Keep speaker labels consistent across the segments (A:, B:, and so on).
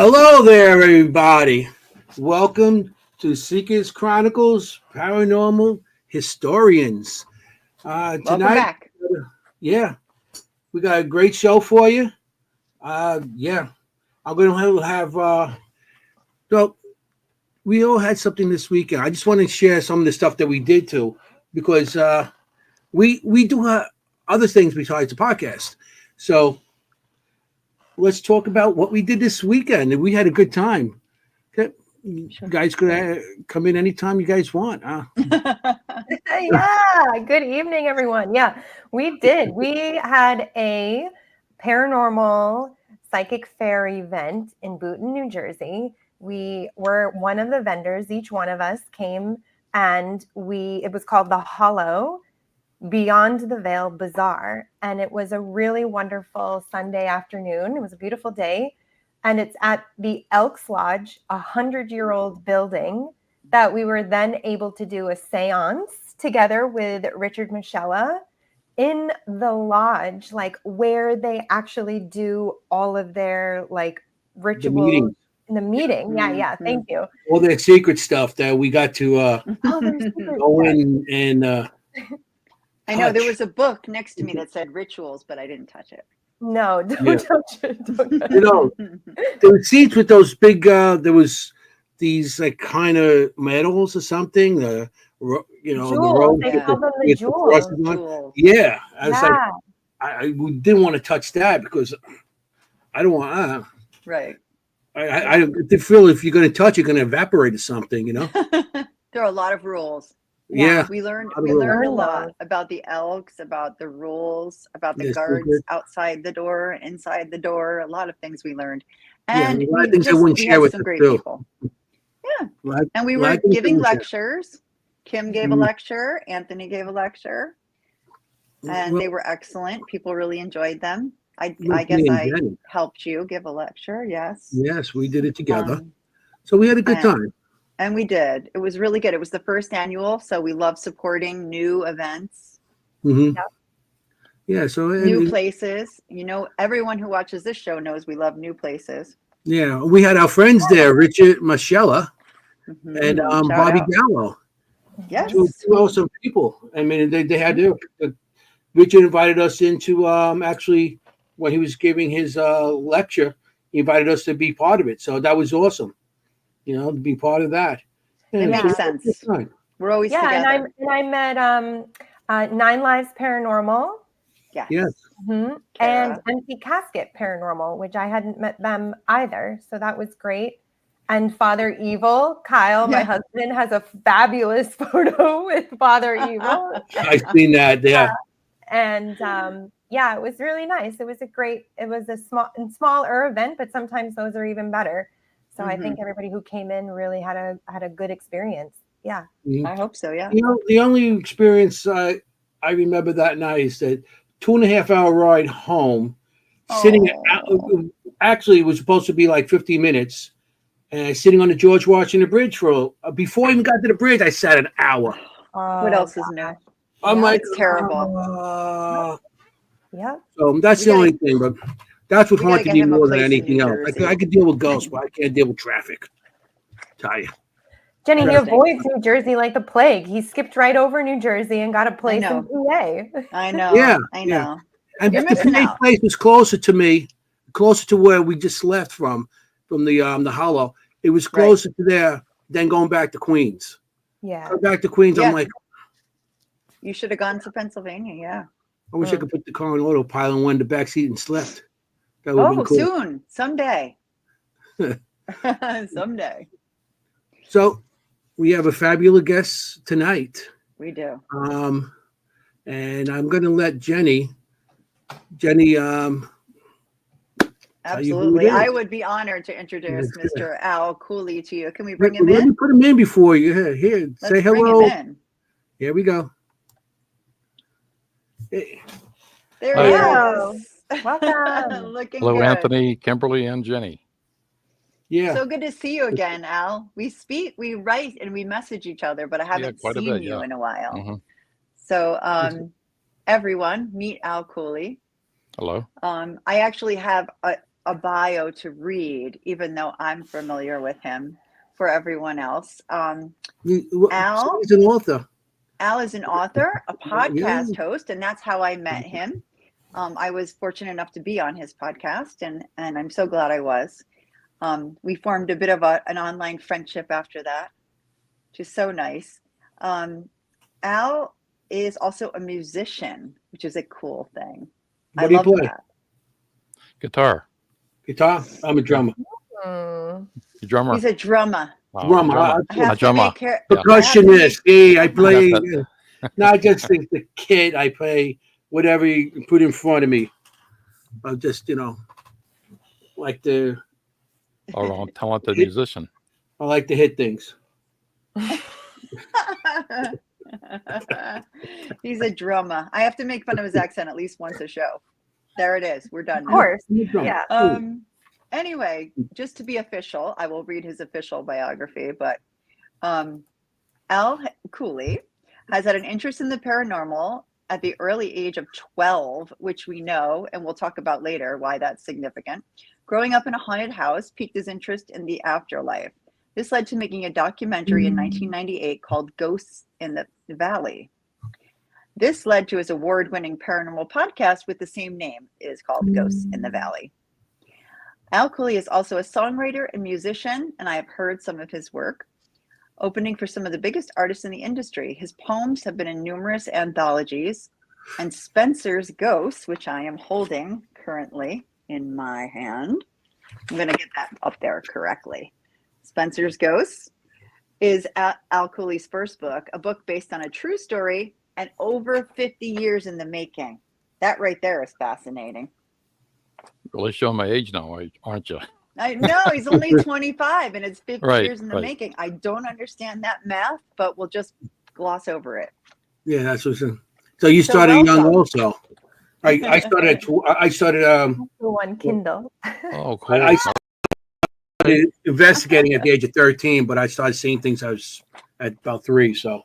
A: Hello there, everybody. Welcome to Seekers Chronicles, Paranormal Historians.
B: Welcome
A: Tonight,
B: back.
A: yeah, we got a great show for you. I'm going to well, we all had something this weekend. I just want to share some of the stuff that we did too, because we do other things besides the podcast. So let's talk about what we did this weekend. And we had a good time. Okay. You guys could come in anytime you guys want.
C: Yeah, good evening, everyone. Yeah, we did. We had a paranormal psychic fair event in Boonton, New Jersey. We were one of the vendors. Each one of us came, and it was called the Hollow Beyond the Veil Bazaar. And it was a really wonderful Sunday afternoon. It was a beautiful day. And it's at the Elks Lodge, 100-year-old building, that we were then able to do a seance together with Richard Michella in the lodge, like where they actually do all of their like rituals in the meeting. Yeah. Thank you.
A: All that secret stuff that we got to go in and
B: I know there was a book next to me that said rituals, but I didn't touch it.
C: No, don't touch it.
A: You know, there were seats with those big. There was these like kind of medals or something. The
C: jewels. They call them the jewels.
A: Yeah, I was like, I didn't want to touch that because I don't want.
B: Right.
A: I feel if you're going to touch, you're going to evaporate or something. You know.
B: There are a lot of rules.
A: Yeah,
B: we learned a lot about the elks, about the rules, about the guards outside the door, inside the door. A lot of things we learned, and we had some great people. Yeah, and we were giving lectures. Kim gave a lecture. Anthony gave a lecture, and they were excellent. People really enjoyed them. I guess I helped you give a lecture. Yes,
A: we did it together, so we had a good time.
B: And we did. It was really good. It was the first annual, so we love supporting new events.
A: Mm-hmm. Yep. Yeah, so
B: new places. You know, everyone who watches this show knows we love new places.
A: Yeah, we had our friends there, Richard Michella and Bobby Gallo.
B: Yes,
A: two awesome people. I mean, they had their. Richard invited us into actually when he was giving his lecture. He invited us to be part of it, so that was awesome. You know, to be part of that.
B: It makes sense. We're always together.
C: And I met Nine Lives Paranormal.
B: Yes.
C: Mm-hmm. And Empty Casket Paranormal, which I hadn't met them either. So that was great. And Father Evil, Kyle, my husband, has a fabulous photo with Father Evil.
A: I've seen that, yeah.
C: And it was really nice. It was a smaller event, but sometimes those are even better. So I think everybody who came in really had a good experience. Yeah.
A: Mm-hmm.
B: I hope so. Yeah.
A: You know, the only experience I remember that night is that 2.5 hour ride home, sitting actually it was supposed to be like 50 minutes, and sitting on the George Washington Bridge before I even got to the bridge, I sat an hour.
B: What else is new?
A: I'm like,
B: it's terrible.
C: Yeah.
A: So that's the only thing, but. That's what haunted me more than anything else. I could deal with ghosts, but I can't deal with traffic. Tell you.
C: Jenny, he avoids New Jersey like the plague. He skipped right over New Jersey and got a place in PA.
B: I know.
A: Yeah.
B: I know.
A: And the PA place was closer to me, closer to where we just left from the Hollow. It was closer to there than going back to Queens.
C: Yeah.
A: Going back to Queens, I'm like.
B: You should have gone to Pennsylvania, yeah.
A: I wish I could put the car on autopilot and went in the back seat and slept.
B: Cool. Soon, someday. Someday.
A: So we have a fabulous guest tonight.
B: We do.
A: And I'm going to let Jenny.
B: Absolutely. I would be honored to introduce Mr. Al Cooley to you. Can we bring him in?
A: Let me put him in before you. Here,
B: Let's
A: say hello.
B: Bring him in.
A: Here we go.
B: Hey. There he is.
C: Welcome.
D: Hello, good. Anthony, Kimberly, and Jenny.
A: Yeah.
B: So good to see you again, Al. We speak, we write, and we message each other, but I haven't seen you in a while. Mm-hmm. So everyone, meet Al Cooley.
D: Hello.
B: I actually have a bio to read, even though I'm familiar with him. For everyone else, Al.
A: He's an author.
B: Al is an author, a podcast host, and that's how I met him. I was fortunate enough to be on his podcast, and I'm so glad I was. We formed a bit of an online friendship after that, which is so nice. Al is also a musician, which is a cool thing.
A: What do you play?
B: That.
D: Guitar.
A: Guitar? I'm a drummer.
D: Drummer.
B: He's a drummer.
A: Drummer.
D: A drummer.
A: Percussionist. Yeah, I play. Not just the kid. I play whatever you put in front of me. I'm just, like the.
D: Or a talented musician.
A: I like to hit things.
B: He's a drummer. I have to make fun of his accent at least once a show. There it is. We're done.
C: Of course. Yeah.
B: Anyway, just to be official, I will read his official biography, but Al Cooley has had an interest in the paranormal at the early age of 12, which we know, and we'll talk about later why that's significant. Growing up in a haunted house piqued his interest in the afterlife. This led to making a documentary in 1998 called Ghosts in the Valley. This led to his award-winning paranormal podcast with the same name. It is called Ghosts in the Valley. Al Cooley is also a songwriter and musician, and I have heard some of his work, opening for some of the biggest artists in the industry. His poems have been in numerous anthologies, and Spencer's Ghosts, which I am holding currently in my hand. I'm going to get that up there correctly. Spencer's Ghosts is Al Cooley's first book, a book based on a true story and over 50 years in the making. That right there is fascinating.
D: Really showing my age now, aren't you?
B: I know, he's only 25 and it's 50 years in the making. I don't understand that math, but we'll just gloss over it.
A: Yeah, that's what's in. So you started young also. I started
C: one Kindle.
D: Oh, cool.
A: I started investigating at the age of 13, but I started seeing things I was at about 3. So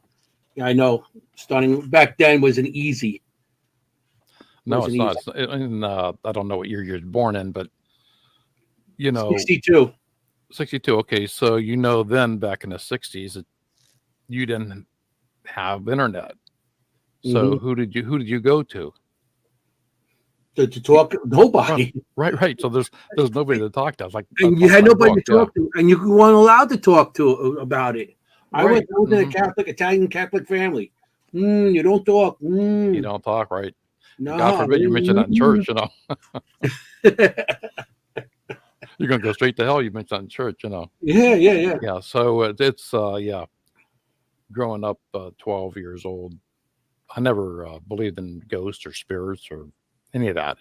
A: yeah, I know starting back then wasn't easy.
D: No, it's not. I don't know what year you're born in, but
A: 62.
D: 62. Okay, so then back in the 60s, that you didn't have internet. So who did you go to?
A: To talk? Nobody.
D: Right. So there's nobody to talk to. Like,
A: and you had nobody to talk to, and you weren't allowed to talk to about it. I was in a Italian Catholic family. You don't talk.
D: You don't talk, right?
A: No,
D: God forbid you mention that in church, You're going to go straight to hell. You mention that in church,
A: Yeah.
D: Yeah. So it's growing up 12 years old, I never believed in ghosts or spirits or any of that,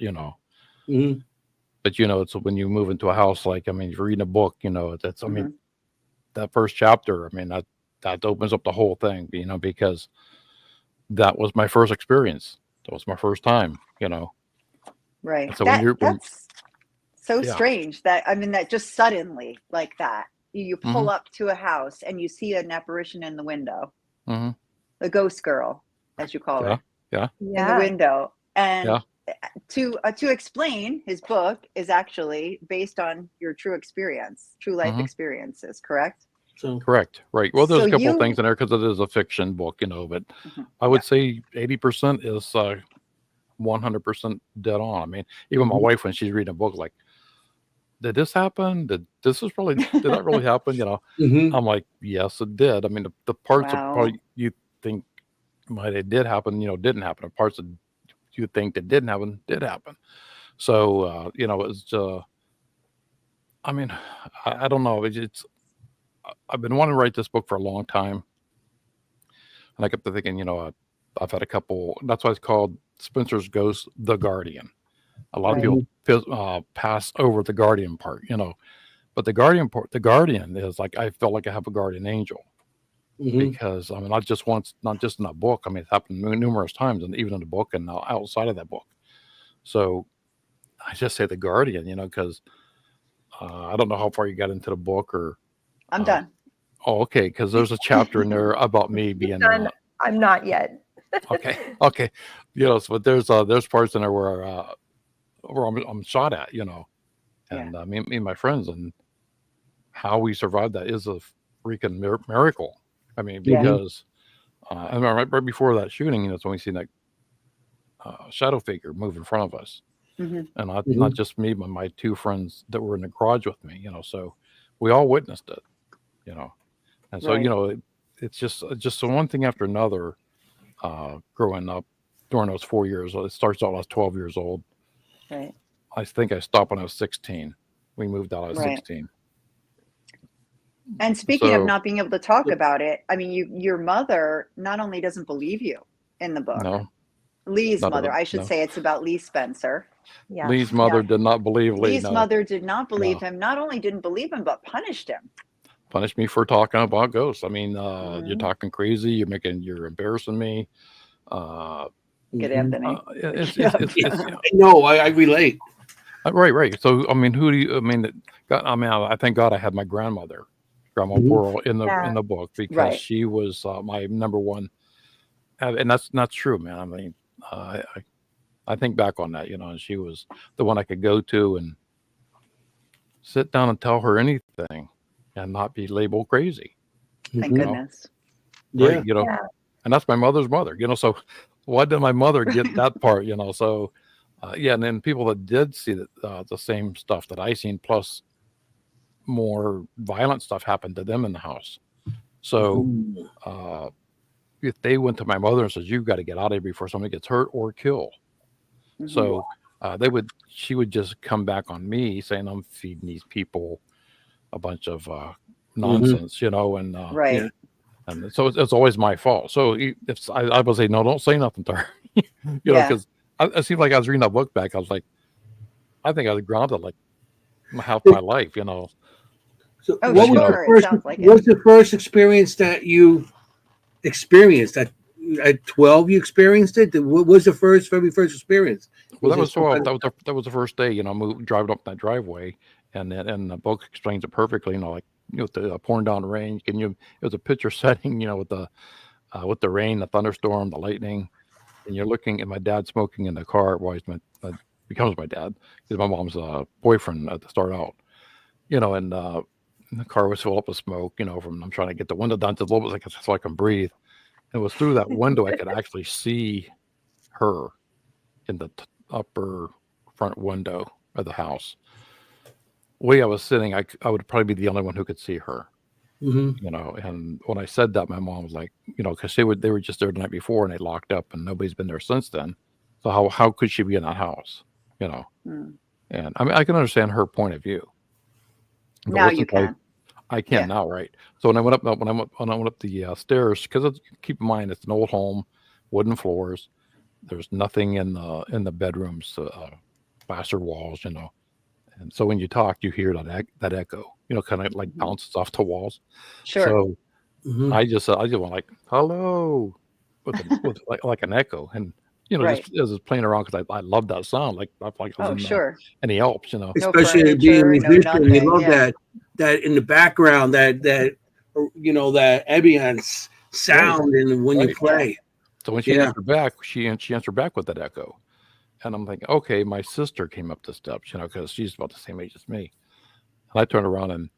D: But it's when you move into a house, like, if you're reading a book, that's, that first chapter, that opens up the whole thing, because that was my first experience. That was my first time,
B: Right.
D: So
B: that's so strange that just suddenly like that, you pull up to a house and you see an apparition in the window, the ghost girl, as you call her, in the window. And to explain, his book is actually based on your true life experiences, correct?
A: So
D: correct, right. Well, there's a couple of things in there because it is a fiction book, but I would say 80% is 100% dead on. Even my wife, when she's reading a book, like, did this happen? Did that really happen? I'm like, yes, it did. The parts of probably you think it did happen, didn't happen. The parts that you think that didn't happen did happen. So it's I don't know. I've been wanting to write this book for a long time, and I kept thinking, I've had a couple. That's why it's called Spencer's Ghost, The Guardian. A lot of people pass over the Guardian part, but the Guardian is like, I felt like I have a guardian angel, because not just once, not just in a book. It's happened numerous times, and even in the book and outside of that book. So I just say the Guardian, because I don't know how far you got into the book, or
B: I'm done.
D: Oh, okay, because there's a chapter in there about me being.
C: I'm not yet.
D: Okay. So, but there's parts in there where I'm shot at, and me and my friends, and how we survived that is a freaking miracle. I mean, because I remember right before that shooting, that's when we seen that shadow figure move in front of us. And not just me, but my two friends that were in the garage with me, so we all witnessed it, and so, it's just so one thing after another, growing up during those 4 years. It starts out when I was 12 years old.
B: Right.
D: I think I stopped when I was 16. We moved out at 16.
B: And speaking of not being able to talk about it, I mean, your mother not only doesn't believe you in the book, Lee's mother, I should say it's about Lee Spencer.
C: Yeah.
D: Lee's mother did not believe Lee.
B: Lee's mother did not believe him. Not only didn't believe him, but punished him.
D: Punished me for talking about ghosts. I mean, you're talking crazy. You're embarrassing me.
B: Get Anthony.
A: No, I relate.
D: Right. So, I mean, I thank God I had my Grandma Pearl in the book, because she was my number one. And that's not true, man. I mean, I think back on that, and she was the one I could go to and sit down and tell her anything and not be labeled crazy.
B: Thank goodness.
D: Right, and that's my mother's mother, so why did my mother get that part, so and then people that did see the same stuff that I seen, plus more violent stuff happened to them in the house. So if they went to my mother and says, "You've got to get out of here before somebody gets hurt or killed," so she would just come back on me saying, "I'm feeding these people a bunch of nonsense," and
B: right.
D: And so it's always my fault. So if I would say, "No, don't say nothing to her," because it seemed like I was reading that book back. I was like, I think I was grounded like half my life,
A: So what was the first experience that you experienced? At 12, you experienced it. What was the very first experience?
D: Well, that was the first day. Driving up that driveway, and the book explains it perfectly. The pouring down rain. It was a picture setting. With the rain, the thunderstorm, the lightning, and you're looking at my dad smoking in the car. Well, becomes my dad, because my mom's boyfriend at the start out. And the car was full up of smoke. I'm trying to get the window down just a little bit so I can breathe. And it was through that window I could actually see her in the upper front window of the house. The way I was sitting, I would probably be the only one who could see her. And when I said that, my mom was like, because they were just there the night before and they locked up and nobody's been there since then. So how could she be in that house? And I mean, I can understand her point of view.
B: Now you can.
D: I can now, right? So when I went up the stairs, because keep in mind it's an old home, wooden floors. There's nothing in the bedrooms, plastered walls, And so when you talk, you hear that echo, kind of like bounces off the walls.
B: Sure.
D: So I just went like hello, with like an echo, and just playing around because I love that sound. Like I was in any Alps,
A: Especially being a musician, you love that in the background, that that ambience sound, and when you play.
D: So when she answered back, she answered back with that echo. And I'm thinking, okay, my sister came up the steps, because she's about the same age as me. And I turned around and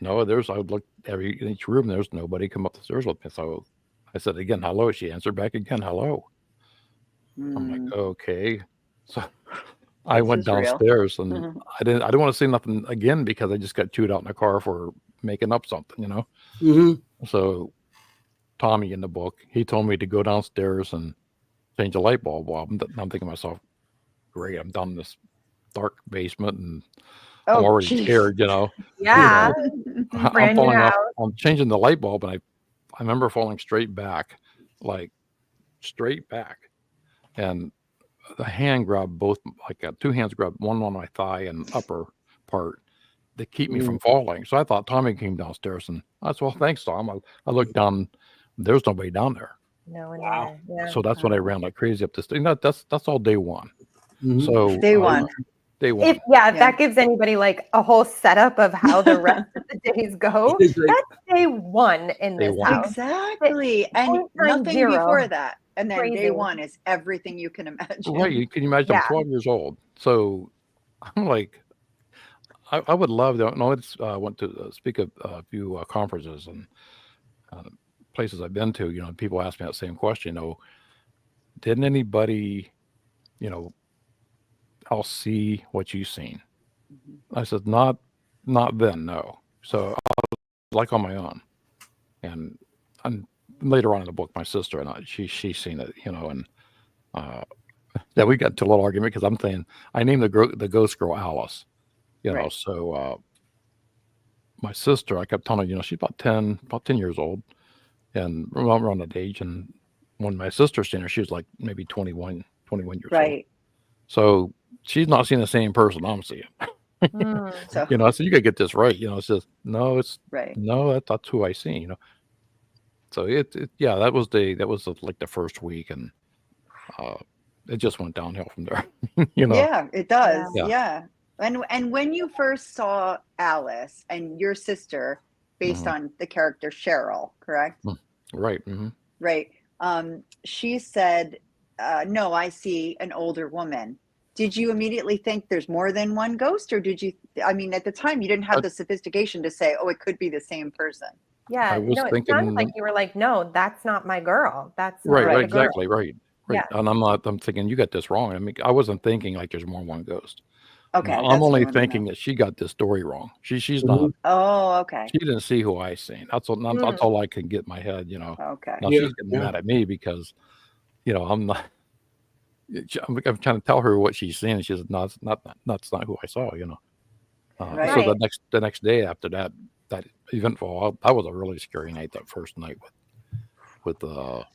D: I would look in each room, there's nobody come up the stairs with me. So I said again, hello. She answered back again, hello. I'm like, okay. So I went downstairs and I didn't want to say nothing again because I just got chewed out in the car for making up something, So Tommy in the book, he told me to go downstairs and change the light bulb. Well, I'm thinking to myself, great, I'm down in this dark basement and I'm already scared,
C: Yeah.
D: I'm falling off. I'm changing the light bulb, and I remember falling straight back, and the hand grabbed two hands grabbed one on my thigh and upper part to keep me from falling. So I thought Tommy came downstairs, and I said, well, thanks, Tom. I looked down, there's nobody down there.
C: No one there. Yeah.
D: So that's when I ran like crazy up this thing. That's all day one. So
B: day one.
C: If that gives anybody like a whole setup of how the rest of the days go. That's day one in this house.
B: Exactly. And nothing before that. And then day one is everything you can imagine.
D: Right. You can imagine I'm 12 years old. So I'm like, I would love to. No, it's went to speak at a few conferences and places I've been to. People ask me that same question. Didn't anybody, else see what you seen? I said, not then, no. So I was like on my own, and later on in the book, my sister and I, she's seen it, and yeah, we got into a little argument because I'm saying I named the ghost girl Alice,
B: Right.
D: So my sister, I kept telling her, she's about 10 years old, and around that age. And when my sister seen her, she was like maybe 21 years old.
B: Right.
D: So she's not seeing the same person I'm seeing.
B: So
D: I said, you gotta get this right. It's just no,
B: right.
D: no, that's who I seen. So yeah, that was like the first week, and it just went downhill from there.
B: Yeah, it does.
D: Yeah.
B: Yeah. And when you first saw Alice and your sister, based on the character Cheryl, correct?
D: Right.
B: Right. She said, no, I see an older woman. Did you immediately think there's more than one ghost, or did you? I mean, at the time, you didn't have the sophistication to say, "Oh, it could be the same person."
C: Yeah,
D: I was
C: no, it
D: thinking,
C: sounded like you were like, "No, that's not my girl. That's not
D: right,
C: the girl."
D: exactly, right.
C: Yeah.
D: And I'm thinking you got this wrong. I mean, I wasn't thinking like there's more than one ghost.
B: Okay,
D: I'm
B: that's what I
D: only
B: wanted to
D: thinking
B: know.
D: that she got this story wrong. She's not.
B: Oh, okay.
D: She didn't see who I seen. That's all I can get in my head.
B: Okay.
D: Now she's getting mad at me because, I'm not. I'm trying to tell her what she's seen, and she says, "No, that's not who I saw."
B: Right.
D: So the next day after that eventful, that was a really scary night. That first night with the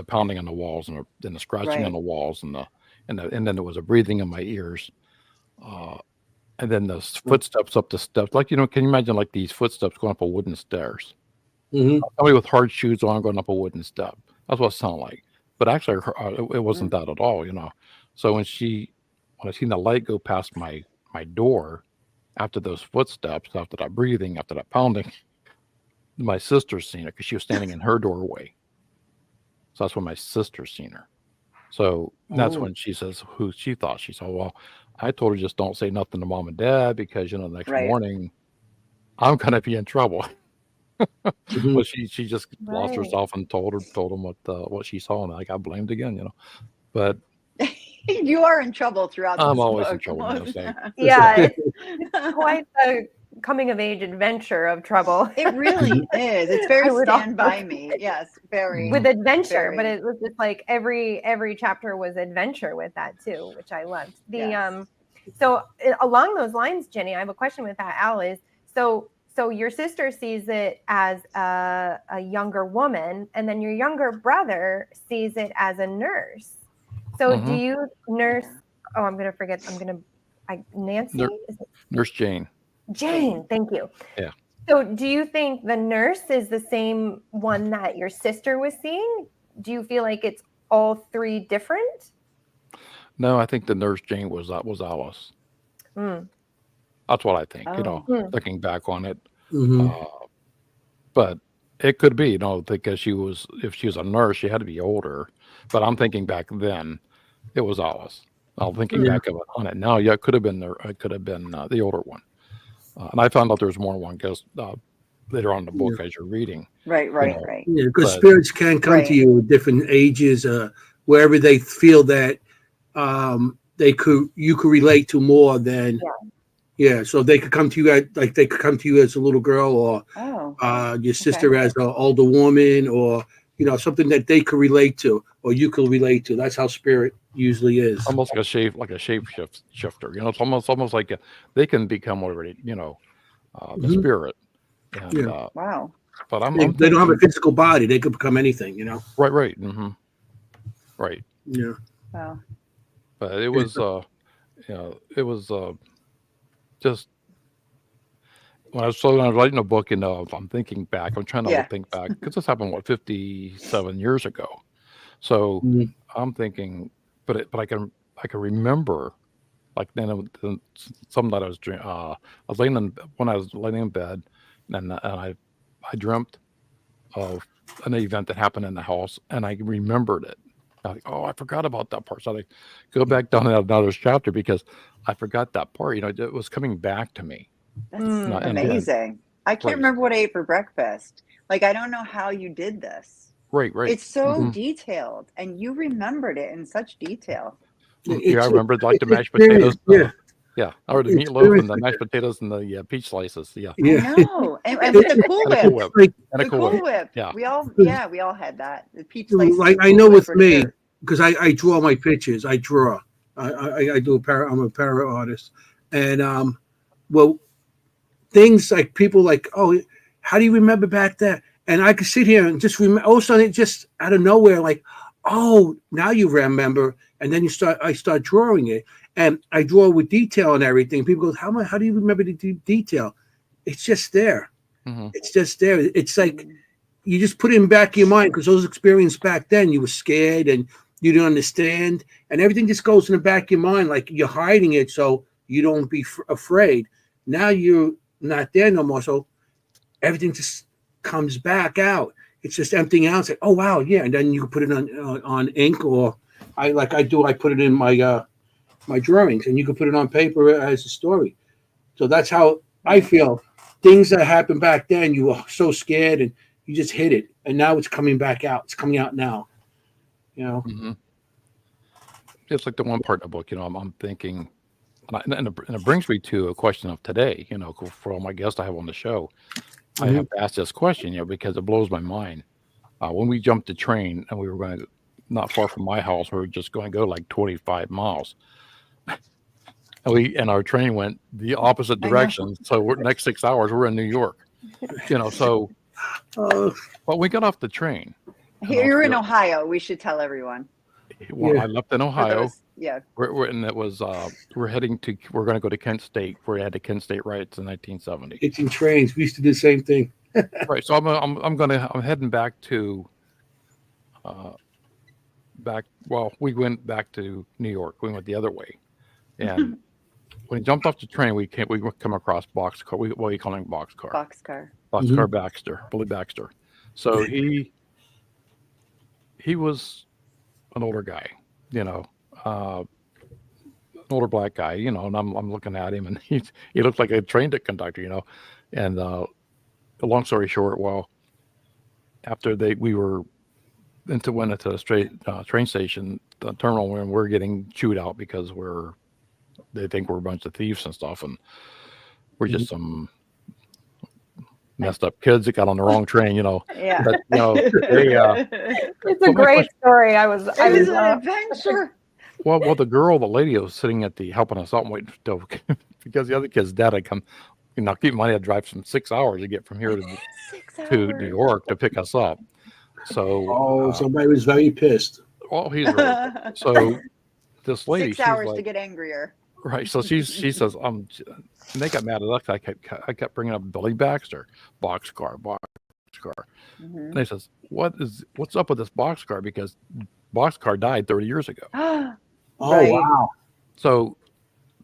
D: pounding on the walls and the scratching on the walls and then there was a breathing in my ears, and then the footsteps up the steps. Like can you imagine like these footsteps going up a wooden stairs? Somebody with hard shoes on going up a wooden step. That's what it sounded like. But actually, it wasn't that at all, So when I seen the light go past my door, after those footsteps, after that breathing, after that pounding, my sister seen it because she was standing in her doorway. So that's when my sister seen her. So that's when she says who she thought she saw. Well, I told her just don't say nothing to mom and dad because the next morning I'm gonna be in trouble. But she just lost herself and told them what she saw, and I got blamed again, But
B: you are in trouble throughout.
D: I'm
B: this
D: always
B: book.
D: in trouble.
C: Yeah, it's quite a coming of age adventure of trouble.
B: It really is. It's very Stand By Me. Yes, very
C: with adventure, but it was just like every chapter was adventure with that too, which I loved. So along those lines, Jenny, I have a question with that. Al, is so your sister sees it as a younger woman, and then your younger brother sees it as a nurse. So do you nurse? Oh, I'm gonna forget. Nancy?
D: Nurse Jane.
C: Jane, thank you.
D: Yeah.
C: So do you think the nurse is the same one that your sister was seeing? Do you feel like it's all three different?
D: No, I think the nurse Jane was Alice. That's what I think, looking back on it. But it could be, because if she was a nurse, she had to be older. But I'm thinking back then, it was Alice. I'm thinking back on it now. Yeah, it could have been the older one. And I found out there was more than one ghost later on in the book as you're reading.
B: Right.
A: Yeah, because spirits can come to you at different ages, wherever they feel that you could relate to more than. Yeah, so they could come to you as a little girl, or your sister as an older woman, or something that they could relate to, or you could relate to. That's how spirit usually is.
D: Almost like a shifter. It's almost like they can become already, the spirit. And,
B: wow.
D: But
A: they don't have a physical body; they could become anything.
D: Right. Right.
A: Yeah.
B: Wow.
D: But it was, just when I was writing a book, I'm thinking back. I'm trying to think back because this happened 57 years ago. So I'm thinking, but I can remember, like then some that I was laying in bed, and I dreamt of an event that happened in the house, and I remembered it. I forgot about that part. So I go back down to another chapter because I forgot that part. It was coming back to me.
B: That's
D: Not in bed.
B: amazing. I can't
D: Right.
B: remember what I ate for breakfast. Like, I don't know how you did this.
D: Right.
B: It's so
D: Mhm.
B: detailed, and you remembered it in such detail.
D: Yeah, I remember like the
A: it's
D: mashed potatoes.
A: experience,
D: Yeah, or the meatloaf
A: experience
D: and the
A: like
D: mashed
A: that.
D: potatoes and the peach slices. Yeah,
B: I
A: Yeah.
B: know. And with
A: It-
B: the Cool
D: and a
B: Whip.
D: Cool Whip.
A: like
D: And a
B: The
D: Cool
B: Cool
D: Whip.
B: Whip.
D: Yeah.
B: We all had that. The peach slices
A: like
B: and
A: I
B: Cool
A: know
B: Whip
A: with
B: for
A: me,
B: dessert.
A: because I draw my pictures. I draw. I do I'm a para artist, and well, things like people like, oh, how do you remember back then? And I could sit here and just remember. All of a sudden, it just out of nowhere, like, oh, now you remember. And then I start drawing it, and I draw with detail and everything. People go, how do you remember the detail? It's just there.
D: Mm-hmm.
A: It's just there. It's like you just put it in back of your mind because those experiences back then, you were scared and you didn't understand, and everything just goes in the back of your mind, like you're hiding it so you don't be afraid. Now you're not there no more, so everything just comes back out. It's just emptying out. It's like, oh wow, yeah, and then you can put it on ink, or I put it in my my drawings, and you can put it on paper as a story. So that's how I feel. Things that happened back then, you were so scared and you just hid it, and now it's coming back out. It's coming out now. You know.
D: Mm-hmm. It's like the one part in the book. I'm thinking, and it brings me to a question of today. For all my guests I have on the show, I have to ask this question. Because it blows my mind. When we jumped the train and we were going to, not far from my house, we were just going to go like 25 miles. And our train went the opposite direction. So next 6 hours we're in New York. So but we got off the train.
B: You're in Ohio. We should tell everyone.
D: Well, I left in Ohio.
B: Yeah.
D: And it was we're going to go to Kent State. We had the Kent State riots in 1970.
A: It's in trains. We used to do the same thing.
D: Right. So I'm heading back to we went back to New York. We went the other way. And when he jumped off the train, we come across Boxcar. What are you calling Boxcar? Boxcar Baxter, Billy Baxter. So he was an older guy, an older black guy, and I'm looking at him, and he looked like a train conductor, and long story short, well, after we went into the train station, the terminal, when we're getting chewed out because they think we're a bunch of thieves and stuff, and we're just some messed up kids that got on the wrong train,
B: Yeah.
D: But,
C: it's a great story. It was
B: an adventure.
D: Well, the lady was sitting at helping us out and waiting because the other kid's dad had come. Keep in mind, I had to drive 6 hours to get from here to New York to pick us up. So,
A: somebody was very pissed.
D: Well, he's really so. This lady,
B: 6 hours to get angrier.
D: Right. So she says, and they got mad at us. I kept bringing up Billy Baxter, Boxcar.
B: Mm-hmm.
D: And they says, what's up with this Boxcar? Because Boxcar died 30 years ago.
A: Oh, wow.
D: So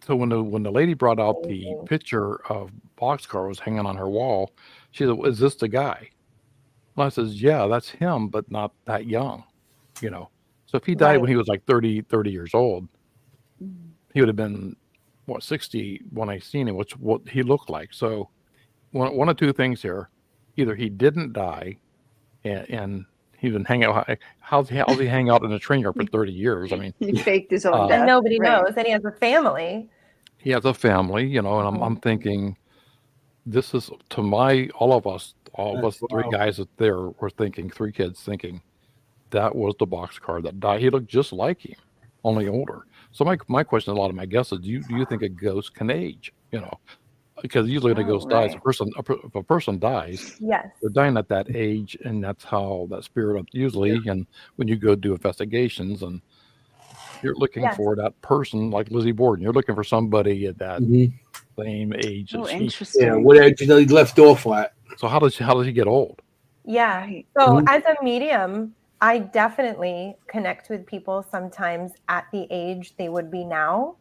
D: when the lady brought out the picture of Boxcar was hanging on her wall, she said, is this the guy? And I says, yeah, that's him, but not that young, So if he died when he was like 30 years old, he would have been 60 when I seen him, which what he looked like. So one of two things here: either he didn't die, and he didn't hang out. How's he hang out in a train yard for 30 years? I mean,
B: he faked his own death.
C: And nobody knows. And he has a family.
D: He has a family, and I'm thinking, this is all of us three guys that there were thinking, 3 kids thinking, that was the Boxcar that died. He looked just like him, only older. So my question, a lot of my guesses, do you think a ghost can age? Because usually when a ghost dies, if a person dies,
C: yes,
D: they're dying at that age, and that's how that spirit usually. And when you go do investigations, and you're looking for that person, like Lizzie Borden, you're looking for somebody at that same age.
B: Oh, interesting.
A: Yeah, what age he left off at.
D: So how does he get old?
C: Yeah. So as a medium, I definitely connect with people sometimes at the age they would be now,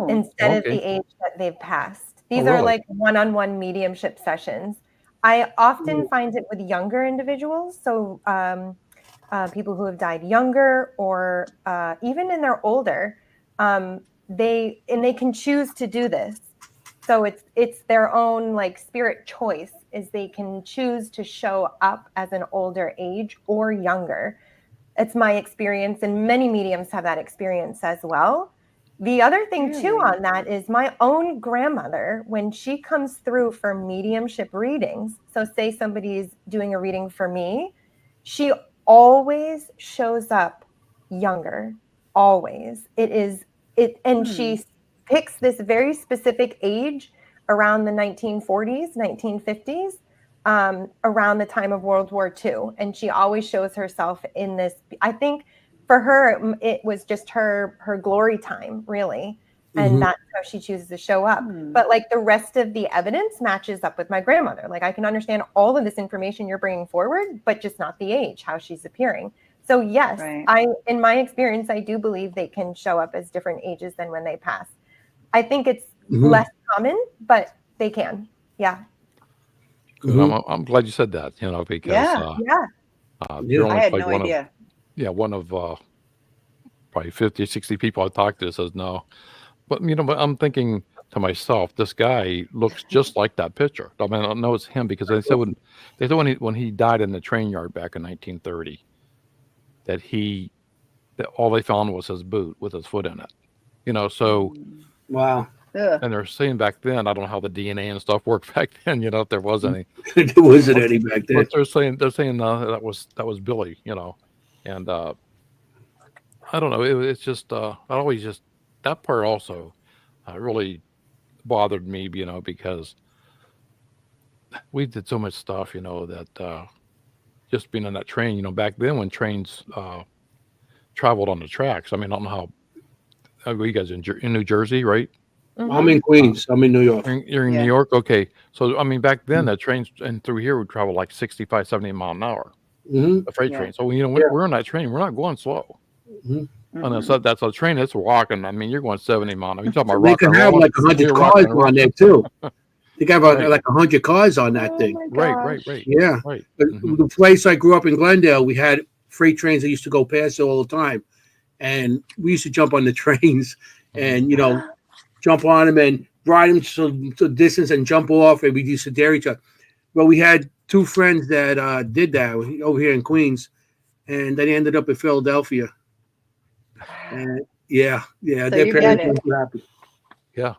C: instead of the age that they've passed. These are like one-on-one mediumship sessions. I often find it with younger individuals. So people who have died younger, or even in their older, they can choose to do this. So it's their own like spirit choice, is they can choose to show up as an older age or younger. It's my experience, and many mediums have that experience as well. The other thing too on that is my own grandmother, when she comes through for mediumship readings, so say somebody's doing a reading for me, she always shows up younger. Always. And she picks this very specific age around the 1940s, 1950s, around the time of World War II. And she always shows herself in this. I think for her, it was just her glory time, really. And that's how she chooses to show up. But like the rest of the evidence matches up with my grandmother. Like I can understand all of this information you're bringing forward, but just not the age, how she's appearing. So yes, in my experience, I do believe they can show up as different ages than when they pass. I think it's less common, but they can. Yeah.
D: I'm glad you said that, because you're only
B: I had
D: like
B: no idea.
D: One of probably 50, 60 people I've talked to says no. But, but I'm thinking to myself, this guy looks just like that picture. I mean, I know it's him because they said when he died in the train yard back in 1930, that all they found was his boot with his foot in it. So.
A: Wow.
D: And they're saying back then, I don't know how the DNA and stuff worked back then, if there was any.
A: There wasn't any back then.
D: But they're saying that was Billy, and I don't know. It's just I always just that part also really bothered me, because we did so much stuff, that just being on that train, back then when trains traveled on the tracks. I mean, I don't know how you guys in New Jersey, right?
A: I'm in Queens. I'm in New York.
D: You're in New York? Okay. So, I mean, back then, the trains and through here would travel like 65, 70 mile an hour. A freight train. So, we're on that train. We're not going slow. And that's a train that's walking. I mean, you're going 70 miles. I mean, you're talking about
A: they can have like 100 cars on there, too. They got like 100 cars on that thing.
D: Right.
A: Yeah.
D: Right.
A: The place I grew up in, Glendale, we had freight trains that used to go past it all the time. And we used to jump on the trains and, jump on them and ride them to distance and jump off, and we used to dare each other. Well, we had two friends that did that over here in Queens, and they ended up in Philadelphia. And so their parents weren't too happy.
D: Yeah,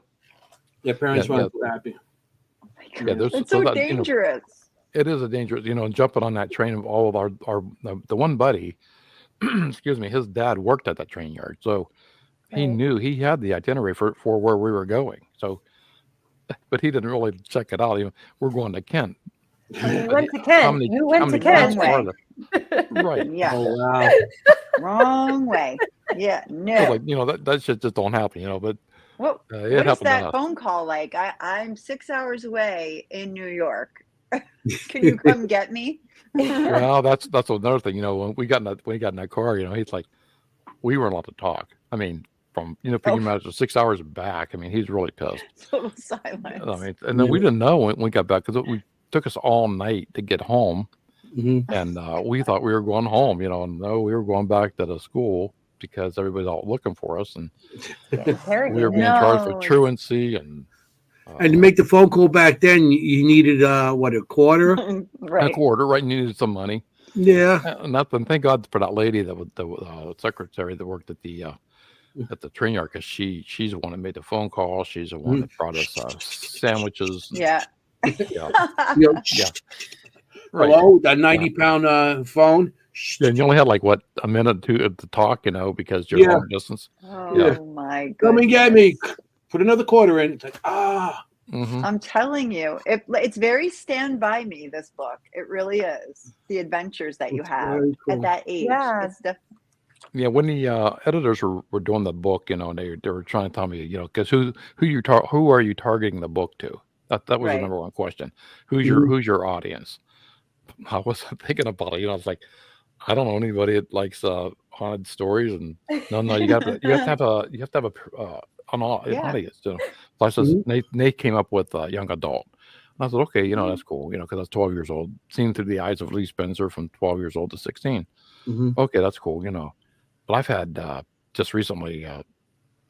A: their parents weren't too happy.
B: It's so dangerous.
D: It is a dangerous, jumping on that train of all of our the one buddy. Excuse me, his dad worked at that train yard, so. He knew he had the itinerary for where we were going. So, but he didn't really check it out. We're going to Kent.
C: You went to Kent. You went to Kent.
D: Right.
B: Yeah.
A: Oh, wow.
B: Wrong way. Yeah. No.
D: Like, that shit just don't happen, but
B: what is that phone call like? I'm 6 hours away in New York. Can you come get me?
D: Well, that's another thing. When we got in that car, he's like, we weren't allowed to talk. I mean, from pretty much 6 hours back. I mean, he's really pissed.
B: Total silence.
D: I mean, and then we didn't know when we got back because it took us all night to get home, and we thought we were going home. And no, we were going back to the school because everybody's out looking for us, and we were being charged for truancy and.
A: And to make the phone call back then, you needed a quarter?
B: Right.
D: A quarter, right? You needed some money.
A: Yeah.
D: Nothing. Thank God for that lady that was the secretary that worked at the train yard, because she's the one that made the phone call. She's the one that brought us sandwiches.
B: Yeah.
D: Yeah.
A: Right. Hello, that 90-pound phone.
D: Yeah, and you only had like a minute to talk, because you're long distance.
B: Oh my God.
A: Come and get me. Put another quarter in. It's like,
B: I'm telling you, it's very Stand By Me, this book. It really is. The adventures that you have at that age.
C: Yeah.
B: It's definitely.
D: Yeah, when the editors were doing the book, and they were trying to tell me, because who are you targeting the book to? That was the number one question. Who's your audience? I was thinking about it. I was like, I don't know anybody that likes haunted stories, and no, you have to have an audience. So I says Nate came up with young adult. And I said, okay, that's cool, because I was 12 years old, seen through the eyes of Lee Spencer from 12 years old to 16. Okay, that's cool, But I've had just recently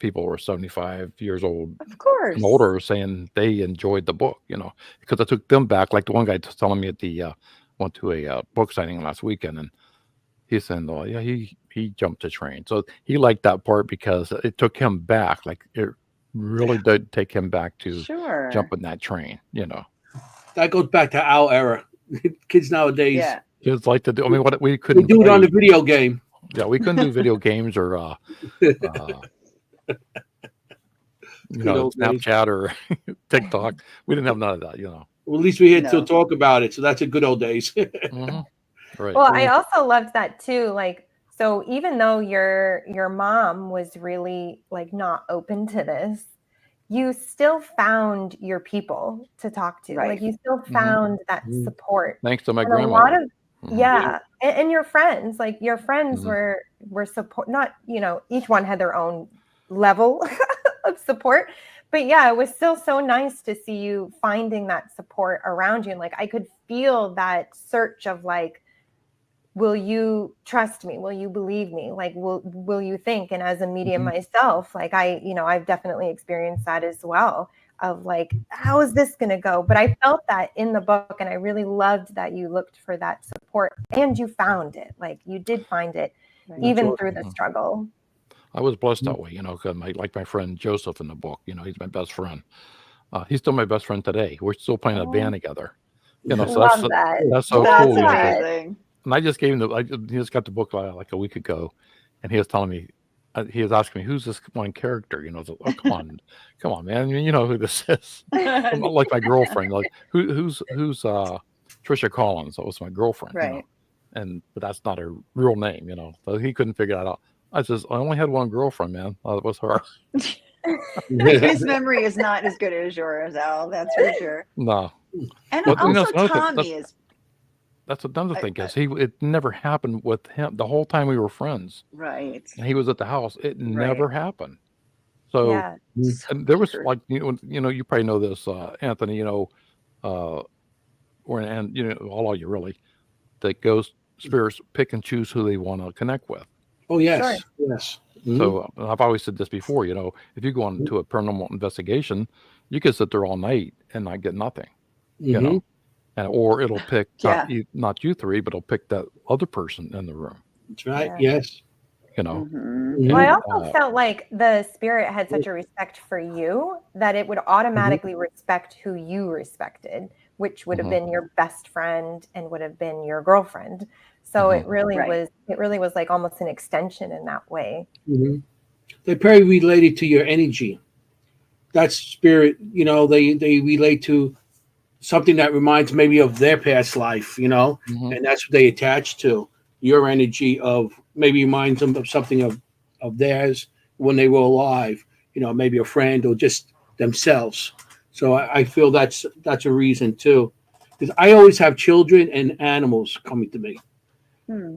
D: people who were 75 years old
B: Of course.
D: and older saying they enjoyed the book, you know, because I took them back. Like the one guy was telling me at the went to a book signing last weekend, and he's saying, "Oh, yeah, he jumped the train." So he liked that part because it took him back. Like it really did take him back to
B: Sure.
D: jumping that train. You know,
A: That goes back to our era. Kids nowadays,
B: Yeah.
D: kids like to do. I mean, what we
A: they
D: couldn't
A: do it on
D: play-
A: the video game.
D: Yeah, we couldn't do video games or
A: Good
D: know,
A: old days.
D: Snapchat or TikTok. We didn't have none of that, you know.
A: Well, at least we had to
B: No.
A: talk about it, so that's a good old days.
D: Mhm. Right.
C: Well, I also loved that too. Like, so even though your mom was really like not open to this, you still found your people to talk to.
B: Right.
C: Like you still found that
A: Mhm.
C: support.
D: Thanks to my
C: And a
D: grandma.
C: lot of
D: Mhm.
C: yeah, and your friends, like your friends
D: Mhm.
C: were support. Not, you know, each one had their own level of support, but yeah, it was still so nice to see you finding that support around you. And like I could feel that search of like, will you trust me? Will you believe me? Like, will you think? And as a medium myself, like I've definitely experienced that as well, of like, how is this going to go? But I felt that in the book, and I really loved that you looked for that support and you found it. Like you did find it,
B: Right.
C: even through the struggle.
D: I was blessed that way, you know, because like my friend Joseph in the book, you know, he's my best friend. He's still my best friend today. We're still playing a band together. You know, so
C: Love that.
D: that's so
B: That's
D: cool. You know,
B: amazing.
D: and I just gave him he just got the book like a week ago, and he was telling me, he was asking me, who's this one character? You know, so, oh, come on, man, you know who this is. I'm not like my girlfriend. Like who's Trisha Collins? That was my girlfriend. You know?
B: Right.
D: But that's not her real name. You know, so he couldn't figure that out. I says, I only had one girlfriend, man. It was her.
B: His memory is not as good as yours, Al. That's for sure.
D: No.
B: And
D: But, you know,
B: also,
D: it's another thing.
B: Tommy is
D: That's another thing, is it never happened with him the whole time we were friends.
B: right.
D: And he was at the house. It never happened. So,
C: Yeah.
D: and there was
B: True.
D: like, you know, you probably know this, Anthony, you know, and you know, all of you really, that ghost spirits pick and choose who they want to connect with.
A: Oh yes,
C: Sure.
A: yes. Mhm.
D: So I've always said this before, you know, if you go into a paranormal investigation, you can sit there all night and not get nothing, you
A: Mhm.
D: know, or it'll pick
B: Yeah.
D: not you three, but it'll pick that other person in the room,
A: That's right.
C: Yeah.
A: Yes.
D: you know.
B: Mhm.
C: Well, I
A: Mhm.
C: also felt like the spirit had such a respect for you that it would automatically respect who you respected, which would have been your best friend and would have been your girlfriend. So it really
B: Right.
C: was like almost an extension in that way.
A: Mhm. They're very related to your energy. That's spirit. You know, they relate to something that reminds maybe of their past life. You know,
D: Mhm.
A: and that's what they attach to. Your energy of maybe reminds them of something of theirs when they were alive. You know, maybe a friend or just themselves. So I feel that's a reason too, because I always have children and animals coming to me.
B: Hmm.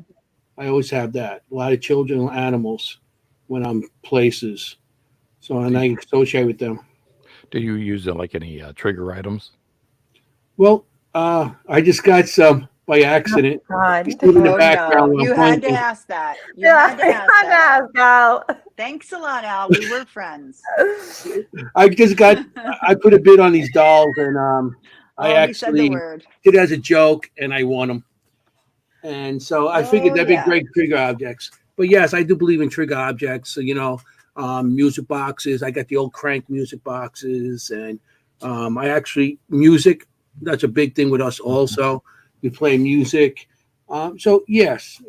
A: I always have that. A lot of children and animals when I'm places. So and I associate with them.
D: Do you use like any trigger items?
A: Well, I just got some by accident.
C: God.
A: Just in the
B: Oh
A: background
B: no!
A: when
B: You
A: I'm
B: had to
A: pointing.
B: ask that. You had to ask that.
C: Al.
B: Thanks a lot, Al. We were friends.
A: I just got. I put a bid on these dolls, and I
B: He said the
A: actually
B: word.
A: did it as a joke, and I won them. And so I figured
B: Oh,
A: that'd be
B: yeah.
A: great trigger objects. But yes, I do believe in trigger objects. So, you know, music boxes. I got the old crank music boxes, and I actually music. That's a big thing with us. Also, we play music. So yes,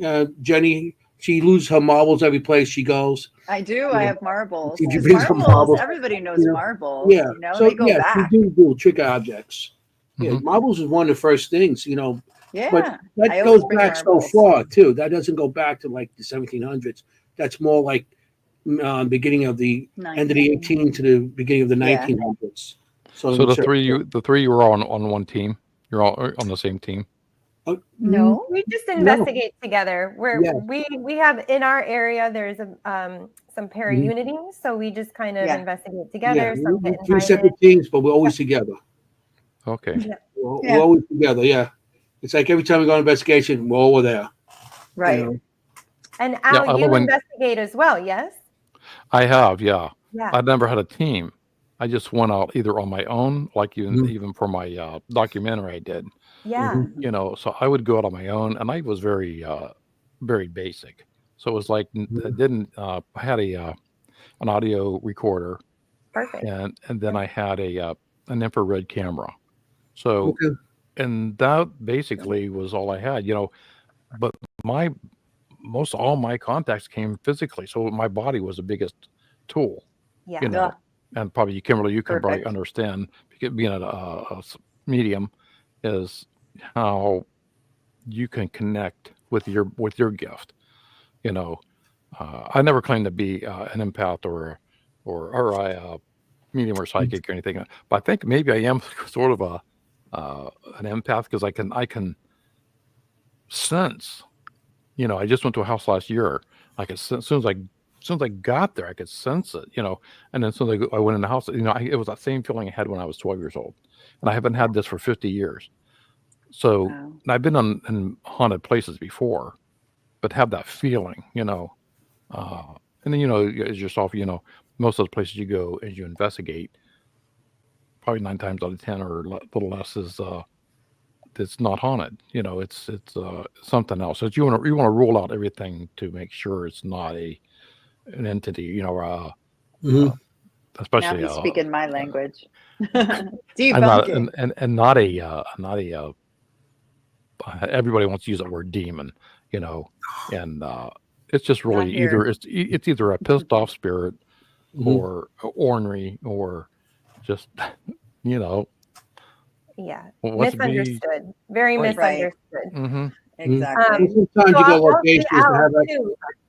A: Jenny. She loses her marbles every place she goes.
B: I do. I have marbles.
A: Did you
B: 'Cause
A: bring some
B: marbles,
A: marbles?
B: everybody knows
A: You know,
B: marbles.
A: Yeah.
B: You know,
A: So
B: they go
A: yes,
B: back.
A: we do trigger objects. Yeah,
D: Mhm.
A: marbles is one of the first things. You know,
B: Yeah.
A: but
B: I
A: that
B: always
A: goes
B: bring
A: back so
B: marbles.
A: far too. That doesn't go back to like the 1700s. That's more like beginning of the end of the 18 to the beginning of the
B: Yeah.
A: 1900s.
D: So the three you were on one team. You're all on the same team.
B: No.
C: We just
A: No.
C: investigate together.
A: Yeah.
C: We have in our area there's some para-unity, so we just kind of
B: Yeah.
C: investigate
A: Yeah,
C: together. Some
A: we're
C: get
A: three
C: invited.
A: separate teams, but we're always together.
D: Okay.
A: We're
B: Yeah.
A: always together. Yeah, it's like every time we go on investigation, we're over there.
B: Right.
A: You know?
C: And
D: Yeah,
C: Al,
D: I
C: you
D: love when-
C: investigate as well, yes?
D: I have, yeah. I never had a team. I just went out either on my own, like even for my documentary I did.
C: Yeah.
D: You know, so I would go out on my own, and I was very very basic. So it was like I didn't. I had an audio recorder,
C: Perfect.
D: and then I had an infrared camera. So and that basically was all I had. You know, but most all my contacts came physically, so my body was the biggest tool.
C: Yeah.
D: You know, and probably Kimberly, you can probably
B: Perfect.
D: understand because being a medium is how you can connect with your gift. You know, I never claimed to be an empath or a medium or psychic or anything, but I think maybe I am sort of an empath because I can sense. You know, I just went to a house last year. I could sense, as soon as I got there, I could sense it. You know, and then as soon as I went in the house, you know, it was that same feeling I had when I was 12 years old, and I haven't had this for 50 years. So and I've been in haunted places before, but have that feeling, you know. And then, you know, as yourself, you know, most of the places you go as you investigate, probably 9 times out of 10 or a little less is it's not haunted. You know, it's something else. So you want to rule out everything to make sure it's not an entity. You know, especially
B: now he's speaking my language.
D: Debunking. And not a everybody wants to use that word demon. You know, and it's just really it's either a pissed off spirit or ornery or just you know.
C: Yeah, misunderstood. Very misunderstood.
D: Mm-hmm.
B: Exactly.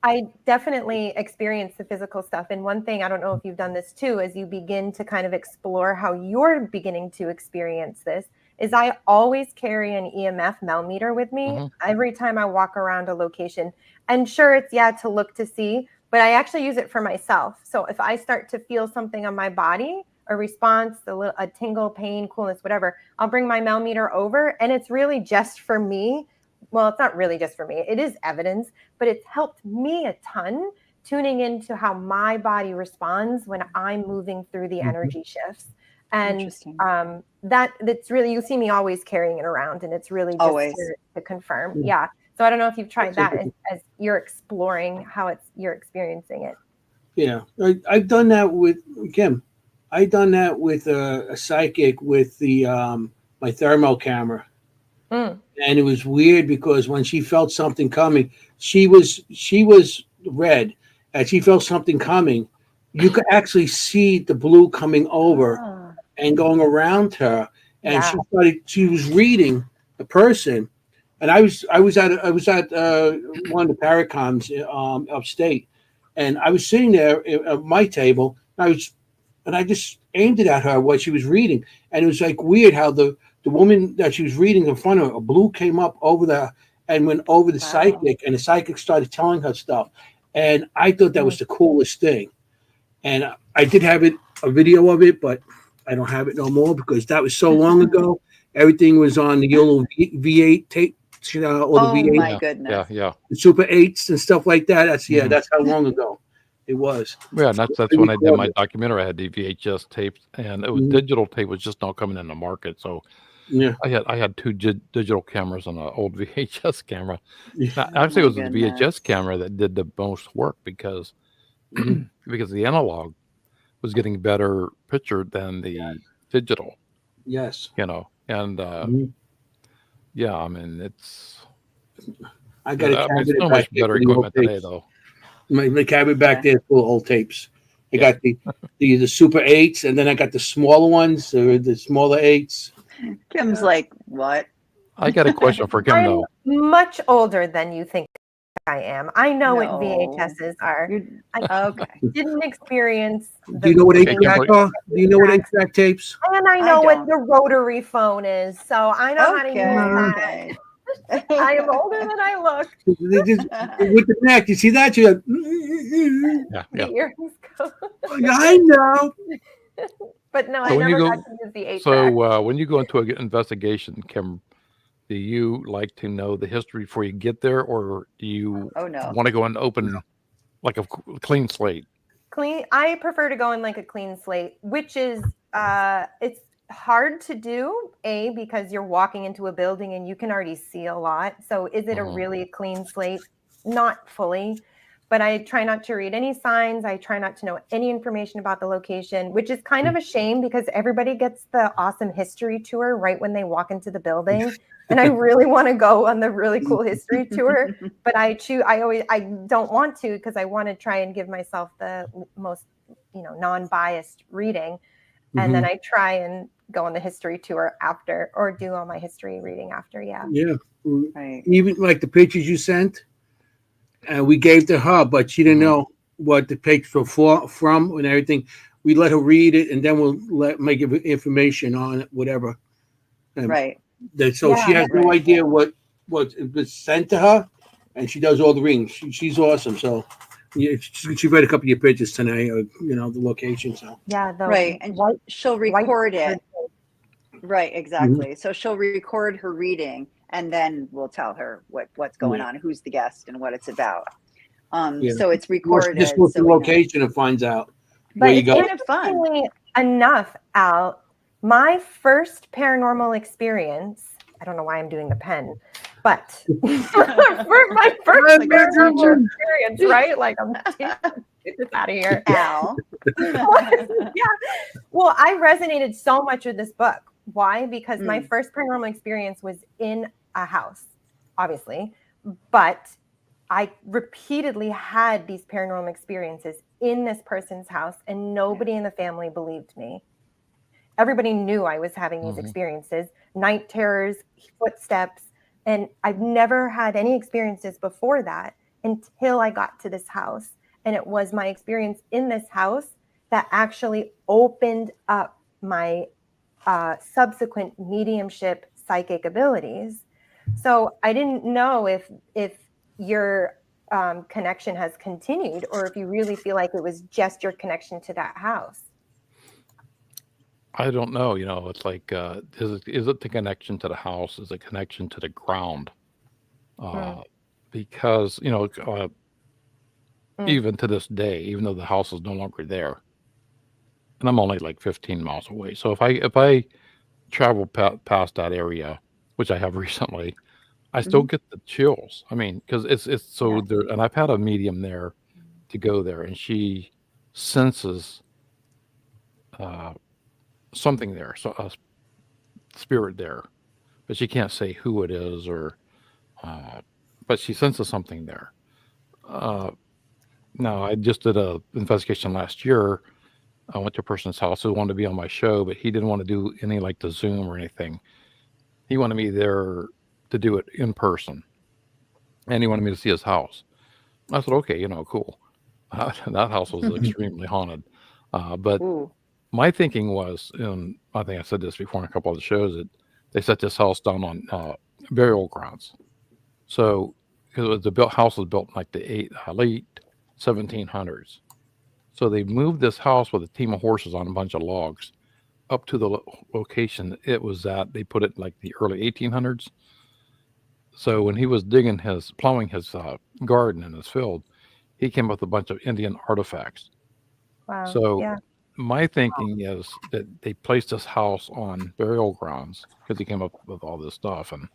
C: I definitely experienced the physical stuff. And one thing, I don't know if you've done this too, as you begin to kind of explore how you're beginning to experience this, is I always carry an EMF millimeter with me every time I walk around a location. And sure, it's to look to see, but I actually use it for myself. So if I start to feel something on my body, a response, a tingle, pain, coolness, whatever, I'll bring my millimeter over, and it's really just for me. Well, it's not really just for me. It is evidence, but it's helped me a ton tuning into how my body responds when I'm moving through the energy shifts. And that's really, you see me always carrying it around, and it's really just to confirm. Yeah. So I don't know if you've tried that as you're exploring how you're experiencing it.
A: Yeah, I've done that with Kim. I've done that with a psychic with the my thermal camera, and it was weird because when she felt something coming, she was red, and she felt something coming. You could actually see the blue coming over and going around her, and she was reading the person, and I was at one of the Paracoms upstate, and I was sitting there at my table, and I just aimed it at her what she was reading, and it was like weird how the woman that she was reading in front of her, a blue came up over the and went over the psychic, and the psychic started telling her stuff, and I thought that was the coolest thing, and I did have a video of it, but I don't have it no more because that was so long ago. Everything was on the yellow V8 tape, all the V8.
B: My goodness,
D: yeah,
A: the Super 8s and stuff like that. That's how long ago it was.
D: Yeah, and that's when I did my documentary. I had the VHS tapes, and it was digital tape was just now coming in the market. So I had 2 digital cameras and an old VHS camera. Actually, it was the VHS camera that did the most work because the analog was getting better picture than the digital.
A: Yes,
D: you know, and I mean it's.
A: I got a cabinet
D: so much better equipment today, though.
A: My cabinet back there is full of old tapes. I got the Super 8s, and then I got the smaller ones, or the smaller 8s.
B: Kim's like, what?
D: I got a question for Kim, though.
C: I'm much older than you think I am. I know what VHSs are. I didn't experience.
A: Do you know what 8-track are? Do you know what 8-track tapes?
C: And I know what the rotary phone is, so I know how to use that. I am older than I look.
A: With the neck, you see that? You're like,
C: the ears go.
A: I know.
C: But no, I never got to use the 8-track.
D: So when you go into an investigation, Kim, do you like to know the history before you get there, or do you want to go and open like a clean slate?
C: I prefer to go in like a clean slate, which is it's hard to do, because you're walking into a building and you can already see a lot. So is it a really clean slate? Not fully, but I try not to read any signs. I try not to know any information about the location, which is kind of a shame because everybody gets the awesome history tour right when they walk into the building. And I really want to go on the really cool history tour, but I don't want to because I want to try and give myself the most, non-biased reading. And then I try and go on the history tour after, or do all my history reading after. Yeah.
A: Yeah.
B: Right.
A: Even like the pictures you sent, we gave to her, but she didn't know what the pictures were from and everything. We let her read it, and then we'll make information on it, whatever.
B: Right.
A: So she has no idea what was sent to her, and she does all the reading. She's awesome. So she read a couple of your pictures tonight, or the location. So
B: right, and she'll record it. Right, exactly. So she'll record her reading, and then we'll tell her what's going on, who's the guest, and what it's about. So it's recorded.
A: Just goes to the location and finds out
C: where you go.
B: Kind of fun.
C: Enough, Al. My first paranormal experience, I don't know why I'm doing the pen, but my first paranormal experience, right? Like, get this out of here.
B: Al.
C: Well, I resonated so much with this book. Why? Because my first paranormal experience was in a house, obviously, but I repeatedly had these paranormal experiences in this person's house, and nobody in the family believed me. Everybody knew I was having these experiences, night terrors, footsteps, and I've never had any experiences before that until I got to this house. And it was my experience in this house that actually opened up my subsequent mediumship psychic abilities. So I didn't know if your connection has continued, or if you really feel like it was just your connection to that house.
D: I don't know. It's like, is it the connection to the house? Is it connection to the ground? Because, even to this day, even though the house is no longer there, and I'm only like 15 miles away. So if I travel past that area, which I have recently, I still get the chills. I mean, because it's so there, and I've had a medium there to go there, and she senses something there, so a spirit there, but she can't say who it is, or but she senses something there. Now, I just did a investigation last year. I went to a person's house who wanted to be on my show, but he didn't want to do any like the Zoom or anything. He wanted me there to do it in person, and he wanted me to see his house. I said, okay, cool. That house was extremely haunted, but my thinking was, and I think I said this before in a couple of the shows, that they set this house down on burial grounds. So, because the house was built in like the late 1700s. So they moved this house with a team of horses on a bunch of logs up to the location it was at. They put it like the early 1800s. So when he was plowing his garden in his field, he came up with a bunch of Indian artifacts.
C: Wow.
D: So my thinking is that they placed this house on burial grounds because he came up with all this stuff, and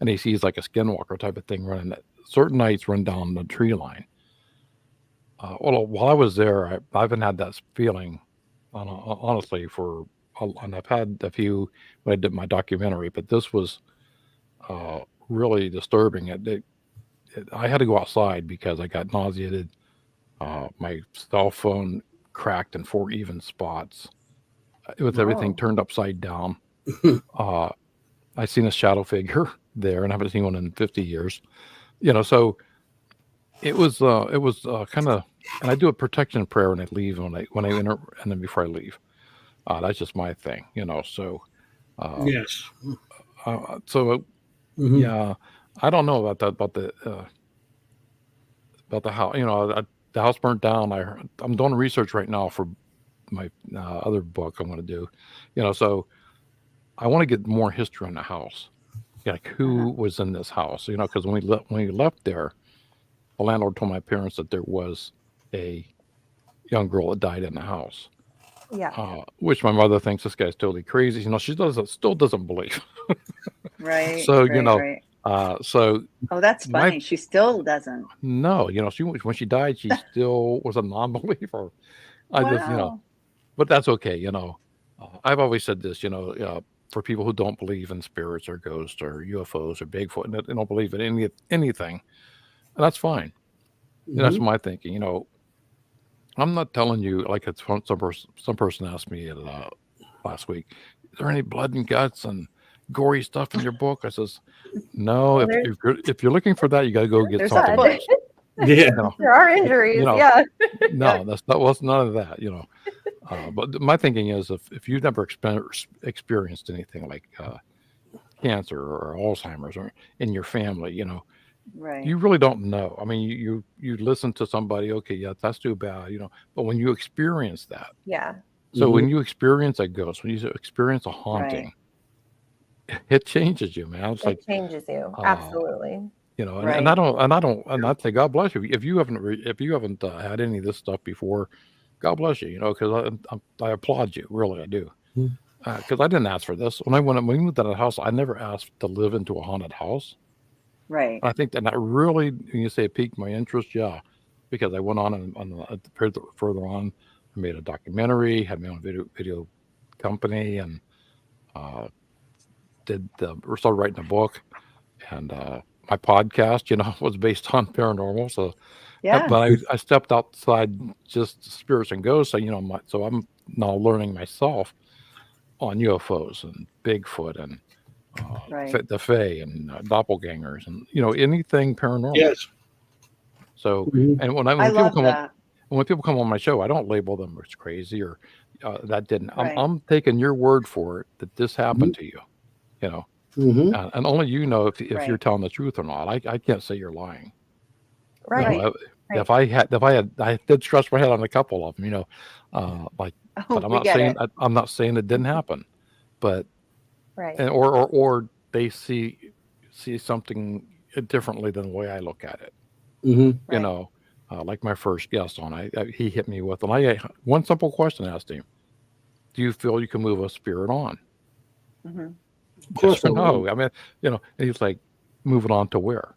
D: he sees like a skinwalker type of thing running. Certain nights run down the tree line. Well, while I was there, I haven't had that feeling, honestly, and I've had a few when I did my documentary, but this was really disturbing. I had to go outside because I got nauseated. My cell phone cracked in 4 even spots with everything turned upside down. I seen a shadow figure there, and I haven't seen one in 50 years. So it was kind of, and I do a protection prayer when I leave, when I enter, and then before I leave. That's just my thing, So
A: yes.
D: Yeah, I don't know about that, about the house. The house burnt down. I'm doing research right now for my other book I'm going to do. So I want to get more history on the house, like who was in this house. Because when we left there, the landlord told my parents that there was a young girl that died in the house.
C: Yeah.
D: Which my mother thinks this guy's totally crazy. You know, she still doesn't believe.
B: Right.
D: So,
B: right,
D: you know,
B: right.
D: so
B: Oh, that's funny. She still doesn't.
D: no, you know, when she died, she still was a non-believer. I just, you know,
B: Wow.
D: but that's okay. You know, I've always said this, you know, for people who don't believe in spirits or ghosts or UFOs or Bigfoot, and they don't believe in anything, that's fine.
A: Mhm.
D: That's my thinking. You know, I'm not telling you like it's some person asked me last week, is there any blood and guts and gory stuff in your book? I says, no.
C: Well,
D: If you're looking for that, you got to go get
B: There's
D: something
B: blood.
D: else.
A: Yeah.
D: You know,
C: there are injuries.
D: you know,
C: Yeah.
D: no, was none of that. You know, but my thinking is if you've never experienced anything like cancer or Alzheimer's or in your family, you know,
B: Right.
D: you really don't know. I mean, you listen to somebody, okay, yeah, that's too bad, you know. But when you experience that,
C: Yeah.
D: so
A: Mhm.
D: when you experience a ghost, when you experience a haunting, it changes you, man. It's
C: It
D: like,
C: changes you.
D: uh,
C: Absolutely.
D: you know,
B: Right.
D: and I say God bless you if you haven't had any of this stuff before. God bless you, you know, because I applaud you, really, I do.
A: Mhm.
D: Because I didn't ask for this. When we moved out of the house, I never asked to live into a haunted house.
B: Right.
D: I think that really, when you say it piqued my interest, yeah, because I went on and further on, I made a documentary, had my own video company, and uh, started writing a book, and my podcast, you know, was based on paranormal. So,
B: Yeah.
D: but I stepped outside just spirits and ghosts. So, you know, so I'm now learning myself on UFOs and Bigfoot and
B: Right.
D: the Fae and doppelgangers and, you know, anything paranormal.
A: Yes.
D: So,
A: Mhm.
D: and
B: I love that.
D: when people come on my show, I don't label them as crazy or that didn't.
B: Right.
D: I'm taking your word for it that this happened to you, you know,
A: Mhm.
D: and only you know if you're
B: Right.
D: telling the truth or not. I can't say you're lying. You
C: Right.
D: know,
C: Right.
D: I did scratch my head on a couple of them, you know, like,
B: Oh,
D: but
B: we get it.
D: I'm not saying it didn't happen, but
C: Right.
D: and or they see something differently than the way I look at it.
A: Mhm.
D: You
B: Right.
D: know, like my first guest on, he hit me with, and I one simple question I asked him: do you feel you can move a spirit on?
B: hmm
A: Of
D: Yes
A: course I
D: or
A: will.
D: no? I mean, you know, and he's like, move it on to where?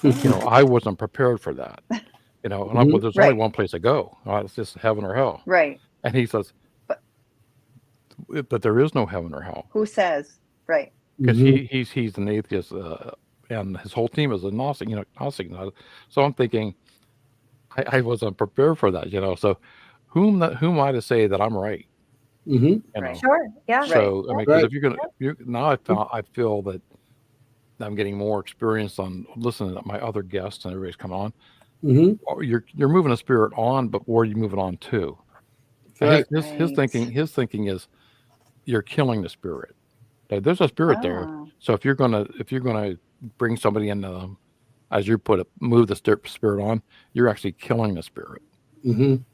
B: Oh.
D: You know, I wasn't prepared for that. You know, and well,
A: Mhm.
D: there's only
B: Right.
D: one place to go. It's just heaven or hell.
B: Right.
D: And he says,
B: But
D: but there is no heaven or hell
B: who says? Right.
D: because
A: Mhm.
D: he's an atheist, and his whole team is a Gnostic. You know, Gnostic. So I'm thinking, I wasn't prepared for that. You know, so whom am I to say that I'm right?
A: Mhm.
D: You
B: Right.
D: know.
C: Sure. Yeah.
B: Right.
D: So I mean, because
A: Right.
D: if you now I feel that I'm getting more experience on listening to my other guests and everybody's coming on.
A: Mhm.
D: Or you're moving a spirit on, but where are you moving on to? And
A: Right.
D: his thinking is you're killing the spirit. There's a spirit there.
B: Oh.
D: So if you're gonna bring somebody in, as you put it, move the spirit on, you're actually killing the spirit.
A: Mhm.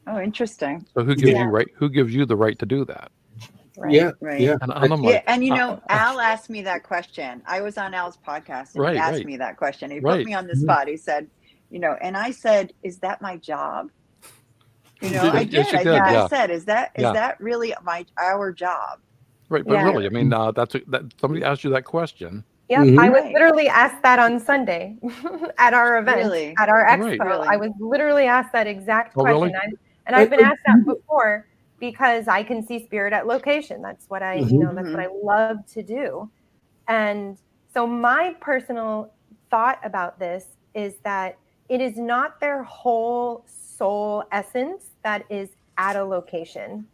B: Oh, interesting.
D: So who gives you right? Who gives you the right to do that?
C: Right.
A: Yeah.
B: Right.
A: Yeah.
D: And
A: Right.
D: I'm
B: Yeah,
D: like,
B: and Al asked me that question. I was on Al's podcast and he
D: right,
B: asked
D: right,
B: me that question. He put
D: right.
B: me on the
A: Mhm.
B: spot. He said, and I said, "Is that my job?" I
D: Yes,
B: did.
D: you
B: I
D: did.
B: think I
C: Yeah.
D: Yeah,
B: said, "Is
D: yeah.
B: that really our job?"
D: Right, but
C: Yeah.
D: really, I mean, that somebody asked you that question.
C: Yep. I
A: Mhm.
C: was
B: Right.
C: literally asked that on Sunday at our event,
B: Really?
C: at our
D: Right.
C: expo. I
B: Really?
C: was literally asked that exact
D: Oh,
C: question.
D: really?
C: And I've been asked that
A: Mhm.
C: before because I can see spirit at location. That's what I,
A: Mhm.
C: that's what
B: hmm
C: I love to do. And so my personal thought about this is that it is not their whole soul essence that is at a location.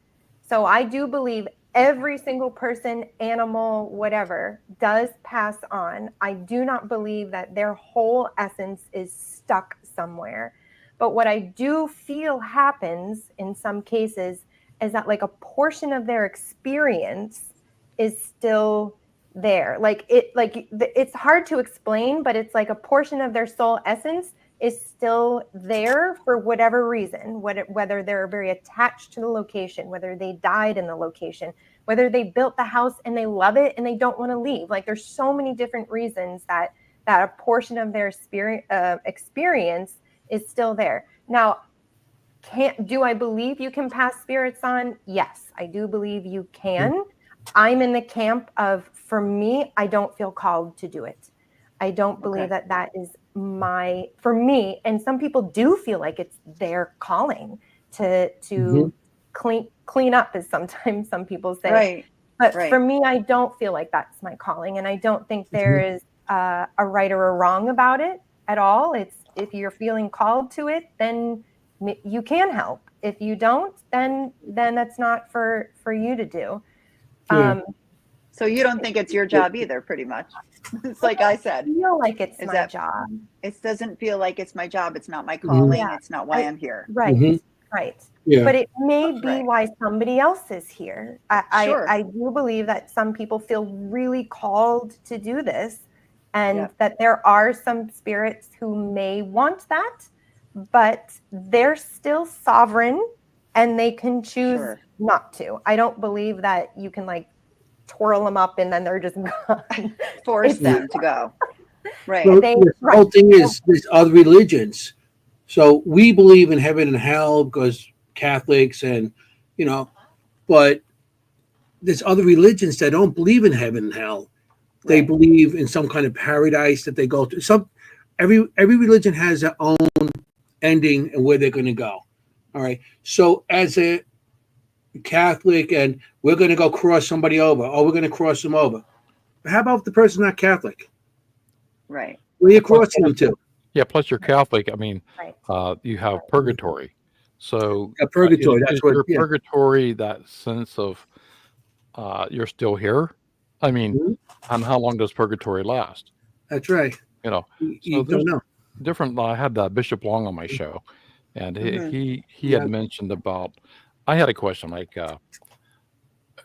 C: So I do believe every single person, animal, whatever, does pass on. I do not believe that their whole essence is stuck somewhere. But what I do feel happens in some cases is that like a portion of their experience is still there. It's hard to explain, but it's like a portion of their soul essence is still there for whatever reason, whether they're very attached to the location, whether they died in the location, whether they built the house and they love it and they don't want to leave. Like there's so many different reasons that a portion of their experience is still there. Now, do I believe you can pass spirits on? Yes, I do believe you can. I'm in the camp of, for me, I don't feel called to do it. I don't believe that is for me. And some people do feel like it's their calling to clean up, as sometimes some people say.
B: Right.
C: But for me, I don't feel like that's my calling. And I don't think there is a right or a wrong about it at all. It's, if you're feeling called to it, then you can help. If you don't, then that's not for you to do.
B: So you don't think it's your job either, pretty much. It's like I said.
C: I feel like it's my job.
B: It doesn't feel like it's my job. It's not my calling. It's not why I'm here.
C: Right. Right. Yeah. But it may be why somebody else is here. I do believe that some people feel really called to do this, and that there are some spirits who may want that, but they're still sovereign and they can choose not to. I don't believe that you can like twirl them up and then they're just gone.
B: Force them to go. Right.
A: Well, the whole thing is there's other religions. So we believe in heaven and hell because Catholics and, but there's other religions that don't believe in heaven and hell. They believe in some kind of paradise that they go to. Every religion has their own ending and where they're going to go. All right. So as a Catholic, and we're going to go cross somebody over, or we're going to cross them over. But how about if the person's not Catholic?
B: Right.
A: Where you crossing them to?
D: Yeah. Plus, you're Catholic. I mean, you have purgatory. So
A: purgatory. That's what.
D: Purgatory. That sense of you're still here. I mean, and how long does purgatory last?
A: That's right.
D: You don't know. Different. I had Bishop Long on my show, and he had mentioned about. I had a question like, I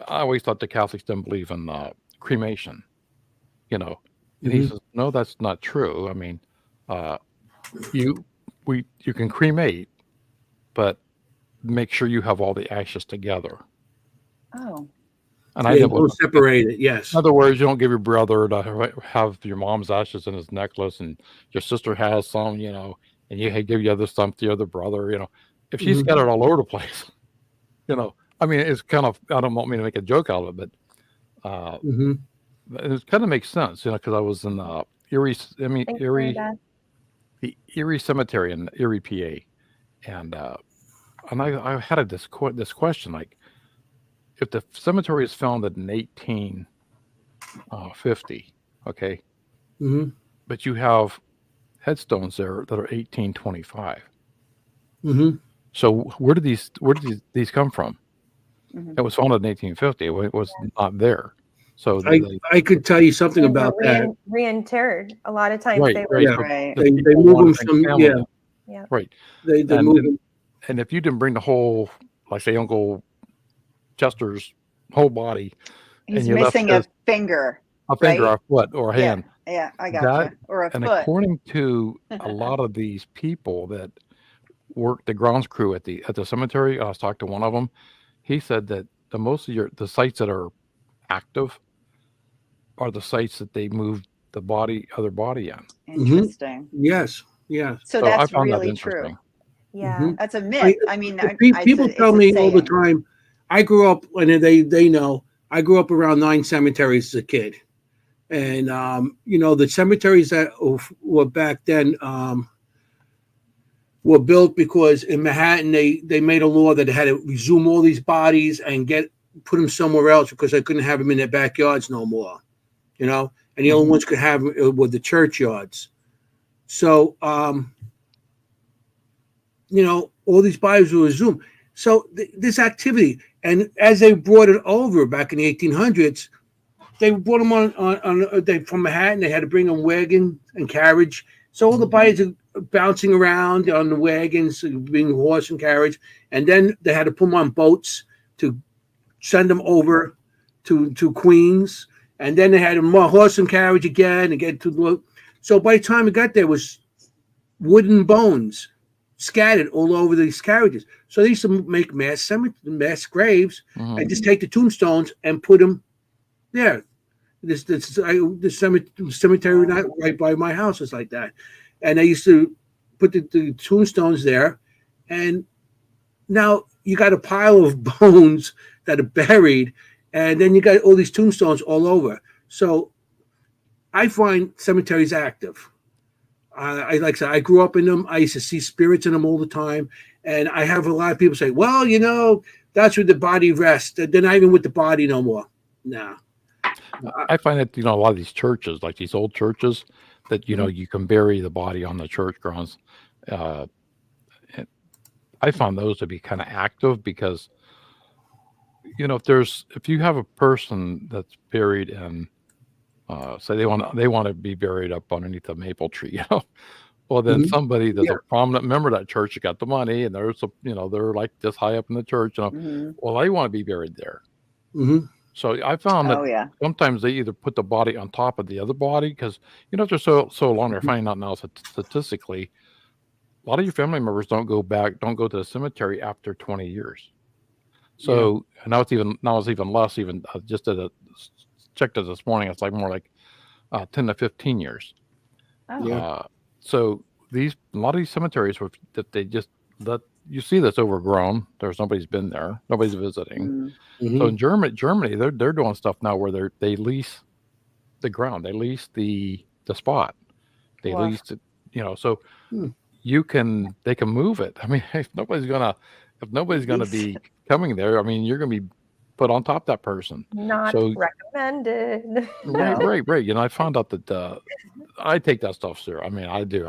D: always thought the Catholics didn't believe in cremation, and he says, no, that's not true. I mean, you can cremate, but make sure you have all the ashes together.
B: Oh.
D: And I
A: don't separate it. Yes.
D: In other words, you don't give your brother to have your mom's ashes in his necklace, and your sister has some, and you give the other some to your other brother. If she's scattered all over the place. I mean, it's kind of, I don't want me to make a joke out of it, but it kind of makes sense, because I was in the Erie Cemetery in Erie, PA, and I had this question, like, if the cemetery is founded in 1850, okay, but you have headstones there that are 1825. So where did these come from? It was founded in 1850. It was not there. So
A: I could tell you something about that.
C: Reinterred a lot of times.
A: They move them from
D: right.
A: They move them.
D: And if you didn't bring the whole, like say Uncle Chester's whole body,
B: he's missing a finger,
D: a foot, or a hand.
B: Yeah, I got you. Or a
D: and
B: foot.
D: According to a lot of these people that work the grounds crew at the cemetery, I was talking to one of them. He said that most of the sites that are active are the sites that they moved the other body in.
B: Interesting.
A: Yes.
B: So that's really true.
C: Yeah,
B: that's a myth. I mean,
A: people tell me all the time. I grew up, and they know, I grew up around 9 cemeteries as a kid, and the cemeteries that were back then. Were built because in Manhattan they made a law that they had to exhume all these bodies and put them somewhere else because they couldn't have them in their backyards no more, and the only ones could have them were the churchyards. So all these bodies were exhumed. So this activity, and as they brought it over back in the 1800s, they brought them on from Manhattan. They had to bring them wagon and carriage. So all the bodies are bouncing around on the wagons, being horse and carriage, and then they had to put them on boats to send them over to Queens, and then they had them on horse and carriage again and get to the. So by the time it got there, it was wooden bones scattered all over these carriages. So they used to make mass graves and just take the tombstones and put them there. This cemetery right by my house is like that, and they used to put the tombstones there, and now you got a pile of bones that are buried, and then you got all these tombstones all over. So I find cemeteries active. I like I said, I grew up in them. I used to see spirits in them all the time. And I have a lot of people say, well, that's where the body rests. They're not even with the body no more. Nah.
D: I find that, a lot of these churches, like these old churches, that, you can bury the body on the church grounds. I found those to be kind of active because, if you have a person that's buried in, say they want to be buried up underneath a maple tree, well, then somebody that's a prominent member of that church got the money, and there's they're like this high up in the church, well, they want to be buried there. So I found that sometimes they either put the body on top of the other body because they're so long. They're finding out now statistically, a lot of your family members don't go to the cemetery after 20 years. So now it's even less. Even just checked it this morning, it's like more like 10 to 15 years. So a lot of these cemeteries that they just let you see that's overgrown. Nobody's been there. Nobody's visiting. So in Germany, they're doing stuff now where they lease the ground. They lease the spot. They lease it. So they can move it. I mean, if nobody's gonna be coming there, I mean, you're gonna be put on top of that person.
C: Not recommended.
D: Right. I found out that I take that stuff serious. I mean, I do.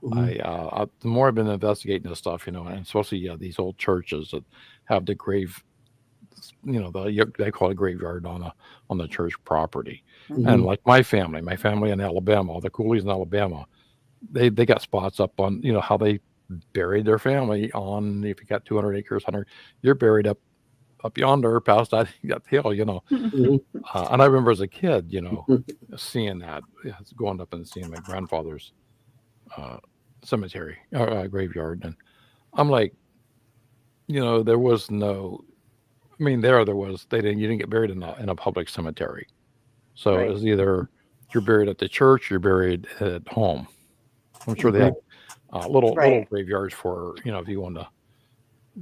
D: The more I've been investigating this stuff, and especially these old churches that have the grave, they call it a graveyard on the church property. And like my family in Alabama, the Coolies in Alabama, they got spots up on, how they buried their family on, if you got 200 acres, 100, you're buried up yonder past that hill, and I remember as a kid, seeing that, going up and seeing my grandfather's cemetery graveyard, and I'm like, there was no, I mean, there was, you didn't get buried in a public cemetery, so it was either you're buried at the church, you're buried at home. I'm sure they have little graveyards for if you want to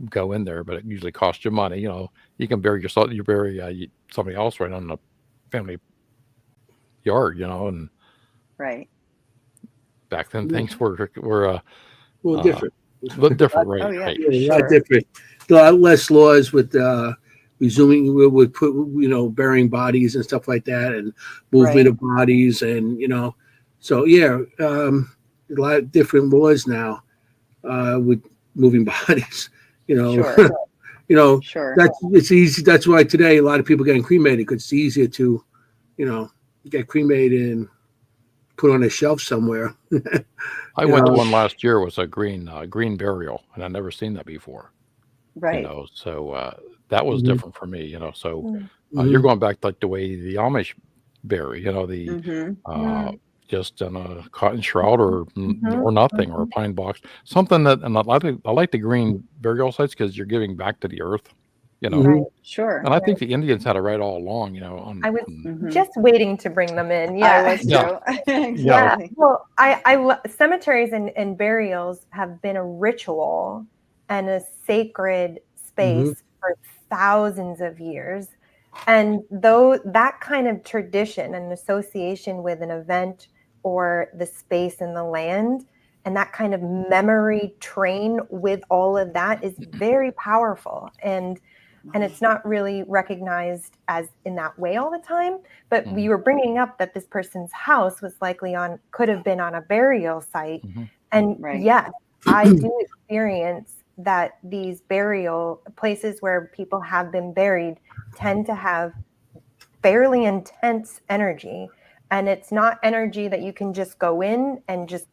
D: go in there, but it usually costs you money. You can bury yourself, you bury somebody else right on the family yard, and back then things were
A: a little different.
D: A little different, right?
A: A lot different. A lot less laws with resuming, with burying bodies and stuff like that, and movement of bodies, and so a lot of different laws now with moving bodies. It's easy. That's why today a lot of people getting cremated because it's easier to, get cremated and put on a shelf somewhere.
D: I went to one last year. Was a green burial, and I'd never seen that before. So that was different for me. So you're going back like the way the Amish bury. Just in a cotton shroud or nothing, or a pine box, something that, and I like the green burial sites because you're giving back to the earth,
B: Sure.
D: And I think the Indians had it right all along,
C: I was just waiting to bring them in.
B: I was too. Exactly.
C: Well, cemeteries and burials have been a ritual and a sacred space for thousands of years. And though that kind of tradition and association with an event or the space and the land, and that kind of memory train with all of that is very powerful. And it's not really recognized as in that way all the time. But we were bringing up that this person's house was likely could have been on a burial site. And yes, I do experience that these burial places where people have been buried tend to have fairly intense energy. And it's not energy that you can just go in and just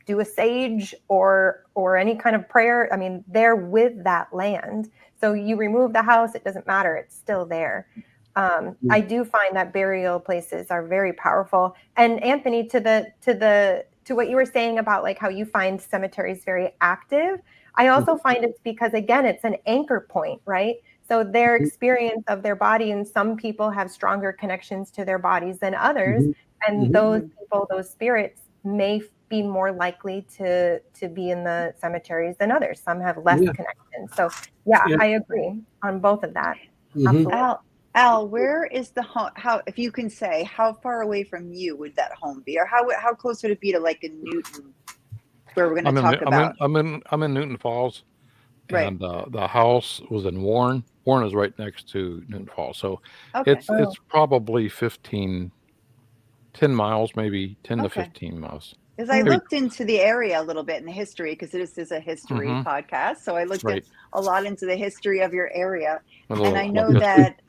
C: do a sage or any kind of prayer. I mean, they're with that land. So you remove the house, it doesn't matter. It's still there. I do find that burial places are very powerful. And Anthony, to what you were saying about like how you find cemeteries very active, I also find it's because, again, it's an anchor point, right? So their experience of their body, and some people have stronger connections to their bodies than others. And those people, those spirits may be more likely to be in the cemeteries than others. Some have less connection. So yeah, I agree on both of that. Absolutely.
B: Al, where is the home? How, if you can say, how far away from you would that home be, or how close would it be to like in Newton, where we're going to talk about?
D: I'm in Newton Falls,
B: Right.
D: and the house was in Warren. Warren is right next to Newton Falls, so it's probably 10 miles, maybe 10 to 15 miles.
B: Because I looked into the area a little bit in the history, because this is a history podcast. So I looked at a lot into the history of your area. And I know that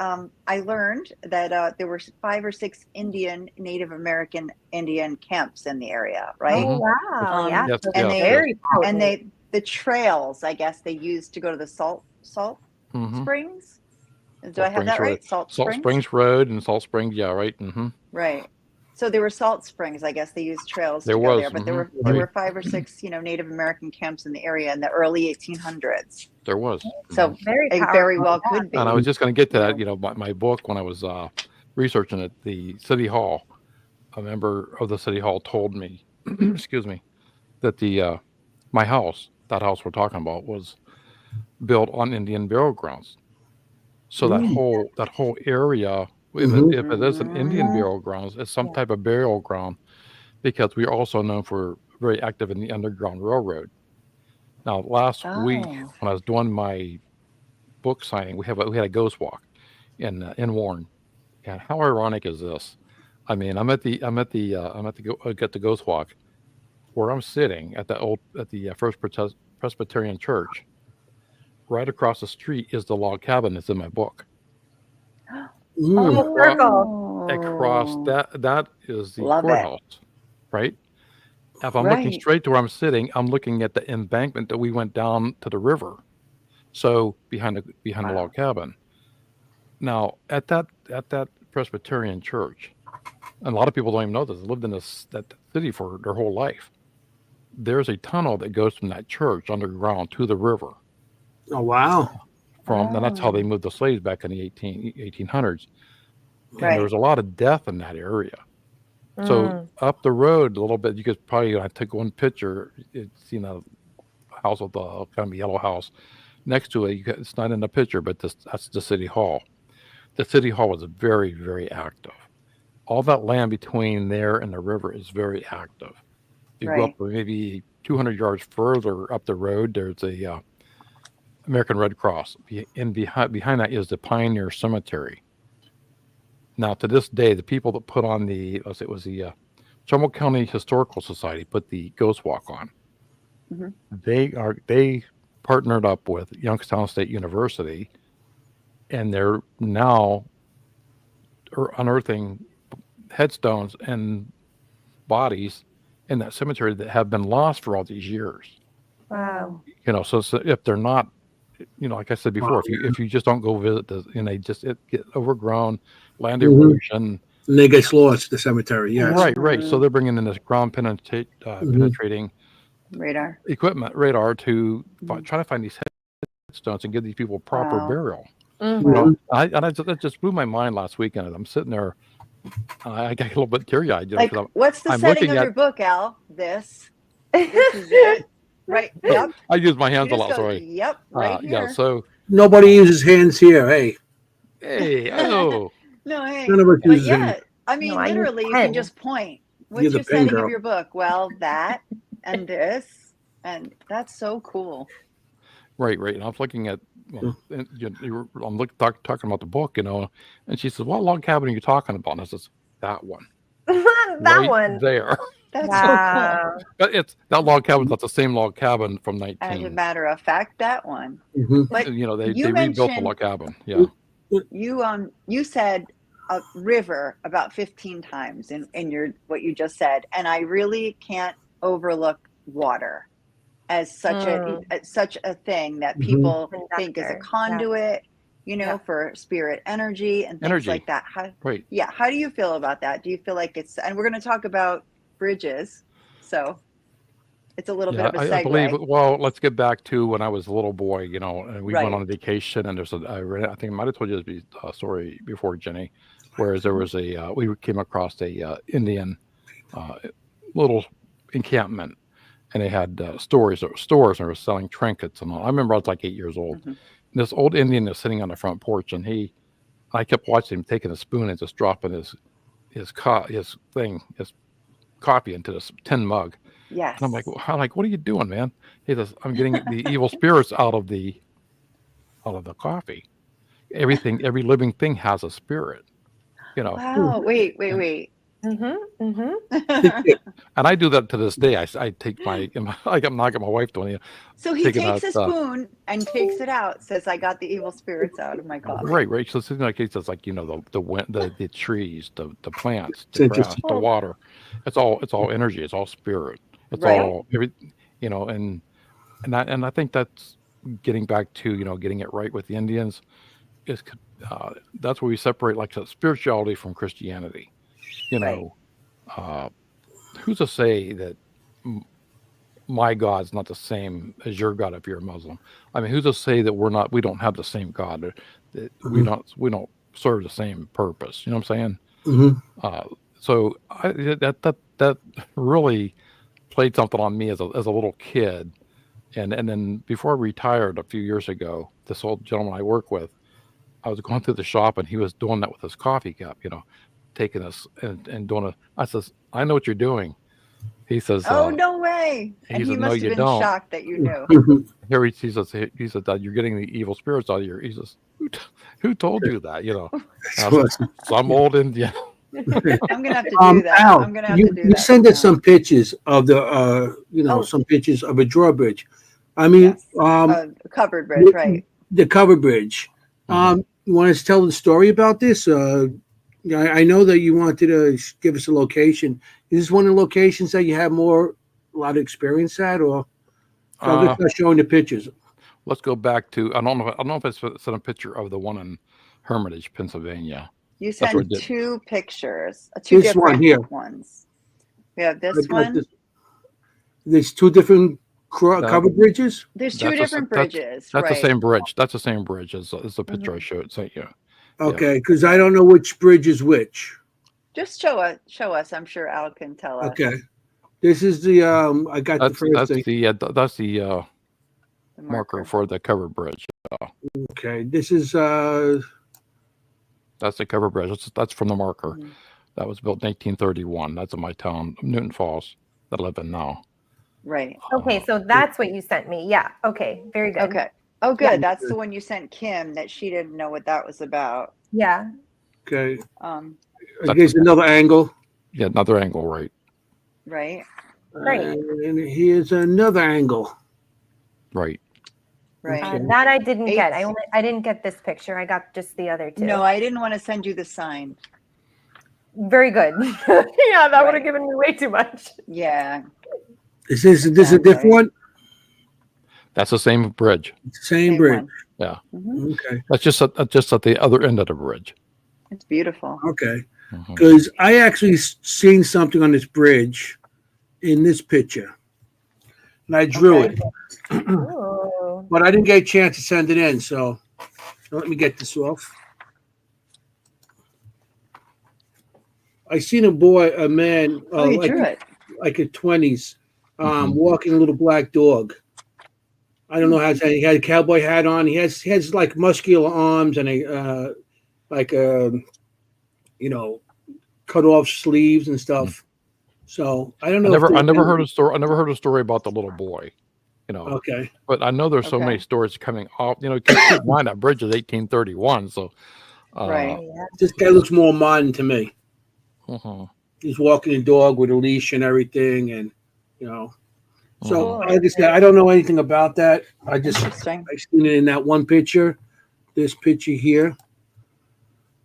B: I learned that there were 5 or 6 Native American Indian camps in the area, right?
C: Oh, wow.
B: Yeah.
D: Yes,
B: and the trails, I guess, they used to go to the salt springs. Do I have that right? Salt
D: Springs Road and Salt Springs. Yeah, right. Mm-hmm.
B: Right. So there were salt springs. I guess they used trails to go there, but there were 5 or 6, Native American camps in the area in the early 1800s.
D: There was.
B: So very well could be.
D: And I was just going to get to that. My book, when I was researching it, the City Hall, a member of the City Hall told me, excuse me, that my house, that house we're talking about, was built on Indian burial grounds. So that whole area. If it is an Indian burial grounds, it's some type of burial ground, because we're also known for very active in the Underground Railroad. Now, last week when I was doing my book signing, we had a ghost walk in Warren, and how ironic is this? I mean, I'm at the ghost walk, where I'm sitting at the First Presbyterian Church. Right across the street is the log cabin that's in my book. Across that is the courthouse, right? If I'm looking straight to where I'm sitting, I'm looking at the embankment that we went down to the river. So behind the log cabin. Now at that Presbyterian church, and a lot of people don't even know this, they lived in that city for their whole life. There's a tunnel that goes from that church underground to the river.
A: Oh wow.
D: And that's how they moved the slaves back in the 1800s. And there was a lot of death in that area. So up the road a little bit, you could probably, I took one picture, it's, a house with a kind of yellow house next to it. It's not in the picture, but that's the City Hall. The City Hall was very, very active. All that land between there and the river is very active. You go up maybe 200 yards further up the road, there's a American Red Cross. Behind that is the Pioneer Cemetery. Now, to this day, the people that put on it was the Trumbull County Historical Society put the Ghost Walk on. They partnered up with Youngstown State University, and they're now unearthing headstones and bodies in that cemetery that have been lost for all these years.
C: Wow.
D: So if they're not, like I said before, if you just don't go visit they just get overgrown, land erosion.
A: And they get lost, the cemetery, yes.
D: Right. So they're bringing in this ground penetrating
B: radar
D: to try to find these headstones and give these people proper burial. That just blew my mind last weekend. I'm sitting there, I got a little bit teary-eyed.
B: What's the setting of your book, Al? This is it. Right. Yep.
D: I use my hands a lot. Sorry.
B: Yep. Right here.
D: Yeah. So
A: nobody uses hands here. Hey.
D: Oh.
B: No. Hey.
A: None of us uses hands.
B: I mean, literally, you can just point. What's your setting of your book? Well, that and this, and that's so cool.
D: Right. And I was looking at. I'm talking about the book, and she says, "What log cabin are you talking about?" And I says, "That one."
C: That one
B: there. That's so cool.
D: But that log cabin's not the same log cabin from 19.
B: As a matter of fact, that one.
D: But they rebuilt the log cabin. Yeah.
B: You said a river about 15 times in your what you just said, and I really can't overlook water as such a thing that people think is a conduit, for spirit energy and things like that. How do you feel about that? Do you feel like and we're going to talk about bridges, so it's a little bit of a segue.
D: I believe, well, let's get back to when I was a little boy, and we went on a vacation, and I think I might have told you this story before, Jenny, whereas there was we came across a Indian little encampment, and they had stores, and they were selling trinkets and all. I remember I was like 8 years old.
B: Mm-hmm.
D: And this old Indian is sitting on the front porch, and I kept watching him taking a spoon and just dropping his coffee into this tin mug.
B: Yes.
D: And I'm like, what are you doing, man? He says, I'm getting the evil spirits out of the coffee. Every living thing has a spirit, you know.
B: Wow. Wait.
D: And I do that to this day. I take my, I'm not get my wife doing it.
B: So he takes a spoon and takes it out. Says, "I got the evil spirits out of my coffee."
D: Right. So it's like he says, like, you know, the wind, the trees, the plants, the grass, the water. It's all energy. It's all spirit. It's all you know, and I think that's getting back to, you know, getting it right with the Indians. Is that's where we separate, like, the spirituality from Christianity. You know, who's to say that my God's not the same as your God if you're a Muslim? I mean, who's to say that we don't have the same God, or that we don't serve the same purpose? You know what I'm saying? So that really played something on me as a little kid, and then before I retired a few years ago, this old gentleman I work with, I was going through the shop and he was doing that with his coffee cup, you know, taking this and doing it. I says, I know what you're doing. He says,
B: "Oh, no way!" And he must have been shocked that you knew.
D: Here he says that you're getting the evil spirits out of your. He says, who told you that? You know, some old Indian.
B: I'm gonna have to do that.
A: Al,
B: I'm gonna have to do that.
A: You send us some pictures of the, some pictures of a drawbridge. I mean,
B: covered bridge, right?
A: The covered bridge. You want to tell the story about this? I know that you wanted to give us a location. Is this one of the locations that you have a lot of experience at, or just start showing the pictures?
D: Let's go back to, I don't know if it's a picture of the one in Hermitage, Pennsylvania.
B: You sent two pictures, two different ones. We have this one.
A: There's two different covered bridges.
B: There's two different bridges.
D: That's the same bridge. That's the same bridge as the picture I sent you.
A: Okay, because I don't know which bridge is which.
B: Just show us. I'm sure Al can tell us.
A: Okay, this is the I got the first thing.
D: That's the marker for the covered bridge.
A: Okay, this is
D: that's the covered bridge. That's from the marker. That was built in 1831. That's in my town, Newton Falls, that I live in now.
B: Right.
C: Okay, so that's what you sent me. Yeah. Okay. Very good.
B: Okay. Oh, good. Yeah. That's the one you sent Kim, that she didn't know what that was about.
C: Yeah.
A: Okay. Here's another angle.
D: Yeah, another angle, right.
B: Right.
A: And here's another angle.
D: Right.
B: Right.
C: That I didn't get. I didn't get this picture. I got just the other two.
B: No, I didn't want to send you the sign.
C: Very good. Yeah, that would have given me way too much.
B: Yeah.
A: Is this a different one?
D: That's the same bridge.
A: Same bridge. One.
D: Yeah.
A: Okay.
D: That's just at the other end of the bridge.
B: It's beautiful.
A: Okay. Because I actually seen something on this bridge in this picture, and I drew it, but I didn't get a chance to send it in. So let me get this off. I seen a man,
B: you drew it.
A: Like a 20s, walking a little black dog. I don't know how he had a cowboy hat on. He has like muscular arms and cut off sleeves and stuff. So I don't know.
D: I never heard a story. I never heard a story about the little boy. You know.
A: Okay.
D: But I know there's so many stories coming off. You know, keep in mind that bridge is 1831. So.
B: Right.
A: This guy looks more modern to me. He's walking a dog with a leash and everything, and So like I said, I don't know anything about that. I seen it in that one picture. This picture here.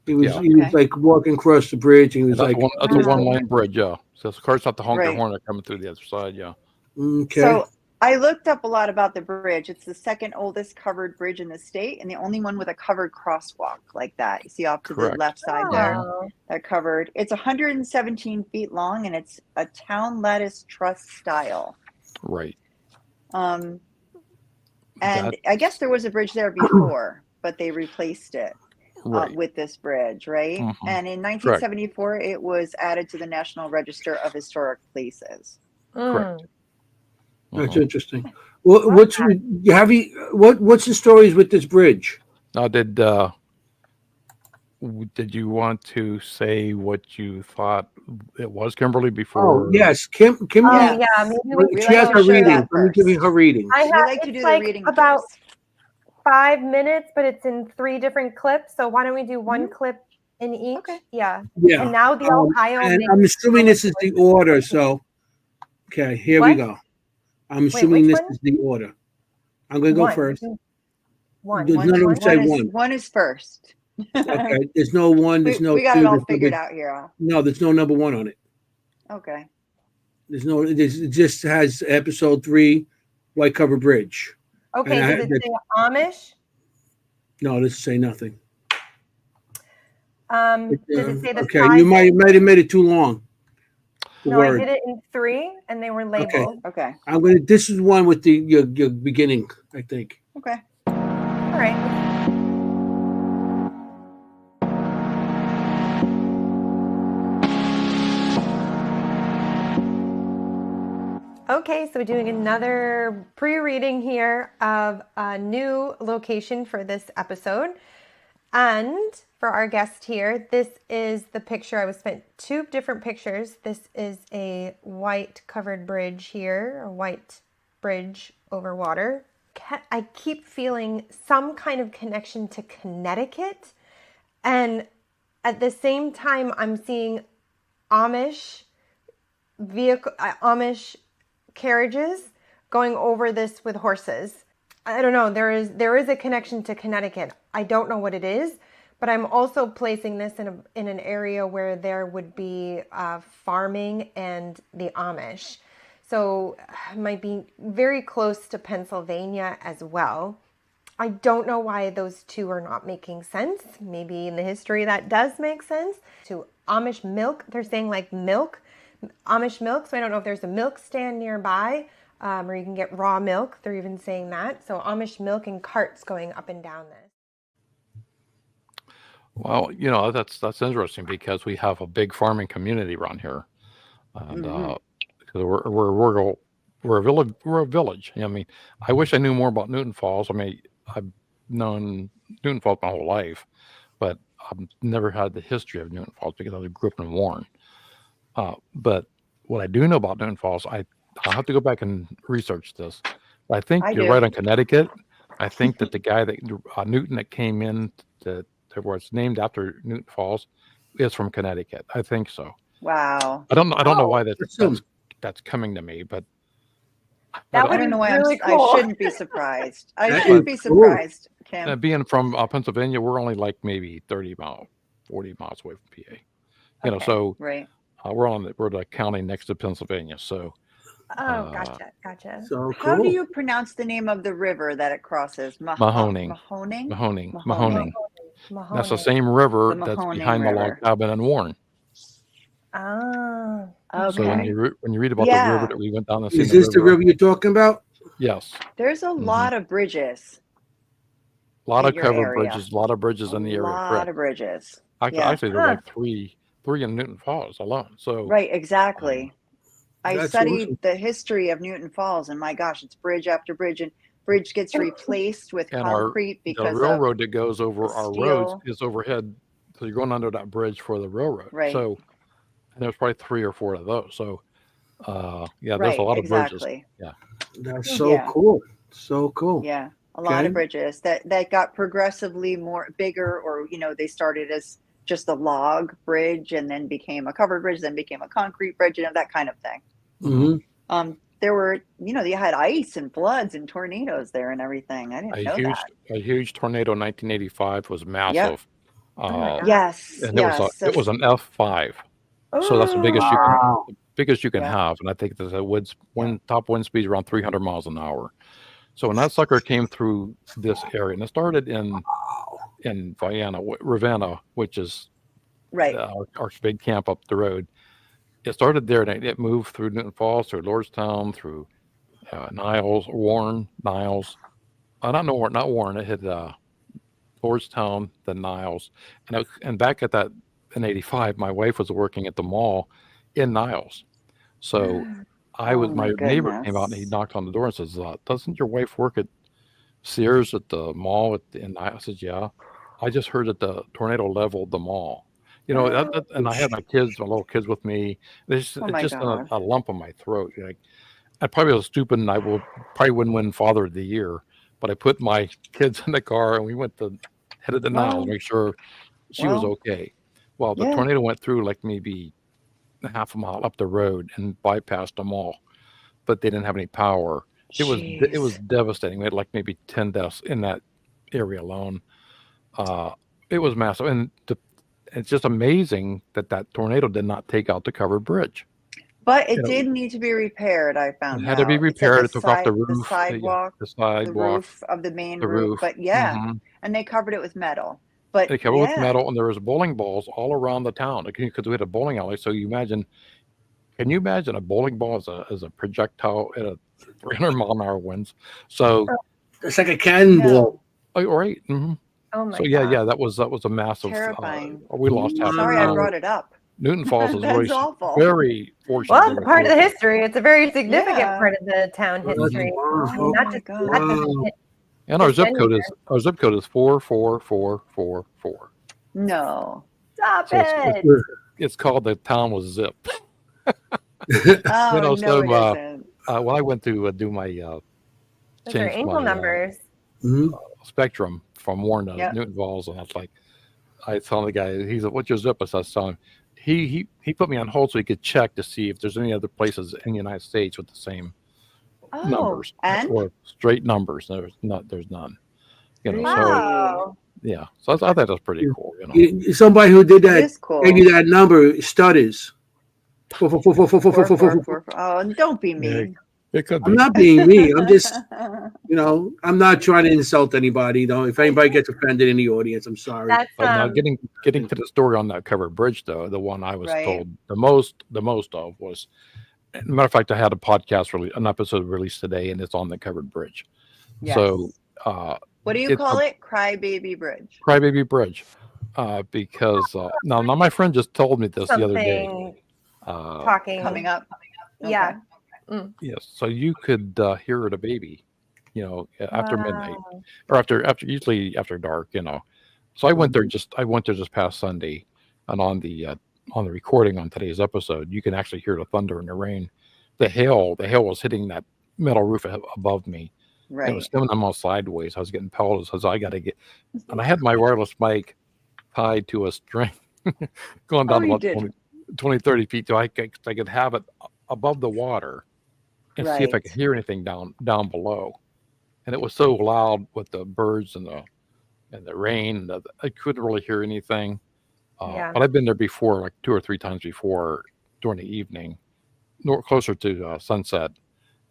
A: He was like walking across the bridge, and he was
D: that's
A: like,
D: that's a one-lane bridge, yeah. So of course, not the honker horn coming through the other side, yeah.
A: Okay.
B: So I looked up a lot about the bridge. It's the second oldest covered bridge in the state, and the only one with a covered crosswalk like that. You see off to the left side there, that covered. It's 117 feet long, and it's a town lattice truss style.
D: Right.
B: And I guess there was a bridge there before, but they replaced it with this bridge, right? And in 1974, it was added to the National Register of Historic Places.
D: Correct.
A: That's interesting. Well, what's the stories with this bridge?
D: Now, did you want to say what you thought it was, Kimberly, before?
A: Oh yes, Kimberly.
C: Oh yeah, maybe
A: She has her reading. Let me give you her reading.
B: We like to do the reading
C: about
B: first.
C: 5 minutes, but it's in 3 different clips. So why don't we do one clip in each?
B: Okay.
C: Yeah.
A: Yeah.
C: And now the Ohio.
A: And I'm assuming this is the order. So, okay, here we go. I'm assuming this is the order. I'm going to go first.
C: One.
B: One is first.
A: Okay. There's no one. There's no.
B: We got it all figured out here.
A: No, there's no number 1 on it.
B: Okay.
A: There's no. It just has episode 3, White Cover Bridge.
C: Okay. Does it say Amish?
A: No, this say nothing.
C: Does it say the
A: okay,
C: size?
A: you might have made it too long.
C: No, I did it in 3, and they were labeled.
B: Okay.
A: I'm gonna. This is one with your beginning, I think.
B: Okay.
C: All right. Okay, so we're doing another pre-reading here of a new location for this episode. And for our guest here, this is the picture. I was sent 2 different pictures. This is a white covered bridge here, a white bridge over water. I keep feeling some kind of connection to Connecticut. And at the same time, I'm seeing Amish carriages going over this with horses. I don't know. There is a connection to Connecticut. I don't know what it is, but I'm also placing this in an area where there would be farming and the Amish. So it might be very close to Pennsylvania as well. I don't know why those 2 are not making sense. Maybe in the history that does make sense. To Amish milk, they're saying like milk. Amish milk, so I don't know if there's a milk stand nearby or you can get raw milk. They're even saying that. So Amish milk and carts going up and down this.
D: Well, that's interesting because we have a big farming community around here, and because we're a village. I mean, I wish I knew more about Newton Falls. I mean, I've known Newton Falls my whole life, but I've never had the history of Newton Falls because I grew up in Warren. But what I do know about Newton Falls, I'll have to go back and research this. But I think you're right on Connecticut. I think that the guy that Newton that came in to where it's named after Newton Falls is from Connecticut. I think so.
B: Wow.
D: I don't know why that's coming to me, but
C: I
B: don't know why
C: really cool.
B: I shouldn't be surprised. I shouldn't be surprised, Kim.
D: Being from Pennsylvania, we're only like maybe 40 miles away from PA. So
B: right.
D: We're the county next to Pennsylvania. So.
C: Gotcha.
A: So cool.
B: How do you pronounce the name of the river that it crosses?
D: Mahoning. That's the same river that's behind the log cabin in Warren.
C: Oh.
B: Okay.
D: So when you read about the river that we went down and
A: is this the river you're talking about?
D: Yes.
B: There's a lot of bridges.
D: A lot of covered bridges. A lot of bridges in the area.
B: A lot of bridges.
D: Actually, there's like three in Newton Falls alone. So
B: right, exactly. I studied the history of Newton Falls, and my gosh, it's bridge after bridge, and bridge gets replaced with concrete because
D: the railroad that goes over our roads is overhead. So you're going under that bridge for the railroad.
B: Right.
D: So there's probably 3 or 4 of those. So there's a lot of bridges. Yeah.
A: That's so cool. So cool.
B: Yeah. A lot of bridges that got progressively bigger, or they started as just a log bridge and then became a covered bridge, then became a concrete bridge, that kind of thing.
A: Mm-hmm.
B: There were, you had ice and floods and tornadoes there and everything. I didn't know that.
D: A huge tornado in 1985 was massive.
B: Yep. Yes.
D: And it was an F5. So that's the biggest you can have. And I think there's top wind speed around 300 miles an hour. So when that sucker came through this area, and it started in Ravenna, which is our big camp up the road. It started there, and it moved through Newton Falls, through Lordstown, through Warren, Niles. Not Warren. It hit Lordstown, then Niles, and back at that in '85, my wife was working at the mall in Niles, so My neighbor came out and he knocked on the door and says, "Doesn't your wife work at Sears at the mall?" And I said, "Yeah." I just heard that the tornado leveled the mall. And I had my little kids with me. It's just a lump in my throat. I probably was stupid, and probably wouldn't win Father of the Year. But I put my kids in the car, and we headed to Niles to make sure she was okay. Well, the tornado went through like maybe half a mile up the road and bypassed them all, but they didn't have any power. It was devastating. We had like maybe 10 deaths in that area alone. It was massive, and it's just amazing that tornado did not take out the covered bridge.
B: But it did need to be repaired. I found
D: it had to be repaired. It took off the roof,
B: the sidewalk, the roof of the main roof. But and they covered it with metal. But
D: they covered it with metal, and there was bowling balls all around the town because we had a bowling alley. So can you imagine a bowling ball as a projectile at a 300-mile-an-hour winds? So
A: it's like a cannonball.
D: Oh, right. Mm-hmm.
C: Oh my!
D: So
C: God.
D: that was a massive.
B: Terrifying.
D: We lost half.
B: Sorry, I brought it up.
D: Newton Falls is
B: That's awful.
D: very fortunate.
C: Well, it's part of the history. It's a very significant part of the town history.
D: And our zip code is 44444.
B: No.
C: Stop it.
D: It's called the town was zip.
B: It isn't.
D: When I went to do my
C: change angel numbers.
D: Spectrum from Warren to Newton Falls, and I told the guy, he's like, "What's your zip?" I was telling him. He put me on hold so he could check to see if there's any other places in the United States with the same numbers or straight numbers. There's none.
C: Wow.
D: So I thought that was pretty cool.
A: Somebody who did that
B: cool.
A: gave you that number stutters.
B: Oh, don't be mean.
D: It could be.
A: I'm not being mean. I'm just, I'm not trying to insult anybody. If anybody gets offended in the audience, I'm sorry.
C: That's,
D: but now getting to the story on that covered bridge, though, the one I was told the most of was, as a matter of fact, I had a podcast an episode released today, and it's on the covered bridge.
B: Yes.
D: So,
B: what do you call it? Crybaby Bridge.
D: Crybaby Bridge, because now my friend just told me this the other day.
B: Coming up.
C: Okay. Yeah.
D: Yes, so you could hear the baby, after midnight or usually after dark, So I went there just past Sunday, and on the recording on today's episode, you can actually hear the thunder and the rain. The hail was hitting that metal roof above me.
B: Right.
D: It was coming almost sideways. I was getting pelted, so I got to and I had my wireless mic tied to a string, going down about 20, 30 feet, so I could have it above the water. And see if I could hear anything down below. And it was so loud with the birds and the rain that I couldn't really hear anything. But I've been there before, like 2 or 3 times before during the evening, closer to sunset,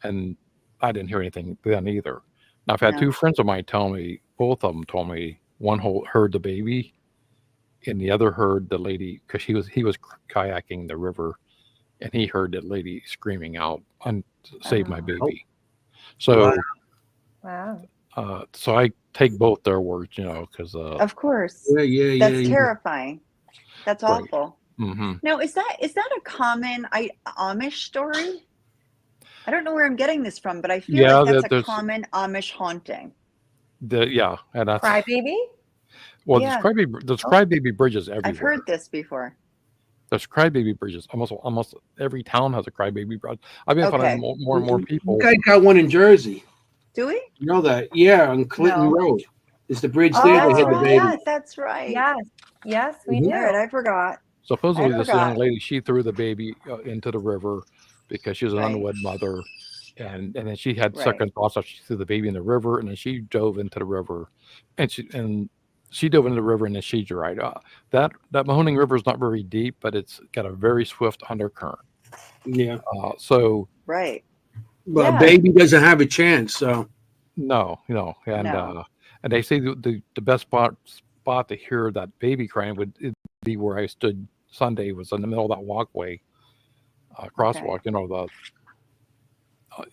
D: and I didn't hear anything then either. Now I've had 2 friends of mine tell me, both of them told me, one heard the baby, and the other heard the lady, because he was kayaking the river. And he heard that lady screaming out, "Save my baby!" So, so I take both their words, because
B: of course,
A: that's
B: terrifying. That's awful.
D: Mm-hmm.
B: Now, is that a common Amish story? I don't know where I'm getting this from, but I feel like that's a common Amish haunting.
D: And that's
C: Crybaby.
D: Well, there's crybaby bridges everywhere.
B: I've heard this before.
D: There's crybaby bridges. Almost every town has a crybaby bridge. I've been finding more and more people.
A: You guys got one in Jersey.
B: Do we?
A: You know that? Yeah, on Clinton Road. It's the bridge there that had the baby.
B: Yeah, that's right.
C: Yes, we do.
B: I forgot.
D: Supposedly, this young lady, she threw the baby into the river because she was an unwed mother, and then she had second thoughts after she threw the baby in the river, and then she dove into the river, and she dove into the river and then she dried up. That Mahoning River is not very deep, but it's got a very swift undercurrent.
A: Yeah.
B: Right.
A: Well, a baby doesn't have a chance. So.
D: No. And they say the best spot to hear that baby crying would be where I stood Sunday. Was in the middle of that walkway, crosswalk.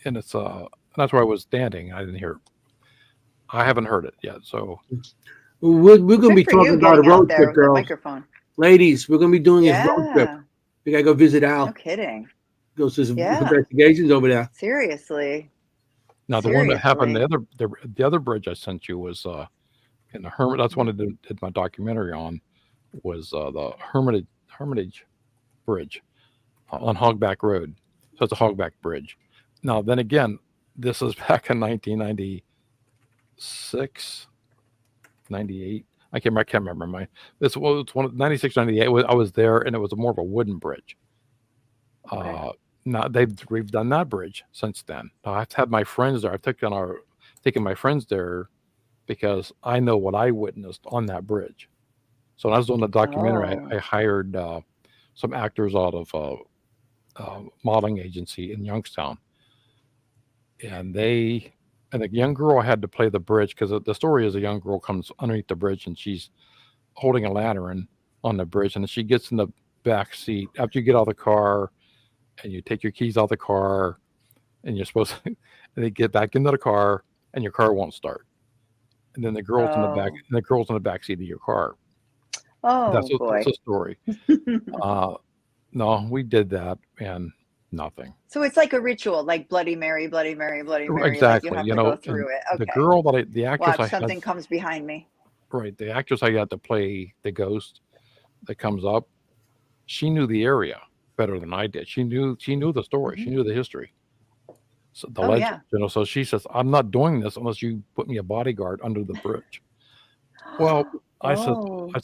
D: And it's that's where I was standing. I didn't hear it. I haven't heard it yet. So.
A: We're going to be talking about a road trip, girls.
B: Microphone.
A: Ladies, we're going to be doing a road trip. We got to go visit Al.
B: No kidding.
A: goes to some investigations over there.
B: Seriously.
D: Now the one that happened, the other bridge I sent you was in the Hermit. That's one I did my documentary on. Was the Hermitage Bridge on Hogback Road. So it's a Hogback Bridge. Now then again, this is back in 1996, 98. I can't remember. This was 96, 98. I was there, and it was more of a wooden bridge. Okay. Now we've done that bridge since then. I've had my friends there. I've taken my friends there because I know what I witnessed on that bridge. So when I was doing the documentary, I hired some actors out of a modeling agency in Youngstown, and the young girl had to play the bridge because the story is a young girl comes underneath the bridge and she's holding a lantern on the bridge, and she gets in the back seat after you get out of the car. And you take your keys out of the car, and you're supposed to and they get back into the car, and your car won't start. And then the girl's in the back, and the girl's in the back seat of your car.
B: Oh,
D: that's
B: boy.
D: That's a story. No, we did that, and nothing.
B: So it's like a ritual, like Bloody Mary, Bloody Mary, Bloody Mary.
D: Exactly.
B: Like you have to go through it. Okay.
D: The girl the actress
B: Watch, something comes behind me.
D: Right. The actress I got to play the ghost that comes up, she knew the area better than I did. She knew the story. She knew the history. So the legend, so she says, I'm not doing this unless you put me a bodyguard under the bridge. Well, I said,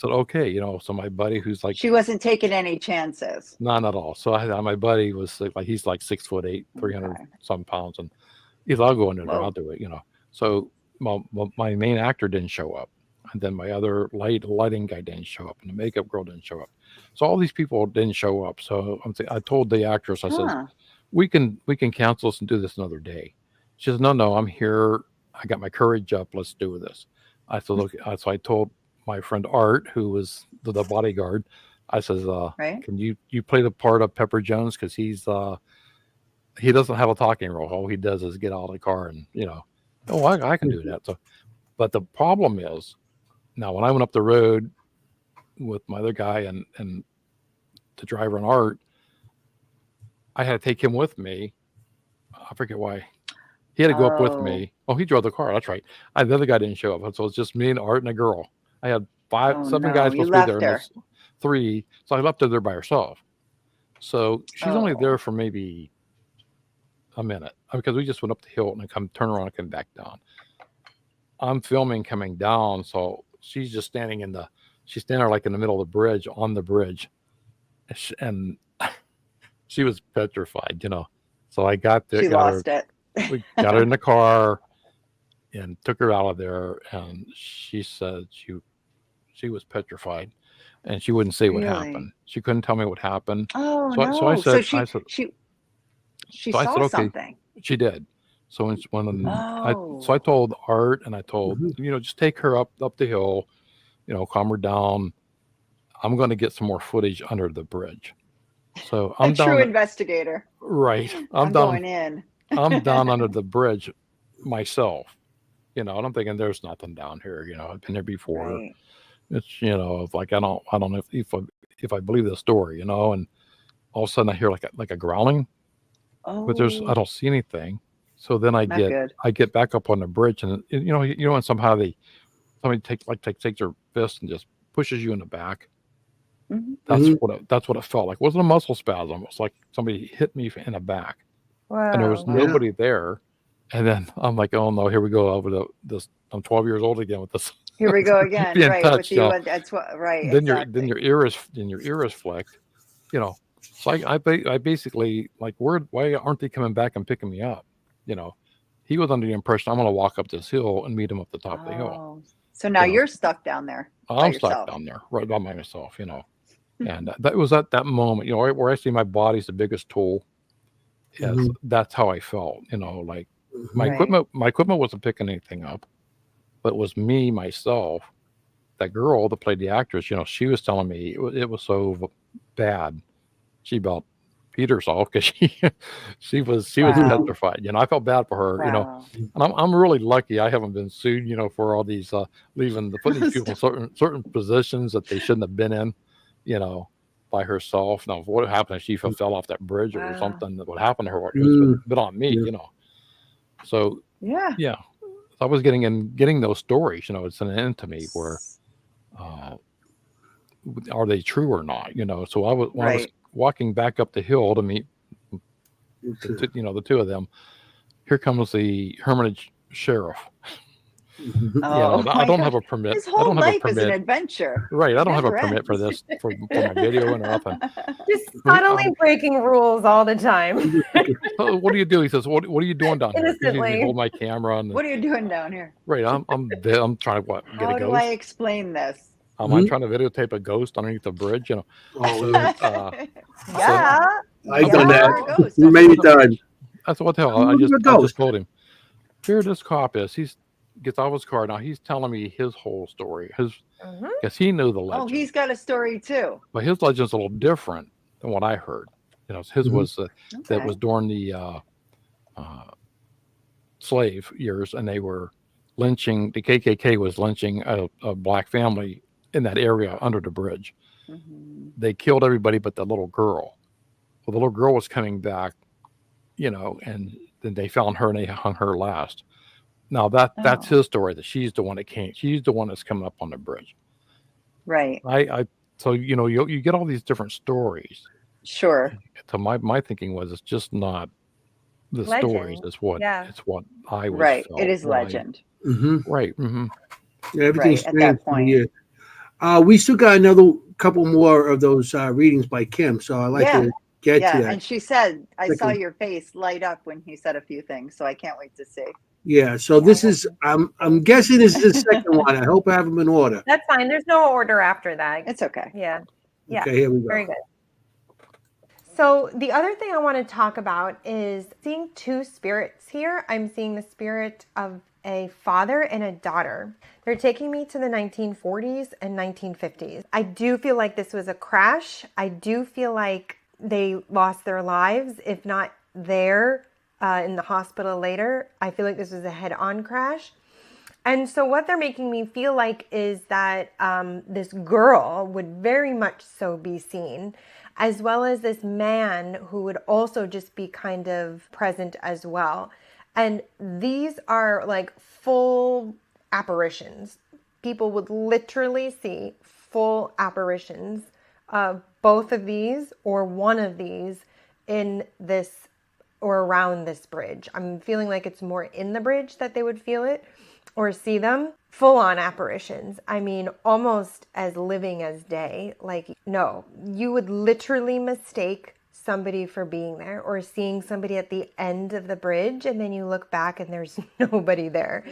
D: okay, so my buddy who's like,
B: she wasn't taking any chances.
D: None at all. So my buddy was like, he's like 6'8", 300 some pounds. And he's, I'll go in there, I'll do it, So my main actor didn't show up. And then my other lighting guy didn't show up, and the makeup girl didn't show up. So all these people didn't show up. So I told the actress, I said, we can cancel this and do this another day. She says, no, I'm here. I got my courage up. Let's do this. I said, look. So I told my friend Art, who was the bodyguard. I says, can you play the part of Pepper Jones, because he doesn't have a talking role. All he does is get out of the car and I can do that. So, but the problem is, now when I went up the road with my other guy and the driver and Art, I had to take him with me. I forget why. He had to go up with me. Oh, he drove the car. That's right. The other guy didn't show up. So it's just me and Art and a girl. I had seven guys supposed to be there. And 3. So I left her there by herself. So she's only there for maybe a minute, because we just went up the hill and turn around and come back down. I'm filming coming down. So she's just standing she's standing like in the middle of the bridge, on the bridge. And she was petrified, So I got there.
B: She lost it.
D: We got her in the car and took her out of there. And she said she was petrified, and she wouldn't say what happened. She couldn't tell me what happened.
B: Oh,
D: so,
B: no.
D: So I said,
B: she saw something.
D: She did. So I told Art, and I told, just take her up the hill, calm her down. I'm going to get some more footage under the bridge. So I'm
B: true investigator.
D: Right.
B: I'm going in.
D: I'm down under the bridge myself, and I'm thinking there's nothing down here. I've been there before. Right. It's, like, I don't know if I believe the story, and all of a sudden I hear like a growling, but I don't see anything. So then I get back up on the bridge, and and somehow somebody takes their fist and just pushes you in the back. Mm-hmm. That's what it felt like. It wasn't a muscle spasm. It was like somebody hit me in the back. Wow. And there was nobody there. And then I'm like, oh no, here we go over this. I'm 12 years old again with this.
B: Here we go again. Right.
D: Touched,
B: with you, that's what. Right.
D: Then your ear is flicked. So I basically, like, why aren't they coming back and picking me up? He was under the impression I'm going to walk up this hill and meet him up the top of the hill.
B: So now you're stuck down there.
D: I'm stuck down there, right by myself. And that was at that moment, where I see my body's the biggest tool. Yes, that's how I felt. Like my equipment wasn't picking anything up, but it was me, myself. That girl that played the actress, she was telling me it was so bad. She about peed herself because she was petrified. I felt bad for her. And I'm really lucky I haven't been sued. For all these putting these people in certain positions that they shouldn't have been in. by herself. Now, what happened if she fell off that bridge or
B: Wow.
D: something? What happened to her? It was a bit on me,
A: Yeah.
D: you know. So
B: Yeah.
D: yeah, I was getting those stories. You know, it's an end to me where are they true or not? You know. So when I was walking back up the hill to meet the two of them. Here comes the Hermitage sheriff.
B: Oh,
D: I don't have a permit.
B: His
D: I
B: whole
D: don't have a
B: life is an
D: permit.
B: adventure.
D: Right. I don't have a
B: Never
D: permit for
B: ends.
D: this for my video and nothing.
C: Just subtly breaking rules all the time.
D: So what do you do? He says, "What are you doing down here?"
C: Innocently.
D: He hold my camera and
B: What are you doing down here?
D: right. I'm trying to get a
B: How do
D: ghost.
B: I explain this?
D: I'm trying to videotape a ghost underneath the bridge. You know.
A: Oh,
C: Yeah.
A: I've done that.
B: Ghost.
A: You made it done.
D: That's what the hell. I just told him. Here this cop is. He gets out of his car now. He's telling me his whole story. Because he knew the legend.
B: Oh, he's got a story too.
D: But his legend's a little different than what I heard. You know, his was that was during the slave years, and they were lynching. The KKK was lynching a black family in that area under the bridge. They killed everybody but the little girl. Well, the little girl was coming back, you know, and then they found her and they hung her last. Now that's his story. That she's the one that came. She's the one that's coming up on the bridge.
B: Right.
D: So you know you get all these different stories.
B: Sure.
D: So my thinking was it's just not the stories. It's what I was.
B: Right.
D: Felt,
B: it is legend.
D: Right.
A: Yeah, everything's
B: at that point.
A: We still got another couple more of those readings by Kim, so I'd like to get to that.
B: And she said, I saw your face light up when he said a few things, so I can't wait to see.
A: Yeah, so this is I'm guessing this is the second one. I hope I have them in order.
C: That's fine. There's no order after that.
B: It's okay.
C: Yeah.
A: Okay, here we go.
C: Very good. So the other thing I want to talk about is seeing two spirits here. I'm seeing the spirit of a father and a daughter. They're taking me to the 1940s and 1950s. I do feel like this was a crash. I do feel like they lost their lives, if not there. In the hospital later. I feel like this was a head-on crash. And so what they're making me feel like is that this girl would very much so be seen, as well as this man who would also just be kind of present as well. And these are like full apparitions. People would literally see full apparitions of both of these or one of these in this or around this bridge. I'm feeling like it's more in the bridge that they would feel it or see them. Full on apparitions. I mean, almost as living as day. Like, no, you would literally mistake somebody for being there or seeing somebody at the end of the bridge and then you look back and there's nobody there.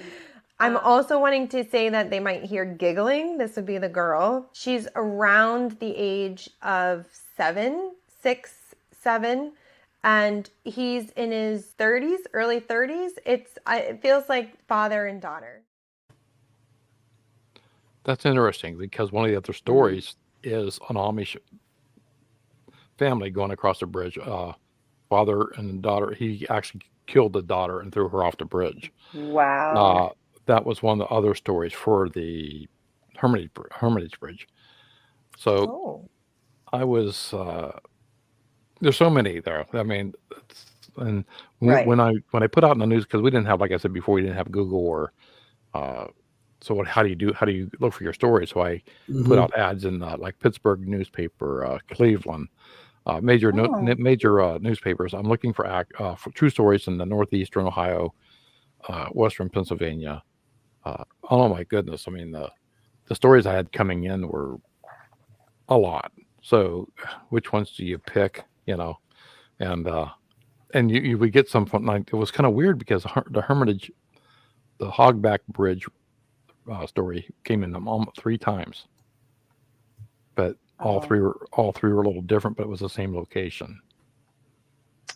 C: I'm also wanting to say that they might hear giggling. This would be the girl. She's around the age of 6, 7. And he's in his 30s, early 30s. It feels like father and daughter.
D: That's interesting because one of the other stories is an Amish family going across the bridge. Father and daughter. He actually killed the daughter and threw her off the bridge.
B: Wow.
D: That was one of the other stories for the Hermitage Bridge. So I was. There's so many there. I mean, and when I put out in the news, because we didn't have, like I said before, we didn't have Google or so how do you look for your story? So I put out ads in like Pittsburgh newspaper, Cleveland, major newspapers. I'm looking for true stories in the northeastern Ohio, western Pennsylvania. Oh my goodness! I mean the stories I had coming in were a lot. So which ones do you pick? You know, and you would get some from, like, it was kind of weird because the Hermitage, the Hogback Bridge story came in almost 3 times, but all three were a little different, but it was the same location.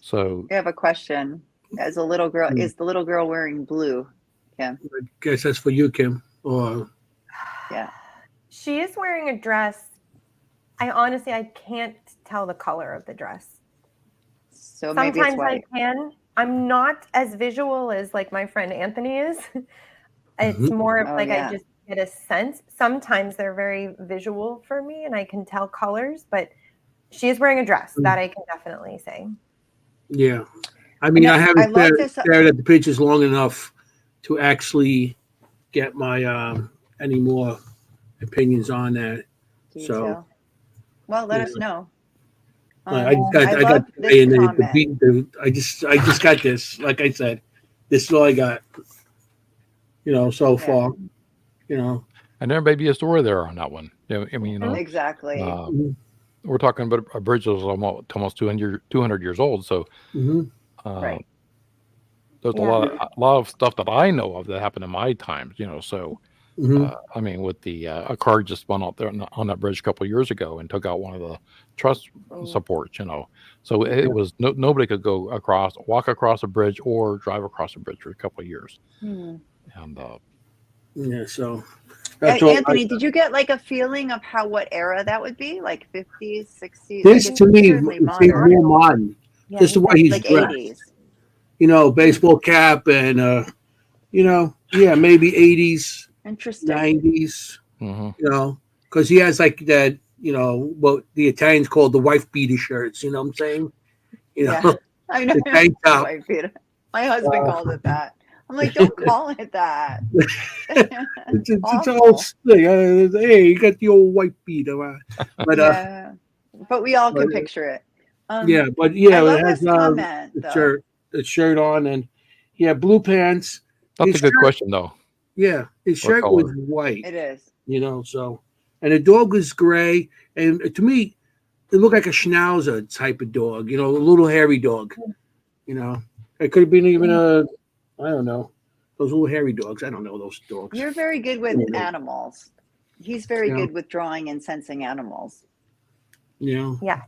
D: So
B: I have a question. As a little girl, is the little girl wearing blue, Kim?
A: I guess that's for you, Kim. Or
C: she is wearing a dress. I can't tell the color of the dress.
B: So maybe
C: sometimes
B: it's white.
C: I can. I'm not as visual as like my friend Anthony is. It's more of I just get a sense. Sometimes they're very visual for me and I can tell colors, but She is wearing a dress. That I can definitely say.
A: Yeah. I mean, I haven't stared at the pictures long enough to actually get my any more opinions on that.
B: Detail. Well, let us know.
A: I got
B: this comment.
A: I just got this. Like I said, this is all I got. So far. And
D: there may be a story there on that one. I mean,
B: exactly.
D: We're talking about a bridge that was almost 200 years old. So
B: right.
D: There's a lot of stuff that I know of that happened in my times. So I mean, with the a car just went out there on that bridge a couple of years ago and took out one of the truss supports. So it was nobody could walk across a bridge or drive across a bridge for a couple of years. And
A: so.
B: Anthony, did you get like a feeling of what era that would be? Like 50s, 60s?
A: This to me seems more modern.
C: Yeah,
A: just the way he's
B: like
A: dressed.
B: 80s.
A: Baseball cap and maybe 80s.
B: Interesting.
A: 90s. Because he has like that. What the Italians call the wife beater shirts. You know what I'm saying?
B: I know.
A: The tank top.
B: Wife beater. My husband called it that. I'm like, don't call it that.
A: it's all hey, you got the old white beater. But
B: but we all can picture it.
A: It has the shirt on and blue pants.
D: That's a good question though.
A: Yeah, his shirt was white.
B: It is.
A: And the dog was gray, and to me, it looked like a Schnauzer type of dog. A little hairy dog. It could have been even I don't know. Those little hairy dogs. I don't know those dogs.
B: You're very good with animals. He's very good with drawing and sensing animals.
A: Yeah.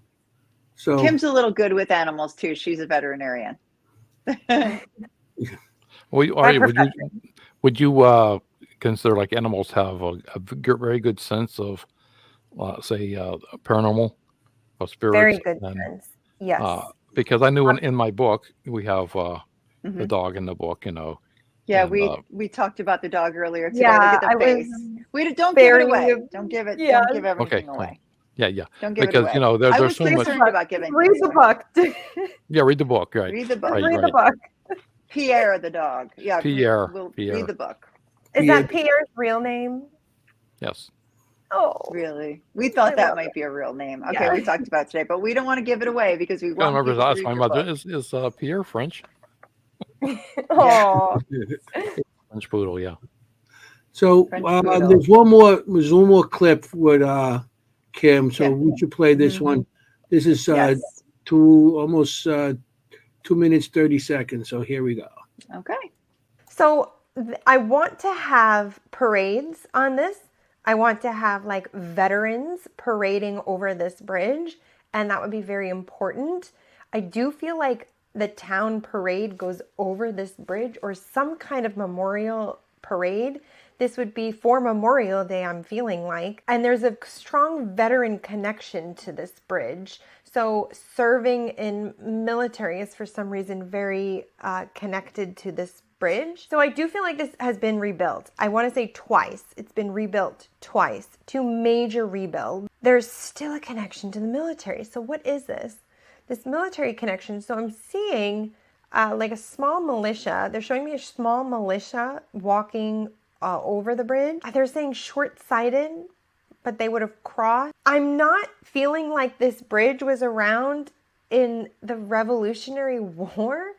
B: So Kim's a little good with animals too. She's a veterinarian.
D: Would you consider like animals have a very good sense of, say, paranormal or spirits?
C: Very good sense. Yes.
D: Because I knew in my book we have the dog in the book.
B: Yeah, we talked about the dog earlier today. Look at the face. Don't give it away. Don't give it. Don't give everything away.
D: Yeah.
B: Don't give
D: because
B: it away.
D: there's so much
B: about giving.
C: Read the book.
D: Read the book. Right.
B: Read the book.
C: Read the book.
B: Pierre the dog. Yeah.
D: Pierre.
B: Read the book.
C: Is that Pierre's real name?
D: Yes.
C: Oh,
B: really? We thought that might be a real name. Okay, we talked about it today, but we don't want to give it away because we want.
D: Remember, that's my mother is Pierre French.
C: Oh,
D: French poodle, yeah.
A: So there's one more clip with Kim. So we should play this one. This is almost 2 minutes 30 seconds. So here we go.
B: Okay.
C: So I want to have parades on this. I want to have like veterans parading over this bridge, and that would be very important. I do feel like the town parade goes over this bridge or some kind of memorial parade. This would be for Memorial Day, I'm feeling like. And there's a strong veteran connection to this bridge. So serving in military is for some reason very connected to this bridge. So I do feel like this has been rebuilt. I want to say twice. It's been rebuilt twice. 2 major rebuilds. There's still a connection to the military. So what is this? This military connection. So I'm seeing like a small militia. They're showing me a small militia walking over the bridge. They're saying short-sighted, but they would have crossed. I'm not feeling like this bridge was around in the Revolutionary War,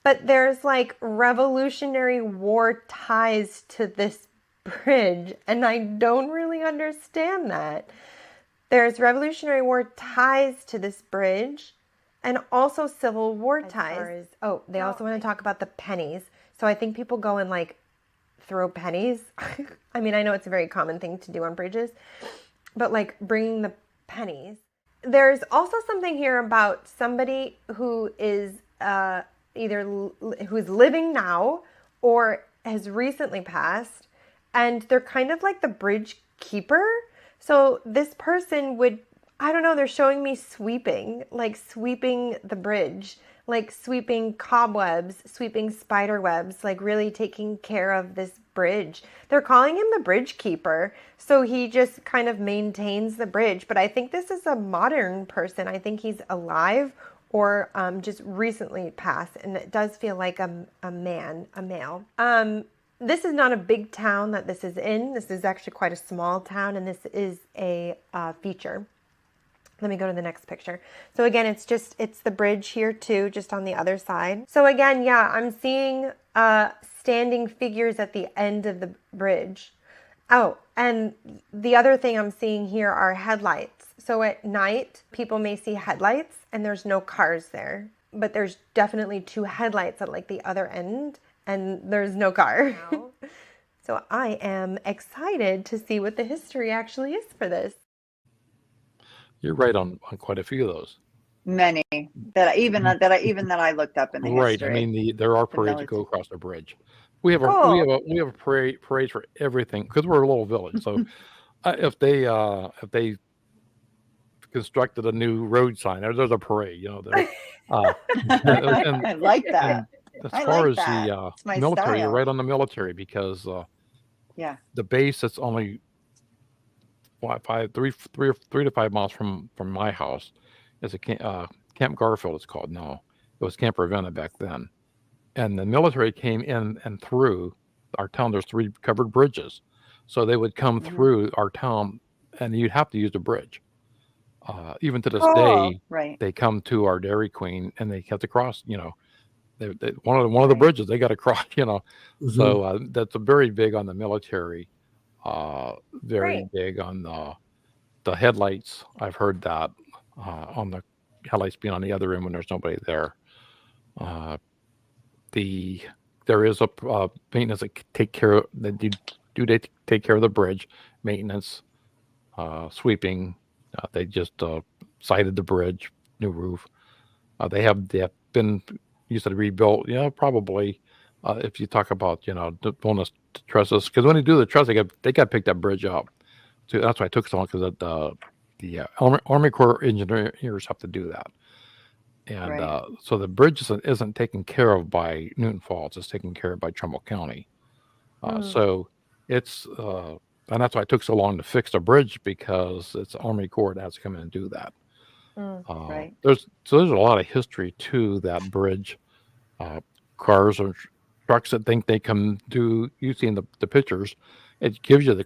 C: but there's like Revolutionary War ties to this bridge, and I don't really understand that. There's Revolutionary War ties to this bridge and also Civil War ties. They also want to talk about the pennies. So I think people go and like throw pennies. I mean, I know it's a very common thing to do on bridges, but like bringing the pennies. There's also something here about somebody who is who's living now or has recently passed, and they're kind of like the bridge keeper. So this person would, I don't know, they're showing me sweeping the bridge, like sweeping cobwebs, sweeping spider webs, like really taking care of this bridge. They're calling him the bridge keeper. So he just kind of maintains the bridge. But I think this is a modern person. I think he's alive or just recently passed. And it does feel like a male. This is not a big town that this is in. This is actually quite a small town, and this is a feature. Let me go to the next picture. So again, it's the bridge here too, just on the other side. So again, yeah, I'm seeing standing figures at the end of the bridge. Oh, and the other thing I'm seeing here are headlights. So at night, people may see headlights and there's no cars there, but there's definitely 2 headlights at like the other end and there's no car. So I am excited to see what the history actually is for this.
D: You're right on quite a few of those.
B: Many that I looked up in the
D: right.
B: history.
D: I mean, there are parades that go across the bridge. We have a parade for everything because we're a little village. So if they constructed a new road sign, there's a parade. You know,
B: I like that.
D: As far as the military, you're right on the military because the base that's only 3 to 5 miles from my house is a Camp Garfield. It's called now. It was Camp Ravenna back then, and the military came in and through our town. There's 3 covered bridges, so they would come through our town, and you'd have to use the bridge. Even to this day, they come to our Dairy Queen, and they have to cross. You know, one of the bridges they got to cross. You know, so that's a very big on the military. Very big on the headlights. I've heard that on the headlights being on the other end when there's nobody there. There is a maintenance that take care of that. They take care of the bridge maintenance, sweeping. They just sided the bridge, new roof. They have been used to rebuilt. Yeah, probably. If you talk about the bonus trusses, because when they do the truss, they got picked that bridge up. So that's why it took so long, because the Army Corps engineers have to do that. And so the bridge isn't taken care of by Newton Falls; it's taken care of by Trumbull County. So it's and that's why it took so long to fix the bridge, because it's Army Corps that has to come in and do that. There's a lot of history to that bridge. Cars or trucks that think they can do. You've seen the pictures. It gives you the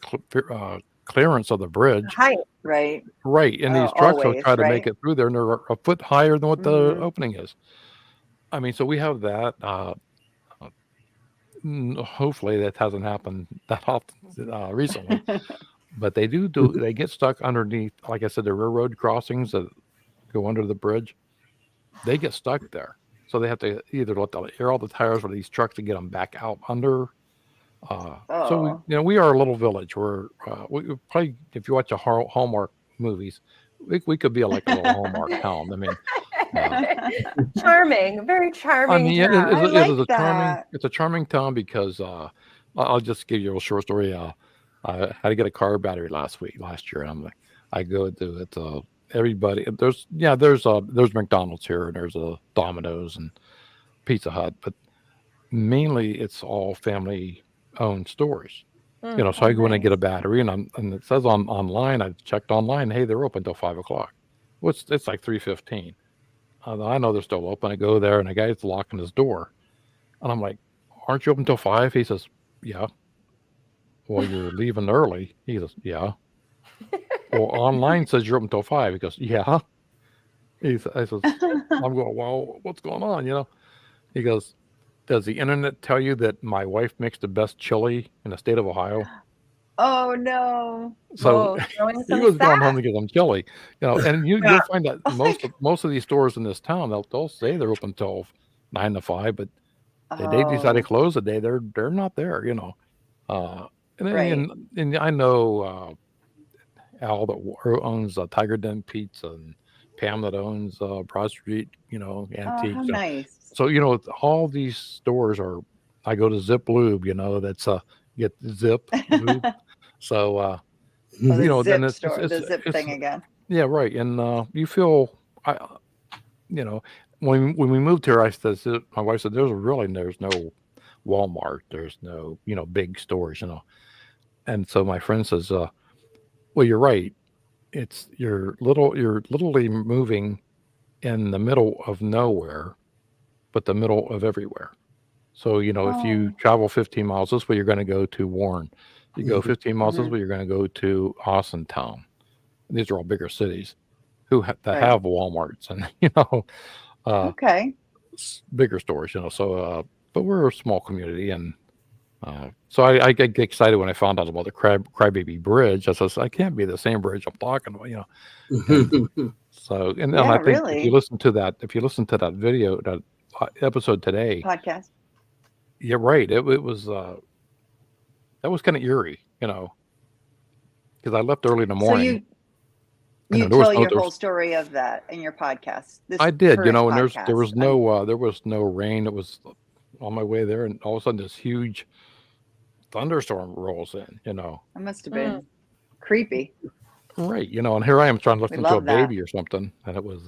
D: clearance of the bridge.
B: Height, right.
D: And these trucks will try to make it through there, and they're a foot higher than what the opening is. I mean, so we have that. Hopefully that hasn't happened that often recently, but they they get stuck underneath. Like I said, the railroad crossings that go under the bridge, they get stuck there. So they have to either let the air all the tires for these trucks to get them back out under. So we are a little village. We probably, if you watch Hallmark movies, we could be like a little Hallmark town. I mean,
C: charming, very charming.
D: I mean, it's a charming town because I'll just give you a short story. I had to get a car battery last year, and I go to it. Everybody, there's McDonald's here, and there's a Domino's and Pizza Hut, but mainly it's all family owned stores. So I go in and get a battery, and it says online. I checked online. Hey, they're open till 5 o'clock. Well, it's like 3:15. I know they're still open. I go there, and the guy's locking his door, and I'm like, "Aren't you open till 5?" He says, "Yeah." Well, you're leaving early. He says, "Yeah." Well, online says you're open till 5. He goes, "Yeah." I says, I'm going, "Well, what's going on?" He goes, "Does the internet tell you that my wife makes the best chili in the state of Ohio?"
B: Oh no!
D: So he was going home to get some chili, And you'll find that most of these stores in this town, they'll say they're open till 9 to 5, but they decide to close the day. They're not there, And I know Al that owns Tiger Den Pizza, and Pam that owns Broad Street, Antique.
B: Oh, nice.
D: So all these stores are. I go to Zip Lube, that's get Zip Lube. So
B: the
D: then
B: the Zip thing again.
D: Yeah, right. And you feel, when we moved here, I said, my wife said, there's no Walmart, there's no big stores, and so my friend says, well, you're right. You're literally moving in the middle of nowhere, but the middle of everywhere. So, if you travel 15 miles this way, you're going to go to Warren. You go 15 miles this way, you're going to go to Austintown. These are all bigger cities that have Walmarts and,
B: Okay.
D: bigger stores, So, but we're a small community. And so I get excited when I found out about the Crybaby Bridge. I says, I can't be the same bridge I'm talking about, And, so, and I think
B: really.
D: if you listen to that video, that episode today,
B: podcast.
D: Yeah, right. It was that was kind of eerie, because I left early in the morning.
B: So you tell your whole story of that in your podcast.
D: I did, and there was no rain. It was on my way there, and all of a sudden this huge thunderstorm rolls in.
B: It must have been creepy.
D: Right, and here I am trying to listen to a baby or something, and it was.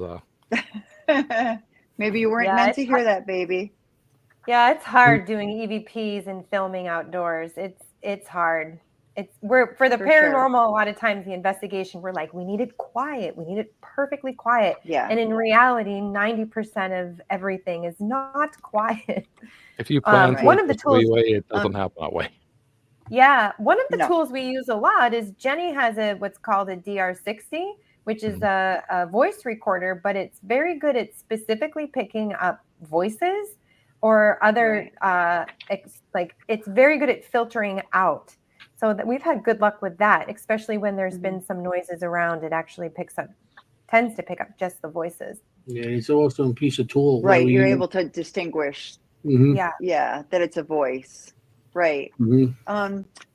B: Maybe you weren't meant to hear that, baby.
C: Yeah, it's hard doing EVPs and filming outdoors. It's hard. We're for the paranormal. A lot of times the investigation, we're like, we need it quiet. We need it perfectly quiet.
B: Yeah.
C: And in reality, 90% of everything is not quiet.
D: If you plan
C: one of the tools,
D: it doesn't happen that way.
C: Yeah, one of the tools we use a lot is Jenny has what's called a DR60, which is a voice recorder, but it's very good at specifically picking up voices or other it's very good at filtering out. So that we've had good luck with that, especially when there's been some noises around. It actually tends to pick up just the voices.
A: Yeah, it's also a piece of tool.
B: Right, you're able to distinguish.
C: Yeah,
B: that it's a voice. Right.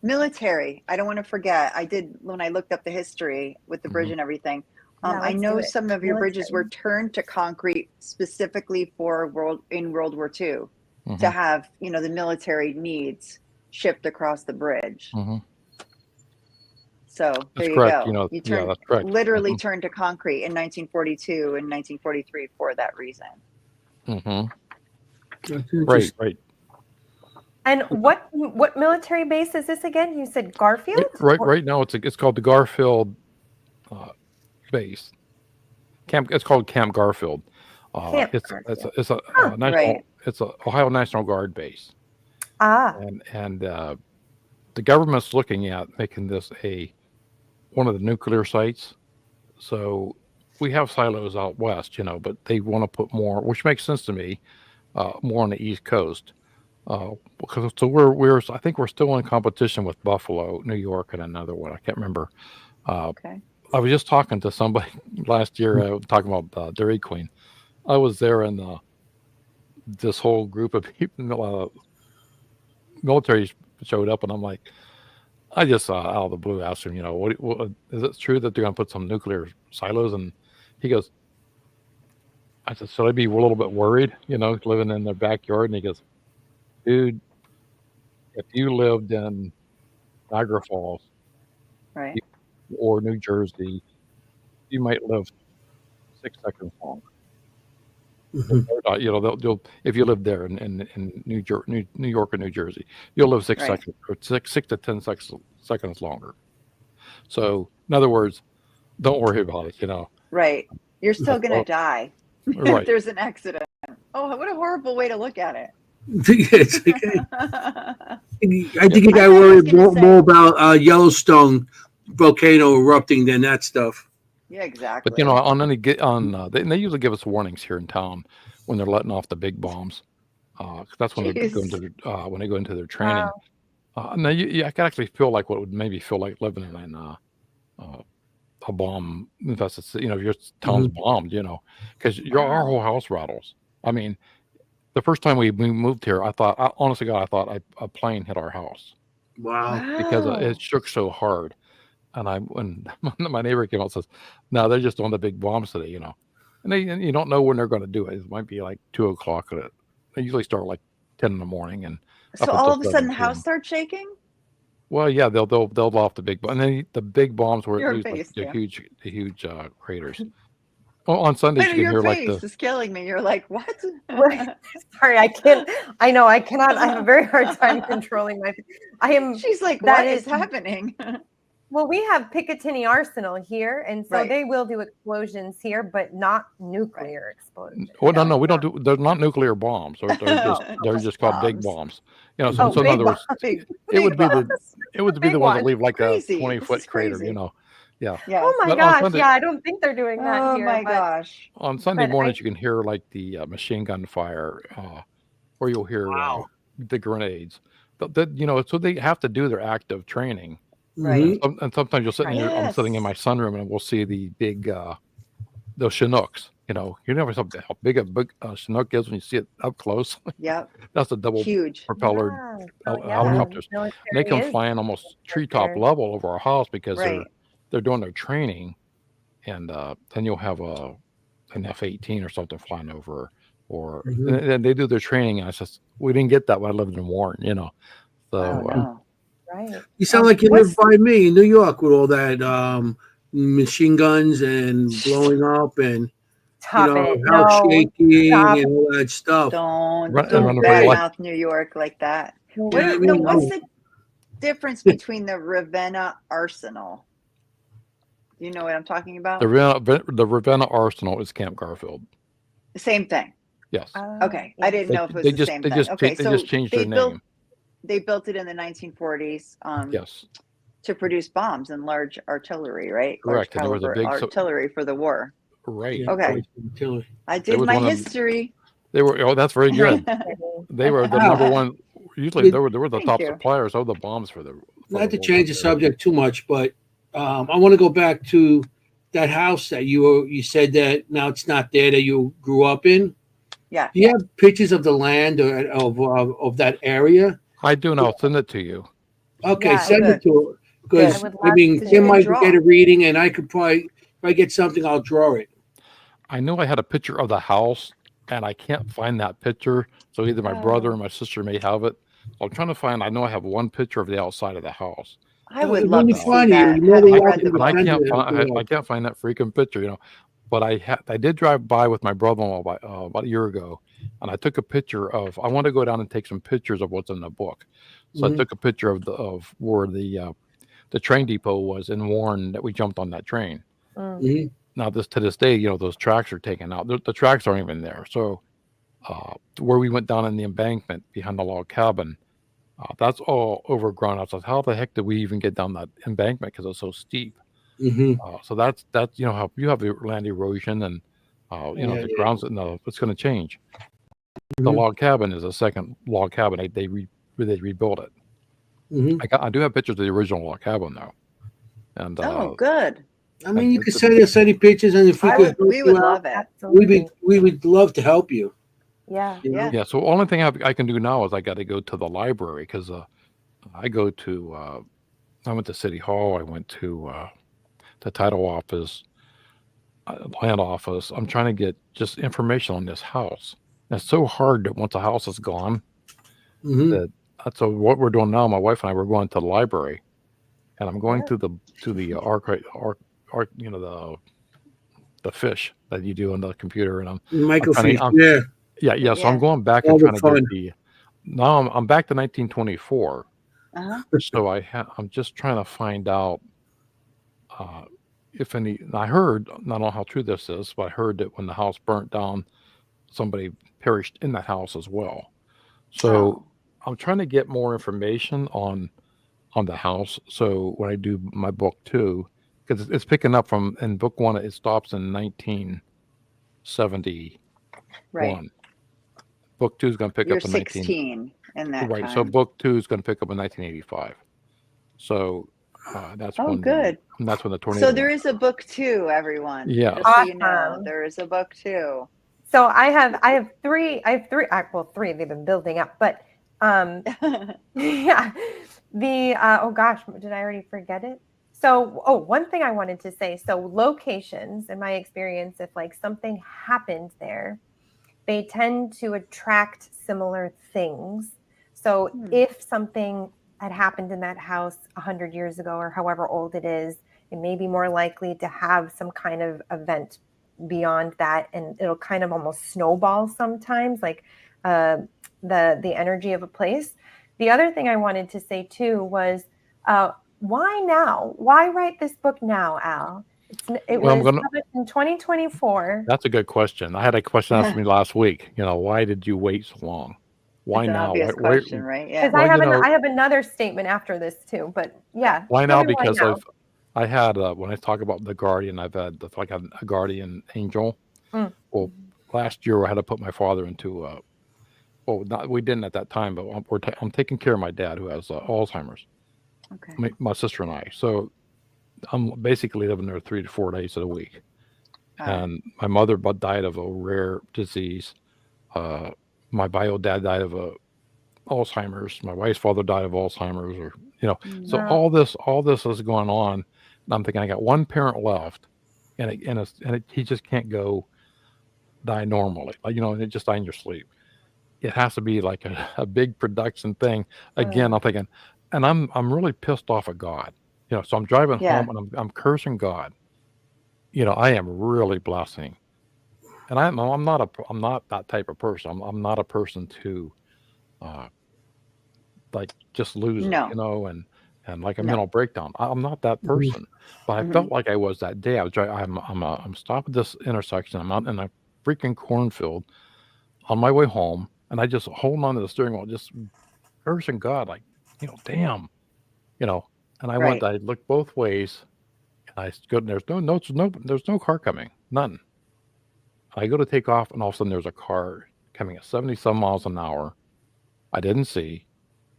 B: Military. I don't want to forget. I did when I looked up the history with the bridge and everything. I know some of your bridges were turned to concrete specifically for World War II to have the military needs shipped across the bridge. So there you go. You literally turned to concrete in 1942 and 1943 for that reason.
D: Right.
C: And what military base is this again? You said Garfield?
D: Right now it's called the Garfield base. It's called Camp Garfield. It's a Ohio National Guard base. And the government's looking at making this one of the nuclear sites. So we have silos out west, but they want to put more, which makes sense to me, more on the East Coast. Because I think we're still in competition with Buffalo, New York, and another one. I can't remember.
B: Okay.
D: I was just talking to somebody last year, talking about Dairy Queen. I was there, and this whole group of people, military showed up, and I'm like, I just out of the blue asked him, what is it true that they're going to put some nuclear silos? And he goes, I said, should I be a little bit worried, living in their backyard? And he goes, dude, if you lived in Niagara Falls,
B: right,
D: or New Jersey, you might live 6 seconds longer. They'll if you live there in New York or New Jersey, you'll live 6 seconds or 6 to 10 seconds longer. So, in other words, don't worry about it.
B: Right, you're still gonna die
D: if
B: there's an accident. Oh, what a horrible way to look at it.
A: It's okay. I think you got to worry more about Yellowstone volcano erupting than that stuff.
B: Yeah, exactly.
D: But they usually give us warnings here in town when they're letting off the big bombs. That's when they go into their training. Now I can actually feel like what would maybe feel like living in a bomb infested. If your town's bombed, because our whole house rattles. I mean, the first time we moved here, I thought, honestly, God, I thought a plane hit our house.
A: Wow!
D: Because it shook so hard. And when my neighbor came out and says, no, they're just on the big bombs today, and you don't know when they're going to do it. It might be like 2:00. They usually start like 10 in the morning. And
B: so all of a sudden the house starts shaking?
D: Well, yeah, they'll off the big bomb. And then the big bombs were
B: Your
D: used
B: face,
D: the huge craters. Well, on Sundays
B: I know
D: you can hear
B: your
D: like
B: face is killing me. You're like, what?
C: Sorry, I can't. I know I cannot. I have a very hard time controlling my. I am.
B: She's like,
C: that
B: what is happening?
C: Well, we have Picatinny Arsenal here, and so
B: Right.
C: they will do explosions here, but not nuclear explosions.
D: well, no, we don't do. They're not nuclear bombs. They're just called big bombs. You know, so in
C: big
D: other words,
B: Big,
D: it would be
B: bombs.
D: it would be
C: Big
D: the ones that
C: one.
D: leave like
B: Crazy.
D: a 20-foot
B: This is
D: crater.
B: crazy.
D: You know, yeah.
B: Yeah.
C: Oh my
D: But on
C: gosh!
D: Sunday-
C: Yeah, I don't think they're doing that
B: Oh
C: here.
B: my
C: but
B: gosh.
D: On Sunday
C: But
D: mornings, you can hear like the machine gun fire, or you'll hear
A: Wow.
D: the grenades. But that, you know, so they have to do their active training.
B: Right.
D: And sometimes you'll sit in your, I'm sitting in my sunroom and we'll see the big, those Chinooks. You know, you never saw how big a Chinook is when you see it up close.
B: Yep.
D: That's a double
B: Huge.
D: propeller
C: Yeah.
D: helicopters.
C: Military
D: They come
C: is
D: flying almost
C: up
D: treetop
C: there.
D: level over our house because
B: Right.
D: they're doing their training, and then you'll have an F-18 or something flying over, or and they do their training. And I says, we didn't get that when I lived in Warren, you know. So
B: Oh, no.
C: Right.
A: You sound like you live by me in New York with all that machine guns and blowing up and
C: Stop it.
A: house
C: No.
A: shaking
C: Stop.
A: and all that stuff.
B: Don't
D: running for
C: your
B: badmouth New York like that.
A: Yeah, I mean,
B: What's the difference between the Ravenna Arsenal? Do you know what I'm talking about?
D: the Ravenna Arsenal is Camp Garfield.
B: The same thing.
D: Yes.
B: Okay. I didn't know if it was the same thing. Okay,
D: they
B: so
D: just changed their name.
B: They built it in the 1940s
D: Yes.
B: to produce bombs and large artillery, right?
D: Correct.
B: Large
D: And there was a
B: caliber
D: big
B: artillery for the war.
D: Right.
A: Yeah,
B: Okay. I did
D: was
B: my
D: one of-
B: history.
D: They were. Oh, that's very good. They were the number one. Usually, they were the
B: Thank
D: top
B: you.
D: suppliers of the bombs for the.
A: Not to change the subject too much, but I want to go back to that house that you said that now it's not there that you grew up in.
B: Yeah.
A: Do you have pictures of the land or of that area?
D: I do, and I'll send it to you.
A: Okay,
C: Yeah,
A: send it to her because
C: I would
A: I
C: love
A: mean
C: to.
A: Kim
B: You
A: might
B: can draw.
A: get a reading, and I could probably if I get something, I'll draw it.
D: I know I had a picture of the house, and I can't find that picture. So either my brother or my sister may have it. I'm trying to find. I know I have one picture of the outside of the house.
B: I would
A: When
B: love
A: you
B: to see
A: find it,
B: that.
A: you know
B: Having
A: the
B: read the
A: author,
D: But I
B: book.
A: send
D: can't
A: it.
D: find. I can't find that freaking picture. You know. But I did drive by with my brother-in-law about a year ago, and I took a picture of. I want to go down and take some pictures of what's in the book. So I took a picture of where the train depot was in Warren that we jumped on that train.
A: Mhm.
D: Now to this day, you know, those tracks are taken out. The tracks aren't even there. So where we went down in the embankment behind the log cabin, that's all overgrown. I was like, how the heck did we even get down that embankment because it's so steep?
A: Mhm.
D: So that's you know how you have the land erosion and you know
A: Yeah,
D: the
A: yeah.
D: grounds. No, it's going to change. The
A: Mhm.
D: log cabin is a second log cabin. They rebuilt it.
A: Mhm.
D: I do have pictures of the original log cabin though, and
B: Oh, good.
A: I mean, you could send us any pictures, and if we could, help
B: We
A: you
B: would
A: out,
B: love it.
C: Absolutely.
A: we would love to help you.
C: Yeah.
A: You know?
B: Yeah.
D: yeah. So only thing I can do now is I got to go to the library because I go to I went to City Hall. I went to the title office, land office. I'm trying to get just information on this house. And it's so hard that once a house is gone,
A: Mhm.
D: so what we're doing now, my wife and I, we're going to the library, and I'm going to the archive, you know, the fish that you do on the computer, and I'm
A: Microfiche,
D: yeah. So
B: Yeah.
D: I'm going back
A: All
D: and
A: the
D: trying to
A: fun.
D: get the. Now I'm back to 1924.
B: Uh-huh.
D: So I'm just trying to find out if any. I heard, I don't know how true this is, but I heard that when the house burnt down, somebody perished in that house as well. So I'm trying to get more information on the house. So when I do my book too, because it's picking up from in book one, it stops in 1971.
B: Right.
D: Book two is going to pick
B: You're
D: up in
B: 16 in that
D: right.
B: time.
D: So book two is going to pick up in 1985. So that's when
B: good.
D: that's when the tornado.
B: So there is a book too, everyone.
D: Yeah.
B: Just so you know,
C: Awesome.
B: there is a book too.
C: So I have three. Well, three. They've been building up, but yeah. The oh gosh, did I already forget it? So one thing I wanted to say. So locations, in my experience, if like something happened there, they tend to attract similar things. So if something had happened in that house 100 years ago or however old it is, it may be more likely to have some kind of event beyond that, and it'll kind of almost snowball sometimes, like the energy of a place. The other thing I wanted to say too was, why now? Why write this book now, Al? It was published in 2024.
D: That's a good question. I had a question asked me last week. Why did you wait so long? Why
B: it's an
D: now?
B: obvious question, right? Yeah.
C: Because I have another statement after this too, but yeah.
D: Why now? Because I had when I talk about the guardian, I've had like a guardian angel. Well, last year I had to put my father into we didn't at that time, but I'm taking care of my dad who has Alzheimer's.
B: Okay.
D: My sister and I. So I'm basically living there 3 to 4 days a week. And my mother died of a rare disease. My bio dad died of Alzheimer's. My wife's father died of Alzheimer's, So all this is going on. And I'm thinking I got one parent left, and he just can't go die normally. And it just die in your sleep. It has to be like a big production thing. Again, I'm thinking, and I'm really pissed off at God. So I'm driving home and I'm cursing God. I am really blessing, and I'm not that type of person. I'm not a person to, like just lose it, and like a mental breakdown. I'm not that person, but I felt like I was that day. I was driving. I'm stopped at this intersection. I'm out in a freaking cornfield on my way home, and I just hold on to the steering wheel, just cursing God, like, damn, And I went. I looked both ways. I go. There's no car coming. None. I go to take off, and all of a sudden there's a car coming at 70-some miles an hour. I didn't see,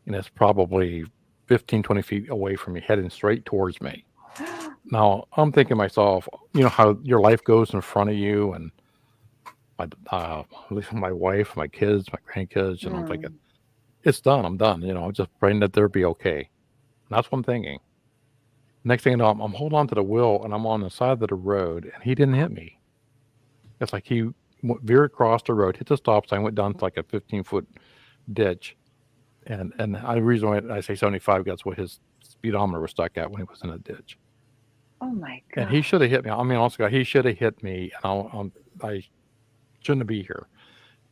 D: and it's probably 15, 20 feet away from me, heading straight towards me. Now I'm thinking to myself, how your life goes in front of you, and my wife, my kids, my grandkids, and I'm thinking, it's done. I'm done. I'm just praying that they'll be okay. And that's what I'm thinking. Next thing you know, I'm holding on to the wheel, and I'm on the side of the road, and he didn't hit me. It's like he veered across the road, hit the stop sign, went down to like a 15-foot ditch. And the reason why I say 75, that's what his speedometer was stuck at when he was in a ditch.
B: Oh my God.
D: And he should have hit me. I mean, honestly, he should have hit me, and I shouldn't be here.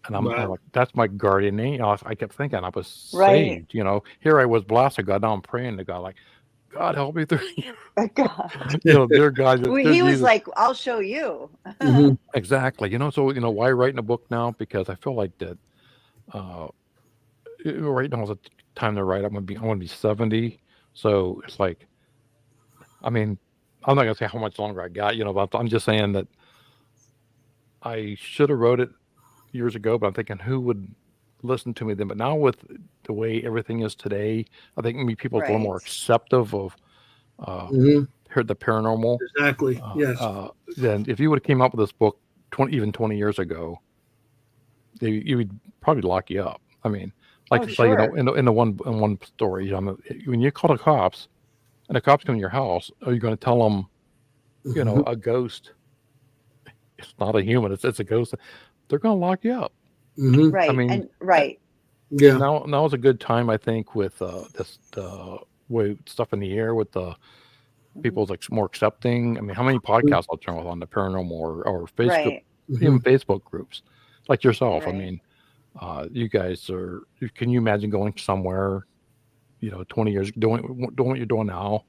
D: And I'm like, that's my guardian angel. I kept thinking I was saved. Here I was blasted God. Now I'm praying to God, like, God help me through you.
B: God.
D: Dear God.
B: He was like, I'll show you.
D: Exactly. So why writing a book now? Because I feel like that right now is the time to write. I want to be 70. So it's like, I mean, I'm not gonna say how much longer I got, but I'm just saying that I should have wrote it years ago, but I'm thinking who would listen to me then. But now with the way everything is today, I think maybe people are a little more acceptive of the paranormal.
A: Exactly. Yes.
D: Then if you would have came up with this book 20 years ago, you would probably lock you up. I mean, like in the one story, when you call the cops and the cops come to your house, are you going to tell them, a ghost? It's not a human. It's a ghost. They're going to lock you up.
B: Right.
D: I mean,
A: yeah.
D: Now is a good time, I think, with the way stuff in the air, with the people's like more accepting. I mean, how many podcasts I'll turn on the paranormal or Facebook, even Facebook groups like yourself. I mean, you guys are. Can you imagine going somewhere, 20 years doing what you're doing now?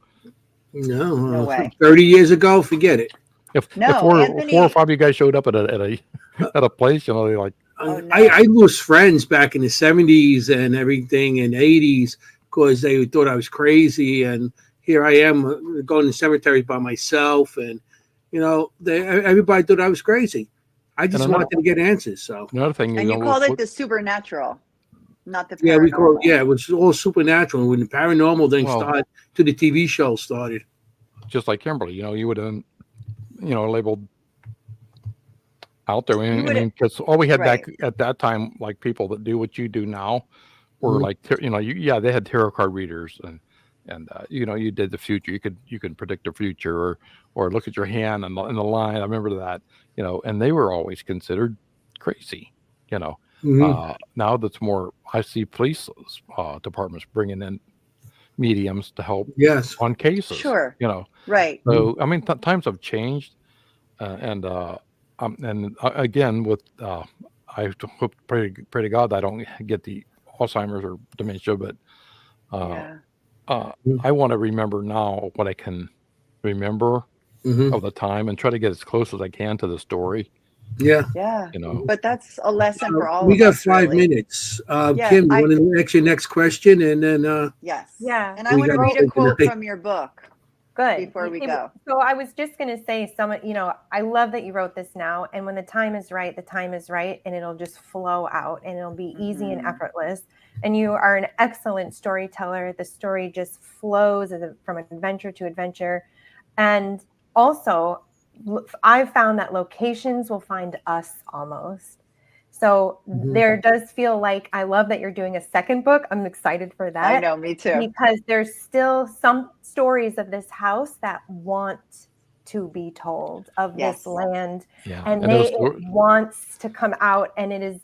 B: No way.
A: 30 years ago, forget it.
D: If four or five of you guys showed up at a place, they're like,
A: I lost friends back in the 70s and everything in the 80s because they thought I was crazy, and here I am going to cemeteries by myself, and everybody thought I was crazy. I just wanted to get answers. So
D: another thing,
B: and you called it the supernatural, not the paranormal.
A: It was all supernatural. When the paranormal thing started, to the TV show started.
D: Just like Kimberly, you would have, labeled out there. I mean, because all we had back at that time, like people that do what you do now, were like, they had tarot card readers, and you did the future. You could predict the future, or look at your hand and the line. I remember that, and they were always considered crazy, Now that's more. I see police departments bringing in mediums to help on cases.
B: Sure.
D: Right. So I mean, times have changed, and And again, with I hope pray to God that I don't get the Alzheimer's or dementia, but
B: Yeah.
D: I want to remember now what I can remember of the time and try to get as close as I can to the story.
A: Yeah.
B: Yeah.
D: You know,
B: But that's a lesson for all
A: We
B: of
A: got
B: us,
A: 5
B: really.
A: minutes.
B: Yeah,
A: Kim, you want to ask your next question, and then
B: Yes.
C: Yeah.
B: And I want to read a quote from your book.
C: Good.
B: Before we go.
C: So I was just going to say, I love that you wrote this now. And when the time is right, and it'll just flow out and it'll be easy and effortless. And you are an excellent storyteller. The story just flows from adventure to adventure. And also, I've found that locations will find us almost. So there does feel like, I love that you're doing a second book. I'm excited for that.
B: I know, me too.
C: Because there's still some stories of this house that want to be told of this land.
D: Yeah.
C: And it wants to come out, and it is,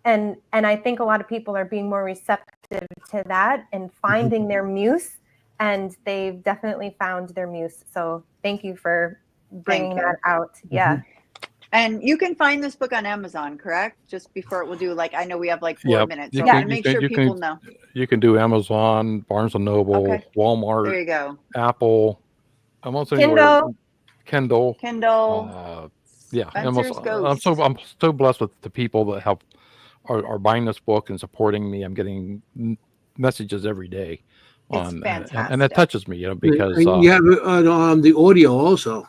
C: and I think a lot of people are being more receptive to that and finding their muse, and they've definitely found their muse. So thank you for bringing that out. Yeah.
B: And you can find this book on Amazon, correct? Just before we'll do I know we have 4 minutes. So make sure people know.
D: You can do Amazon, Barnes and Noble, Walmart.
B: There you go.
D: Apple. Almost anywhere. Kindle. Yeah. I'm so blessed with the people that are buying this book and supporting me. I'm getting messages every day on, and it touches me, because
A: you have the audio also.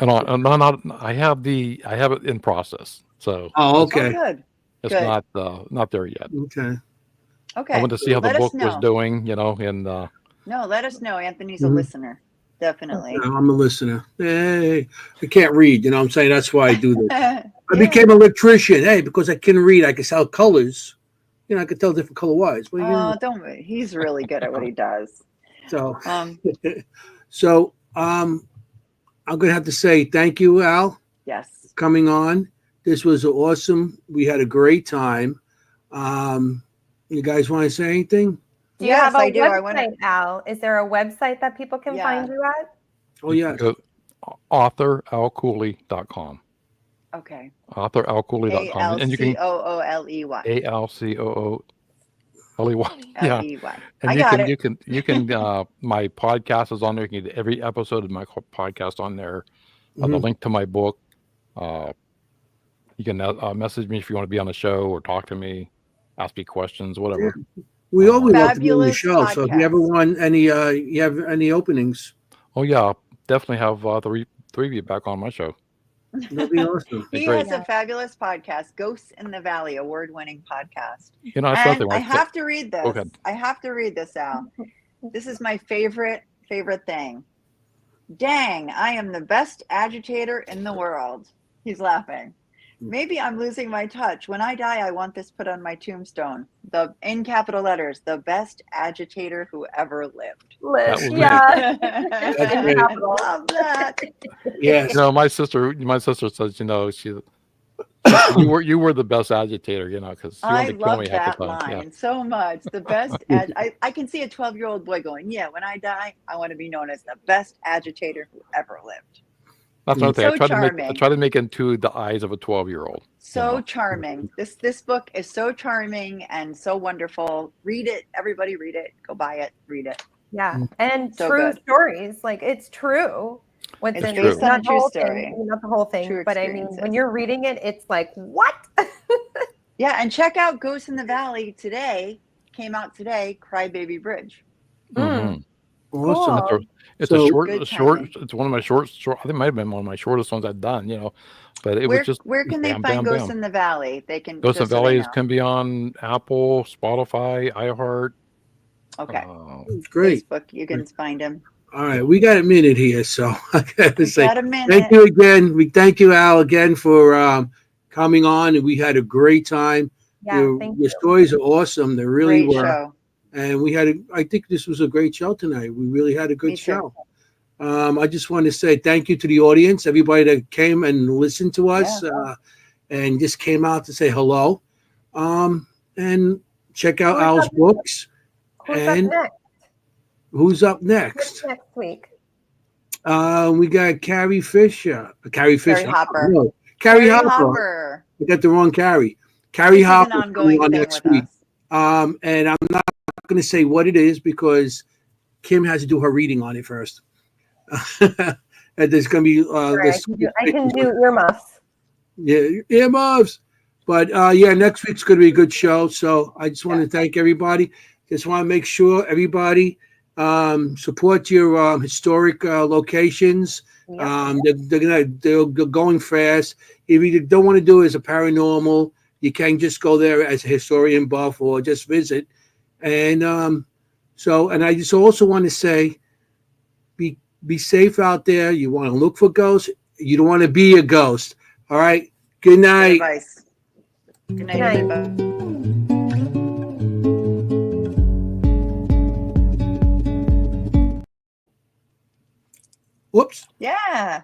D: And I have it in process. So
A: okay.
B: Good.
D: It's not there yet.
A: Okay.
B: Okay.
D: I want to see how the book was doing, and
B: no, let us know. Anthony's a listener. Definitely.
A: I'm a listener. Hey, I can't read, what I'm saying? That's why I do this. I became an electrician. Hey, because I can read, I can tell colors. I can tell different color wise.
B: Don't. He's really good at what he does.
A: So, I'm going to have to say thank you, Al.
B: Yes.
A: For coming on. This was awesome. We had a great time. You guys want to say anything?
C: Do you have a website, Al? Is there a website that people can find you at?
A: Oh, yeah.
D: AuthorAlCooley.com.
B: Okay.
D: AuthorAlCooley.com.
B: And you can ALCOOLEY.
D: ALCOOLEY. Yeah. And you can my podcast is on there. You can get every episode of my podcast on there. The link to my book. You can message me if you want to be on the show or talk to me, ask me questions, whatever.
A: Yeah. We always love to be on the show. So if you ever want any, you have any openings?
D: Oh yeah, definitely have three of you back on my show.
A: That'd be awesome.
B: He has a fabulous podcast, Ghosts in the Valley, award-winning podcast.
D: I
B: have to read this. Okay. I have to read this, Al. This is my favorite thing. Dang, I am the best agitator in the world. He's laughing. Maybe I'm losing my touch. When I die, I want this put on my tombstone. In capital letters, the best agitator who ever lived.
C: Yeah.
B: I love that.
A: Yes.
D: My sister says, you were the best agitator, because she wanted to kill me half the time.
B: I love that line so much. The best. I can see a 12-year-old boy going, yeah, when I die, I want to be known as the best agitator who ever lived.
D: That's another thing. I try to make it into the eyes of a 12-year-old.
B: So charming. This book is so charming and so wonderful. Read it. Everybody read it. Go buy it. Read it.
C: Yeah. And so true stories. It's true.
B: It's based on a true story.
C: Not the whole thing, but I mean, when you're reading it, it's like, what?
B: Yeah. And check out Ghosts in the Valley today. Came out today. Crybaby Bridge.
A: Awesome.
C: Cool.
D: It's a short. It's one of my short. I think it might have been one of my shortest ones I've done. But it was just.
B: Where can they find Ghosts in the Valley? They can.
D: Ghosts in the Valley can be on Apple, Spotify, iHeart.
B: Okay.
A: Great.
B: Facebook, you can find them.
A: All right, we got a minute here, so I got to say
B: thank
A: you again. We thank you, Al, again for coming on, and we had a great time.
C: Yeah,
A: your stories are awesome. They really
B: great
A: were.
B: Show.
A: And I think this was a great show tonight. We really had a good show. I just want to say thank you to the audience, everybody that came and listened to us and just came out to say hello. And check out Al's books.
C: Who's up next?
A: Who's up next?
C: Next week.
A: We got Carrie Fisher. Carrie Fisher.
B: Hopper.
A: No, Carrie Hopper. We got the wrong Carrie. Carrie Hopper
B: is an ongoing
A: on
B: thing
A: next
B: with
A: week.
B: us.
A: And I'm not going to say what it is because Kim has to do her reading on it first. And there's going to be
C: I can do earmuffs.
A: Yeah, earmuffs. But yeah, next week's going to be a good show. So I just want to thank everybody. Just want to make sure everybody support your historic locations. They're going fast. If you don't want to do it as a paranormal, you can just go there as a historian buff or just visit. And and I just also want to say, be safe out there. You want to look for ghosts. You don't want to be a ghost. All right. Good night.
B: Good night, everybody.
A: Whoops.
B: Yeah.